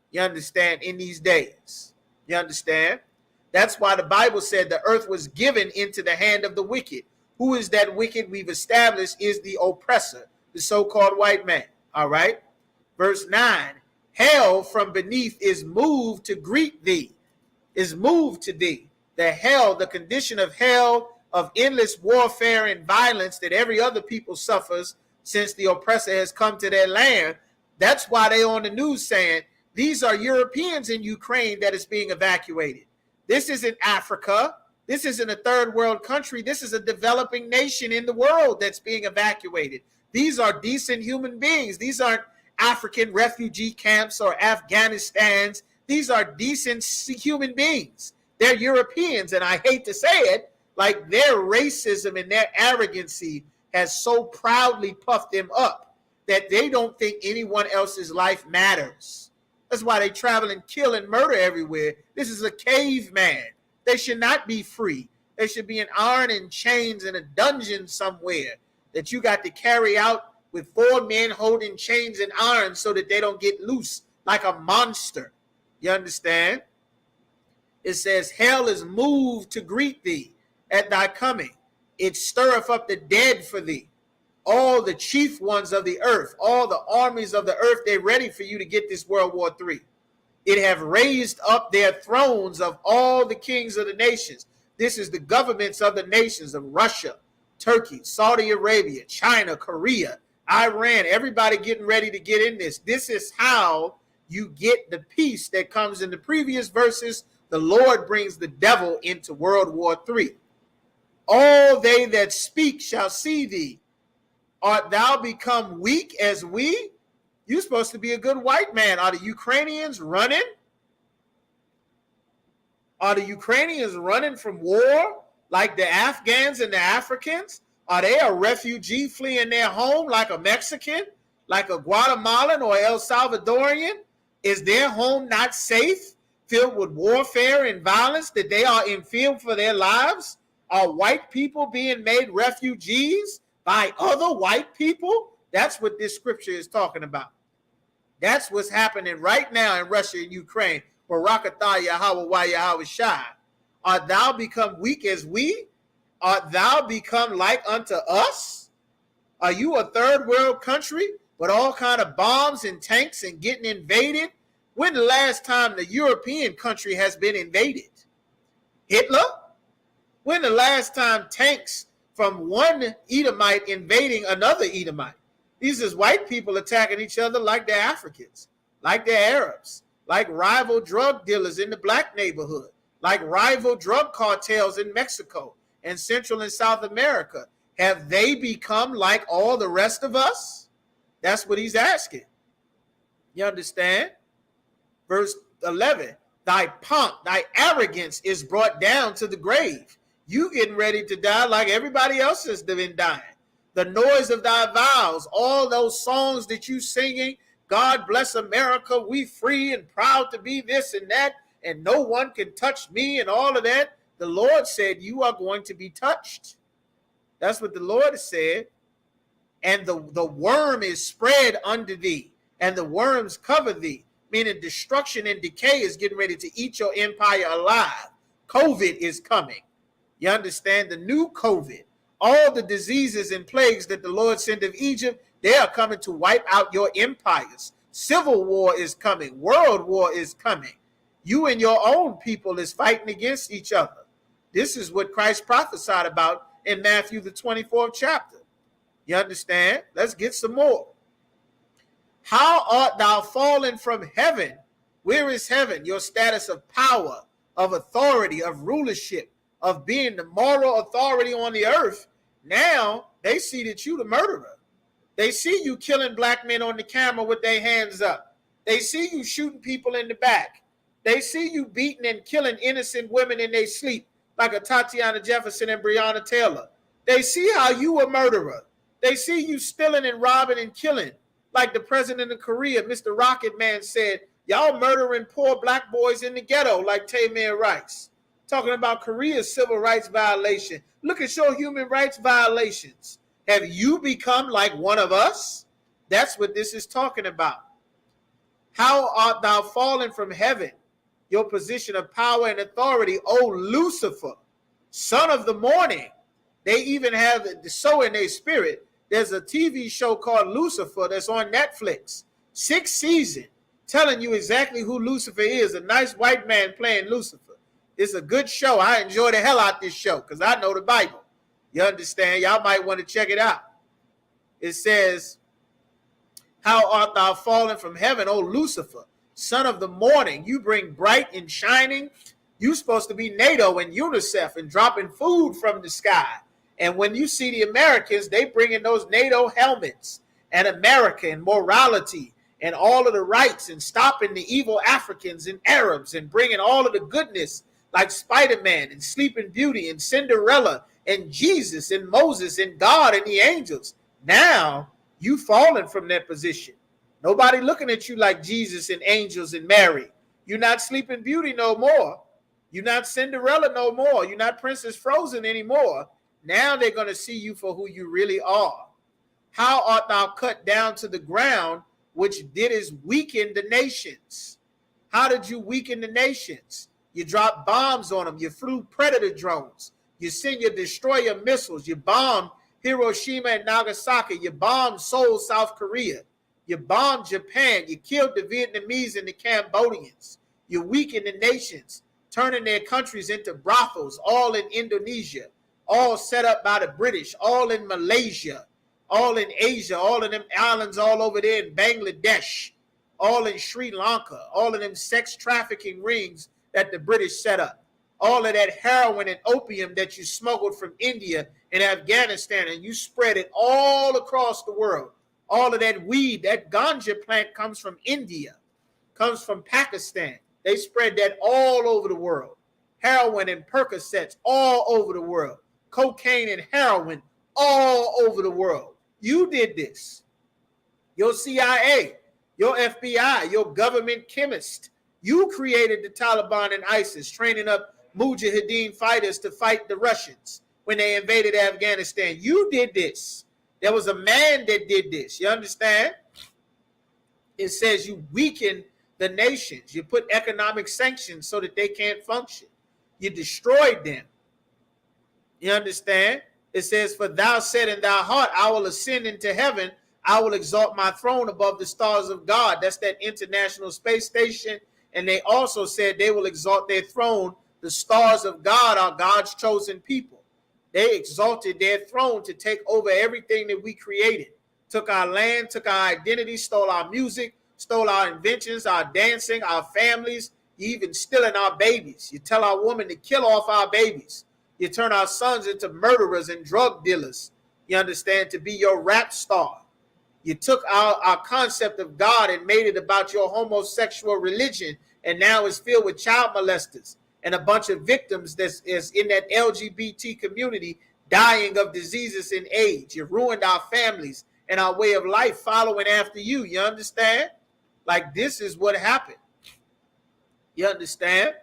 you understand, in these days. You understand? That's why the Bible said the earth was given into the hand of the wicked. Who is that wicked? We've established is the oppressor, the so-called white man. All right? Verse 9, hell from beneath is moved to greet thee. Is moved to thee. The hell, the condition of hell, of endless warfare and violence that every other people suffers since the oppressor has come to their land. That's why they on the news saying these are Europeans in Ukraine that is being evacuated. This isn't Africa. This isn't a third world country. This is a developing nation in the world that's being evacuated. These are decent human beings. These aren't African refugee camps or Afghanistan's. These are decent human beings. They're Europeans, and I hate to say it, like their racism and their arrogancy has so proudly puffed them up that they don't think anyone else's life matters. That's why they travel and kill and murder everywhere. This is a caveman. They should not be free. They should be in iron and chains in a dungeon somewhere that you got to carry out with 4 men holding chains and iron so that they don't get loose like a monster. You understand? It says, hell is moved to greet thee at thy coming. It stirreth up the dead for thee. All the chief ones of the earth, all the armies of the earth, they're ready for you to get this World War III. It have raised up their thrones of all the kings of the nations. This is the governments of the nations of Russia, Turkey, Saudi Arabia, China, Korea, Iran, everybody getting ready to get in this. This is how you get the peace that comes in the previous verses. The Lord brings the devil into World War III. All they that speak shall see thee. Art thou become weak as we? You're supposed to be a good white man. Are the Ukrainians running? Are the Ukrainians running from war like the Afghans and the Africans? Are they a refugee fleeing their home like a Mexican, like a Guatemalan or El Salvadorian? Is their home not safe, filled with warfare and violence, that they are in fear for their lives? Are white people being made refugees by other white people? That's what this scripture is talking about. That's what's happening right now in Russia and Ukraine. Barakatah Yahweh Yahweh Shai. Art thou become weak as we? Art thou become like unto us? Are you a third world country with all kind of bombs and tanks and getting invaded? When the last time the European country has been invaded? Hitler? When the last time tanks from one Edomite invading another Edomite? These is white people attacking each other like they're Africans, like they're Arabs, like rival drug dealers in the black neighborhood, like rival drug cartels in Mexico and Central and South America. Have they become like all the rest of us? That's what he's asking. You understand? Verse 11, Thy pomp, thy arrogance is brought down to the grave. You getting ready to die like everybody else has been dying. The noise of thy vows, all those songs that you singing, God bless America, we free and proud to be this and that, and no one can touch me and all of that. The Lord said you are going to be touched. That's what the Lord has said. And the worm is spread under thee, and the worms cover thee, meaning destruction and decay is getting ready to eat your empire alive. COVID is coming. You understand? The new COVID, all the diseases and plagues that the Lord sent of Egypt, they are coming to wipe out your empires. Civil war is coming. World war is coming. You and your own people is fighting against each other. This is what Christ prophesied about in Matthew, the 24th chapter. You understand? Let's get some more. How art thou fallen from heaven? Where is heaven? Your status of power, of authority, of rulership, of being the moral authority on the earth. Now they see that you the murderer. They see you killing black men on the camera with their hands up. They see you shooting people in the back. They see you beating and killing innocent women in their sleep, like a Tatiana Jefferson and Breonna Taylor. They see how you a murderer. They see you stealing and robbing and killing, like the president of Korea, Mr. Rocket Man, said, y'all murdering poor black boys in the ghetto, like Tamir Rice. Talking about Korea's civil rights violation. Look at your human rights violations. Have you become like one of us? That's what this is talking about. How art thou fallen from heaven? Your position of power and authority, O Lucifer, son of the morning. They even have the so in their spirit. There's a TV show called Lucifer that's on Netflix. 6th season, telling you exactly who Lucifer is. A nice white man playing Lucifer. It's a good show. I enjoy the hell out this show because I know the Bible. You understand? Y'all might want to check it out. It says, how art thou fallen from heaven, O Lucifer, son of the morning? You bring bright and shining. You supposed to be NATO and UNICEF and dropping food from the sky. And when you see the Americans, they bring in those NATO helmets and America and morality and all of the rights and stopping the evil Africans and Arabs and bringing all of the goodness like Spider-Man and Sleeping Beauty and Cinderella and Jesus and Moses and God and the angels. Now you fallen from that position. Nobody looking at you like Jesus and angels and Mary. You're not Sleeping Beauty no more. You're not Cinderella no more. You're not Princess Frozen anymore. Now they're going to see you for who you really are. How art thou cut down to the ground, which didst weaken the nations? How did you weaken the nations? You dropped bombs on them. You flew predator drones. You sent your destroyer missiles. You bombed Hiroshima and Nagasaki. You bombed Seoul, South Korea. You bombed Japan. You killed the Vietnamese and the Cambodians. You weakened the nations, turning their countries into brothels, all in Indonesia, all set up by the British, all in Malaysia, all in Asia, all of them islands all over there in Bangladesh, all in Sri Lanka, all of them sex trafficking rings that the British set up, all of that heroin and opium that you smuggled from India and Afghanistan and you spread it all across the world. All of that weed, that ganja plant comes from India, comes from Pakistan. They spread that all over the world. Heroin and Percocets all over the world. Cocaine and heroin all over the world. You did this. Your CIA, your FBI, your government chemist. You created the Taliban and ISIS, training up Mujahideen fighters to fight the Russians when they invaded Afghanistan. You did this. There was a man that did this. You understand? It says you weaken the nations. You put economic sanctions so that they can't function. You destroyed them. You understand? It says, for thou said in thy heart, I will ascend into heaven. I will exalt my throne above the stars of God. That's that International Space Station. And they also said they will exalt their throne. The stars of God are God's chosen people. They exalted their throne to take over everything that we created. Took our land, took our identity, stole our music, stole our inventions, our dancing, our families, even stealing our babies. You tell our women to kill off our babies. You turn our sons into murderers and drug dealers, you understand, to be your rap star. You took our concept of God and made it about your homosexual religion and now it's filled with child molesters and a bunch of victims that's is in that LGBT community dying of diseases and age. You ruined our families and our way of life following after you. You understand? Like, this is what happened. You understand?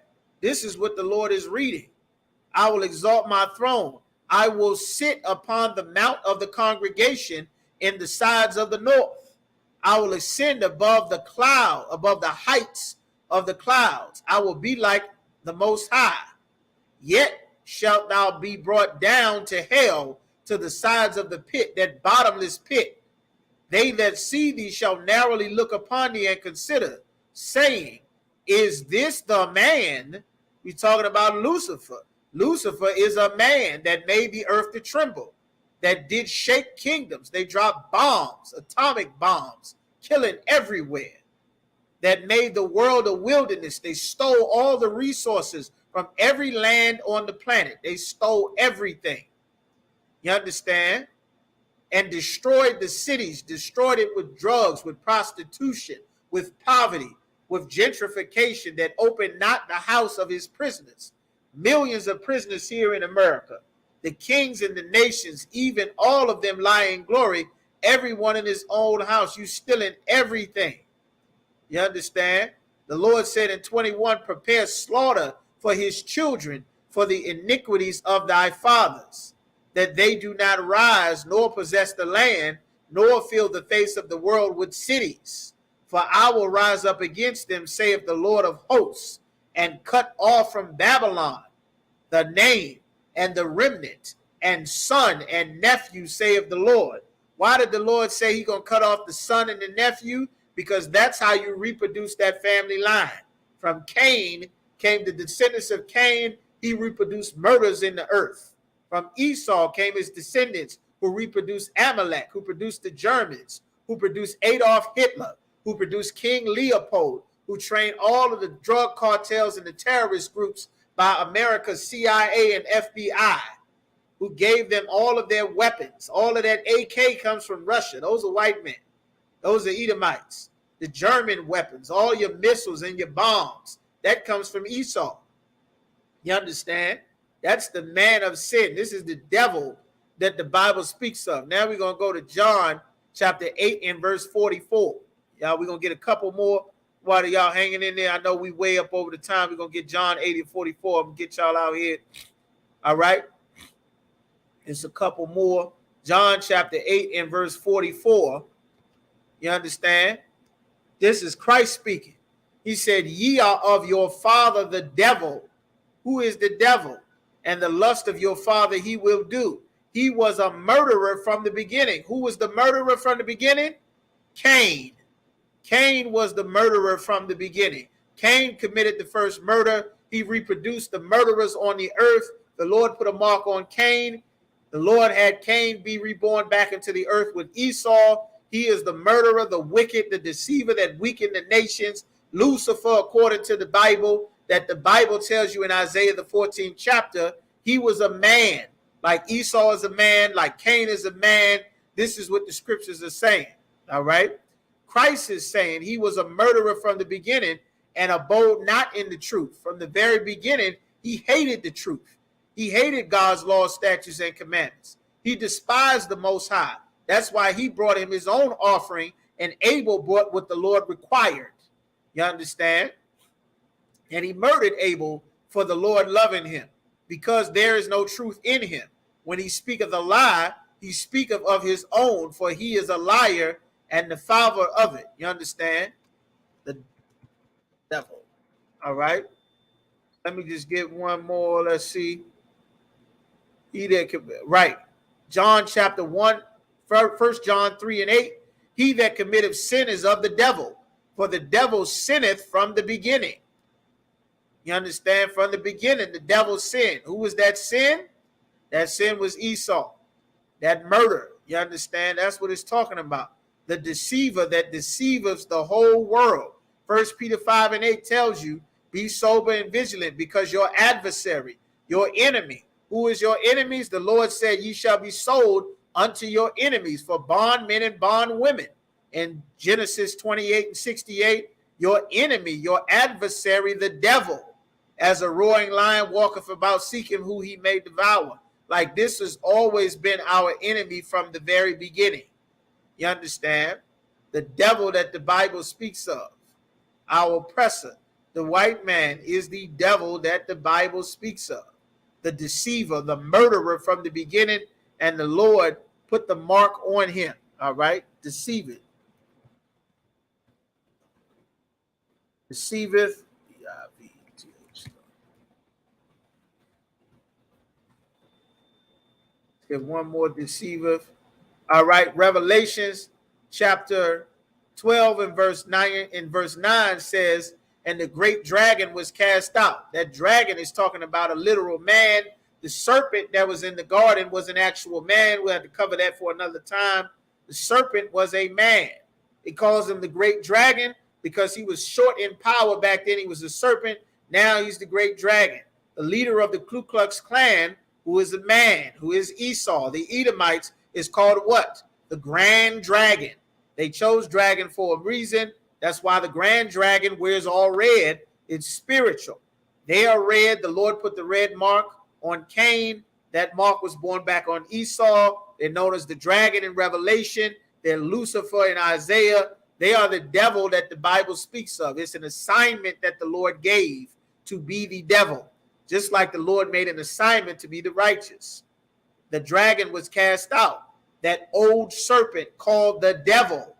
This is what the Lord is reading. I will exalt my throne. I will sit upon the mount of the congregation in the sides of the north. I will ascend above the cloud, above the heights of the clouds. I will be like the Most High. Yet shalt thou be brought down to hell, to the sides of the pit, that bottomless pit. They that see thee shall narrowly look upon thee and consider, saying, is this the man? We're talking about Lucifer. Lucifer is a man that made the earth to tremble, that did shake kingdoms. They dropped bombs, atomic bombs, killing everywhere, that made the world a wilderness. They stole all the resources from every land on the planet. They stole everything. You understand? And destroyed the cities, destroyed it with drugs, with prostitution, with poverty, with gentrification that opened not the house of his prisoners. Millions of prisoners here in America. The kings and the nations, even all of them lie in glory, everyone in his own house. You stealing everything. You understand? The Lord said in 21, prepare slaughter for his children for the iniquities of thy fathers, that they do not rise nor possess the land, nor fill the face of the world with cities. For I will rise up against them, saith the Lord of hosts, and cut off from Babylon the name and the remnant, and son and nephew, saith the Lord. Why did the Lord say he's going to cut off the son and the nephew? Because that's how you reproduce that family line. From Cain came the descendants of Cain. He reproduced murders in the earth. From Esau came his descendants, who reproduced Amalek, who produced the Germans, who produced Adolf Hitler, who produced King Leopold, who trained all of the drug cartels and the terrorist groups by America's CIA and FBI, who gave them all of their weapons. All of that AK comes from Russia. Those are white men. Those are Edomites. The German weapons, all your missiles and your bombs, that comes from Esau. You understand? That's the man of sin. This is the devil that the Bible speaks of. Now we're going to go to John chapter 8 and verse 44. Y'all, we're going to get a couple more while y'all hanging in there. I know we way up over the time. We're going to get John 8 and 44. I'm going to get y'all out here. All right? It's a couple more. John chapter 8 and verse 44. You understand? This is Christ speaking. He said, ye are of your father the devil. Who is the devil? And the lust of your father he will do. He was a murderer from the beginning. Who was the murderer from the beginning? Cain. Cain was the murderer from the beginning. Cain committed the first murder. He reproduced the murderers on the earth. The Lord put a mark on Cain. The Lord had Cain be reborn back into the earth with Esau. He is the murderer, the wicked, the deceiver that weakened the nations. Lucifer, according to the Bible, that the Bible tells you in Isaiah the 14th chapter, he was a man. Like Esau is a man, like Cain is a man. This is what the scriptures are saying. All right? Christ is saying he was a murderer from the beginning and abode not in the truth. From the very beginning, he hated the truth. He hated God's laws, statutes, and commandments. He despised the Most High. That's why he brought him his own offering, and Abel brought what the Lord required. You understand? And he murdered Abel for the Lord loving him, because there is no truth in him. When he speaketh a lie, he speaketh of his own, for he is a liar and the father of it. You understand? The devil. All right. Let me just get one more. Let's see. He that right. John chapter 1, 1 John 3 and 8. He that committeth sin is of the devil, for the devil sinneth from the beginning. You understand? From the beginning, the devil sinned. Who was that sin? That sin was Esau. That murder. You understand? That's what it's talking about. The deceiver that deceiveth the whole world. 1 Peter 5 and 8 tells you, be sober and vigilant, because your adversary, your enemy. Who is your enemies? The Lord said, ye shall be sold unto your enemies for bondmen and bondwomen. In Genesis 28 and 68, your enemy, your adversary, the devil, as a roaring lion walketh about seeking who he may devour. Like, this has always been our enemy from the very beginning. You understand? The devil that the Bible speaks of, our oppressor, the white man, is the devil that the Bible speaks of. The deceiver, the murderer from the beginning, and the Lord put the mark on him. All right? Deceiveth. Deceiveth. Get one more, deceiveth. All right, Revelations chapter 12 and verse 9. In verse 9 says, and the great dragon was cast out. That dragon is talking about a literal man. The serpent that was in the garden was an actual man. We'll have to cover that for another time. The serpent was a man. It calls him the great dragon because he was short in power back then. He was a serpent. Now he's the great dragon. The leader of the Ku Klux Klan, who is a man, who is Esau, the Edomites, is called what? The Grand Dragon. They chose dragon for a reason. That's why the Grand Dragon wears all red. It's spiritual. They are red. The Lord put the red mark on Cain. That mark was born back on Esau. They're known as the dragon in Revelation. They're Lucifer in Isaiah. They are the devil that the Bible speaks of. It's an assignment that the Lord gave to be the devil, just like the Lord made an assignment to be the righteous. The dragon was cast out. That old serpent called the devil.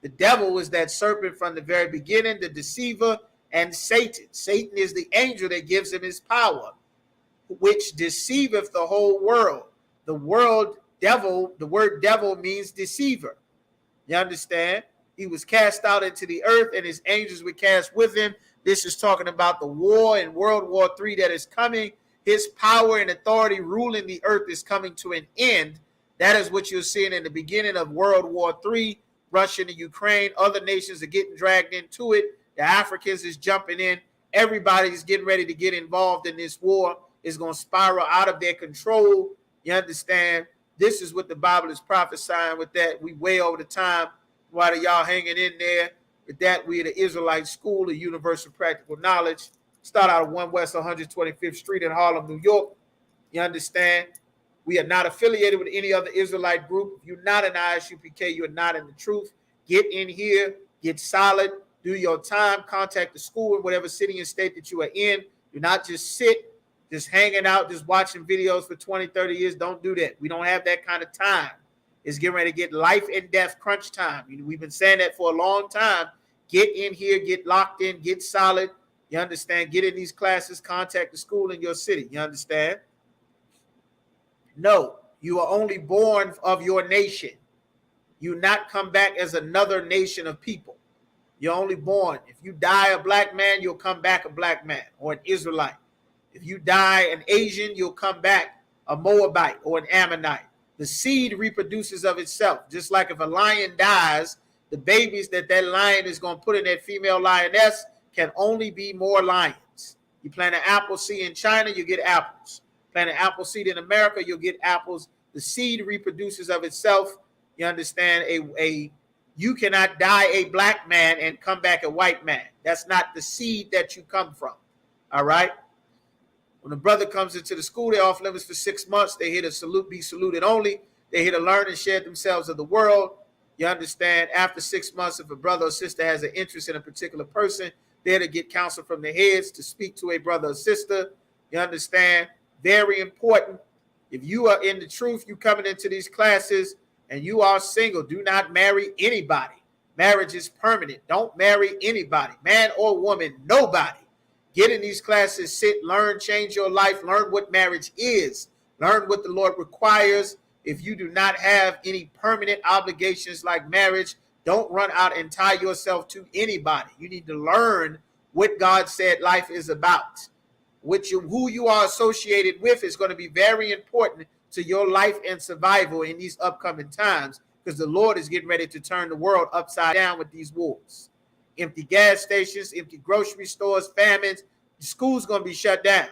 The devil was that serpent from the very beginning, the deceiver, and Satan. Satan is the angel that gives him his power, which deceiveth the whole world. The word devil means deceiver. You understand? He was cast out into the earth, and his angels were cast with him. This is talking about the war in World War III that is coming. His power and authority ruling the earth is coming to an end. That is what you're seeing in the beginning of World War III. Russia and Ukraine, other nations are getting dragged into it. The Africans is jumping in. Everybody's getting ready to get involved in this war. It's going to spiral out of their control. You understand? This is what the Bible is prophesying with that. We way over the time. Why are y'all hanging in there? With that, we are the Israelite School of Universal Practical Knowledge. Start out of 1 West 125th Street in Harlem, New York. You understand? We are not affiliated with any other Israelite group. If you're not an ISUPK, you're not in the truth. Get in here, get solid, do your time, contact the school in whatever city and state that you are in. Do not just sit, just hanging out, just watching videos for 20, 30 years. Don't do that. We don't have that kind of time. It's getting ready to get life and death crunch time. We've been saying that for a long time. Get in here, get locked in, get solid. You understand? Get in these classes, contact the school in your city. You understand? No, you are only born of your nation. You not come back as another nation of people. You're only born. If you die a black man, you'll come back a black man or an Israelite. If you die an Asian, you'll come back a Moabite or an Ammonite. The seed reproduces of itself. Just like if a lion dies, the babies that lion is going to put in that female lioness can only be more lions. You plant an apple seed in China, you get apples. Plant an apple seed in America, you'll get apples. The seed reproduces of itself. You understand? You cannot die a black man and come back a white man. That's not the seed that you come from. All right? When a brother comes into the school, they're off limits for 6 months. They're here to be saluted only. They're here to learn and share themselves of the world. You understand? After 6 months, if a brother or sister has an interest in a particular person, they're to get counsel from the heads to speak to a brother or sister. You understand? Very important. If you are in the truth, you coming into these classes and you are single, do not marry anybody. Marriage is permanent. Don't marry anybody, man or woman, nobody. Get in these classes, sit, learn, change your life, learn what marriage is, learn what the Lord requires. If you do not have any permanent obligations like marriage, don't run out and tie yourself to anybody. You need to learn what God said life is about. Who you are associated with is going to be very important to your life and survival in these upcoming times, because the Lord is getting ready to turn the world upside down with these wars. Empty gas stations, empty grocery stores, famines. The school's going to be shut down.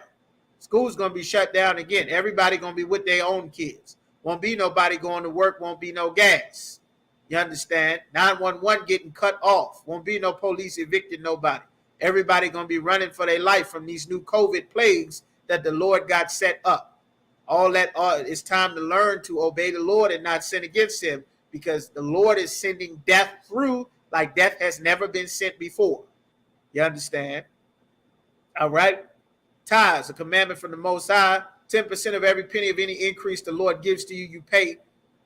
School's going to be shut down again. Everybody going to be with their own kids. Won't be nobody going to work. Won't be no gas. You understand? 911 getting cut off. Won't be no police evicting nobody. Everybody going to be running for their life from these new COVID plagues that the Lord got set up. All that, it's time to learn to obey the Lord and not sin against him, because the Lord is sending death through like death has never been sent before. You understand? All right. Tithes, a commandment from the Most High. 10% of every penny of any increase the Lord gives to you, you pay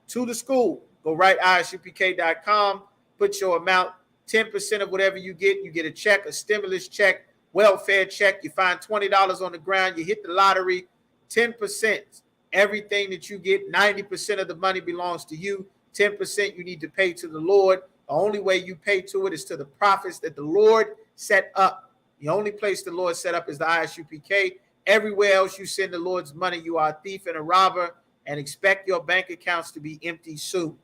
to the school. Go right isupk.com, put your amount. 10% of whatever you get a check, a stimulus check, welfare check. You find $20 on the ground, you hit the lottery. 10%, everything that you get, 90% of the money belongs to you. 10% you need to pay to the Lord. The only way you pay to it is to the prophets that the Lord set up. The only place the Lord set up is the Isupk. Everywhere else you send the Lord's money, you are a thief and a robber, and expect your bank accounts to be empty soon.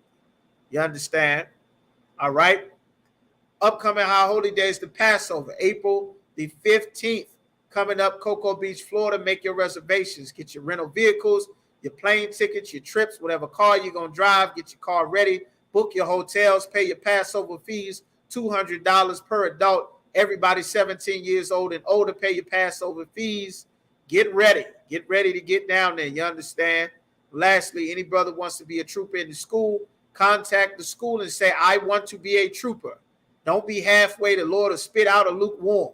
You understand? All right. Upcoming high holy days, the Passover, April the 15th, coming up, Cocoa Beach, Florida. Make your reservations. Get your rental vehicles, your plane tickets, your trips, whatever car you're going to drive. Get your car ready. Book your hotels. Pay your Passover fees, $200 per adult. Everybody 17 years old and older, pay your Passover fees. Get ready. Get ready to get down there. You understand? Lastly, any brother wants to be a trooper in the school, contact the school and say, I want to be a trooper. Don't be halfway. The Lord will spit out a lukewarm.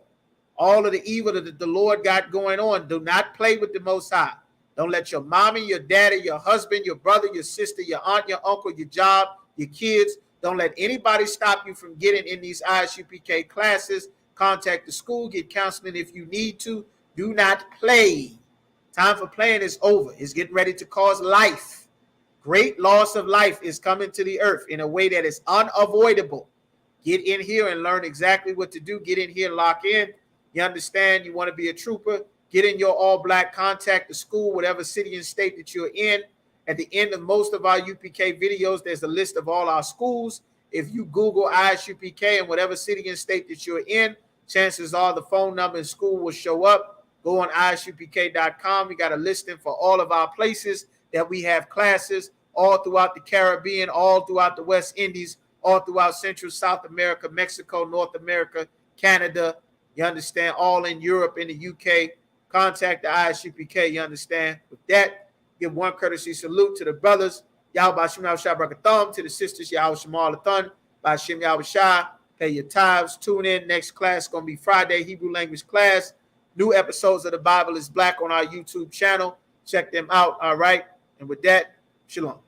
All of the evil that the Lord got going on, do not play with the Most High. Don't let your mommy, your daddy, your husband, your brother, your sister, your aunt, your uncle, your job, your kids, don't let anybody stop you from getting in these Isupk classes. Contact the school, get counseling if you need to. Do not play. Time for playing is over. It's getting ready to cause life. Great loss of life is coming to the earth in a way that is unavoidable. Get in here and learn exactly what to do. Get in here, lock in. You understand? You want to be a trooper? Get in your all black, contact the school, whatever city and state that you're in. At the end of most of our UPK videos, there's a list of all our schools. If you Google ISUPK in whatever city and state that you're in, chances are the phone number and school will show up. Go on isupk.com. We got a listing for all of our places that we have classes all throughout the Caribbean, all throughout the West Indies, all throughout Central, South America, Mexico, North America, Canada. You understand? All in Europe, in the UK. Contact the ISUPK. You understand? With that, give one courtesy salute to the brothers. Yahweh Bashim Yahweh Shai Barakatham. To the sisters, Yahweh Shemal Athon. Bashim Yahweh Shai. Pay your tithes. Tune in. Next class going to be Friday, Hebrew language class. New episodes of The Bible is Black on our YouTube channel. Check them out. All right. And with that, shalom.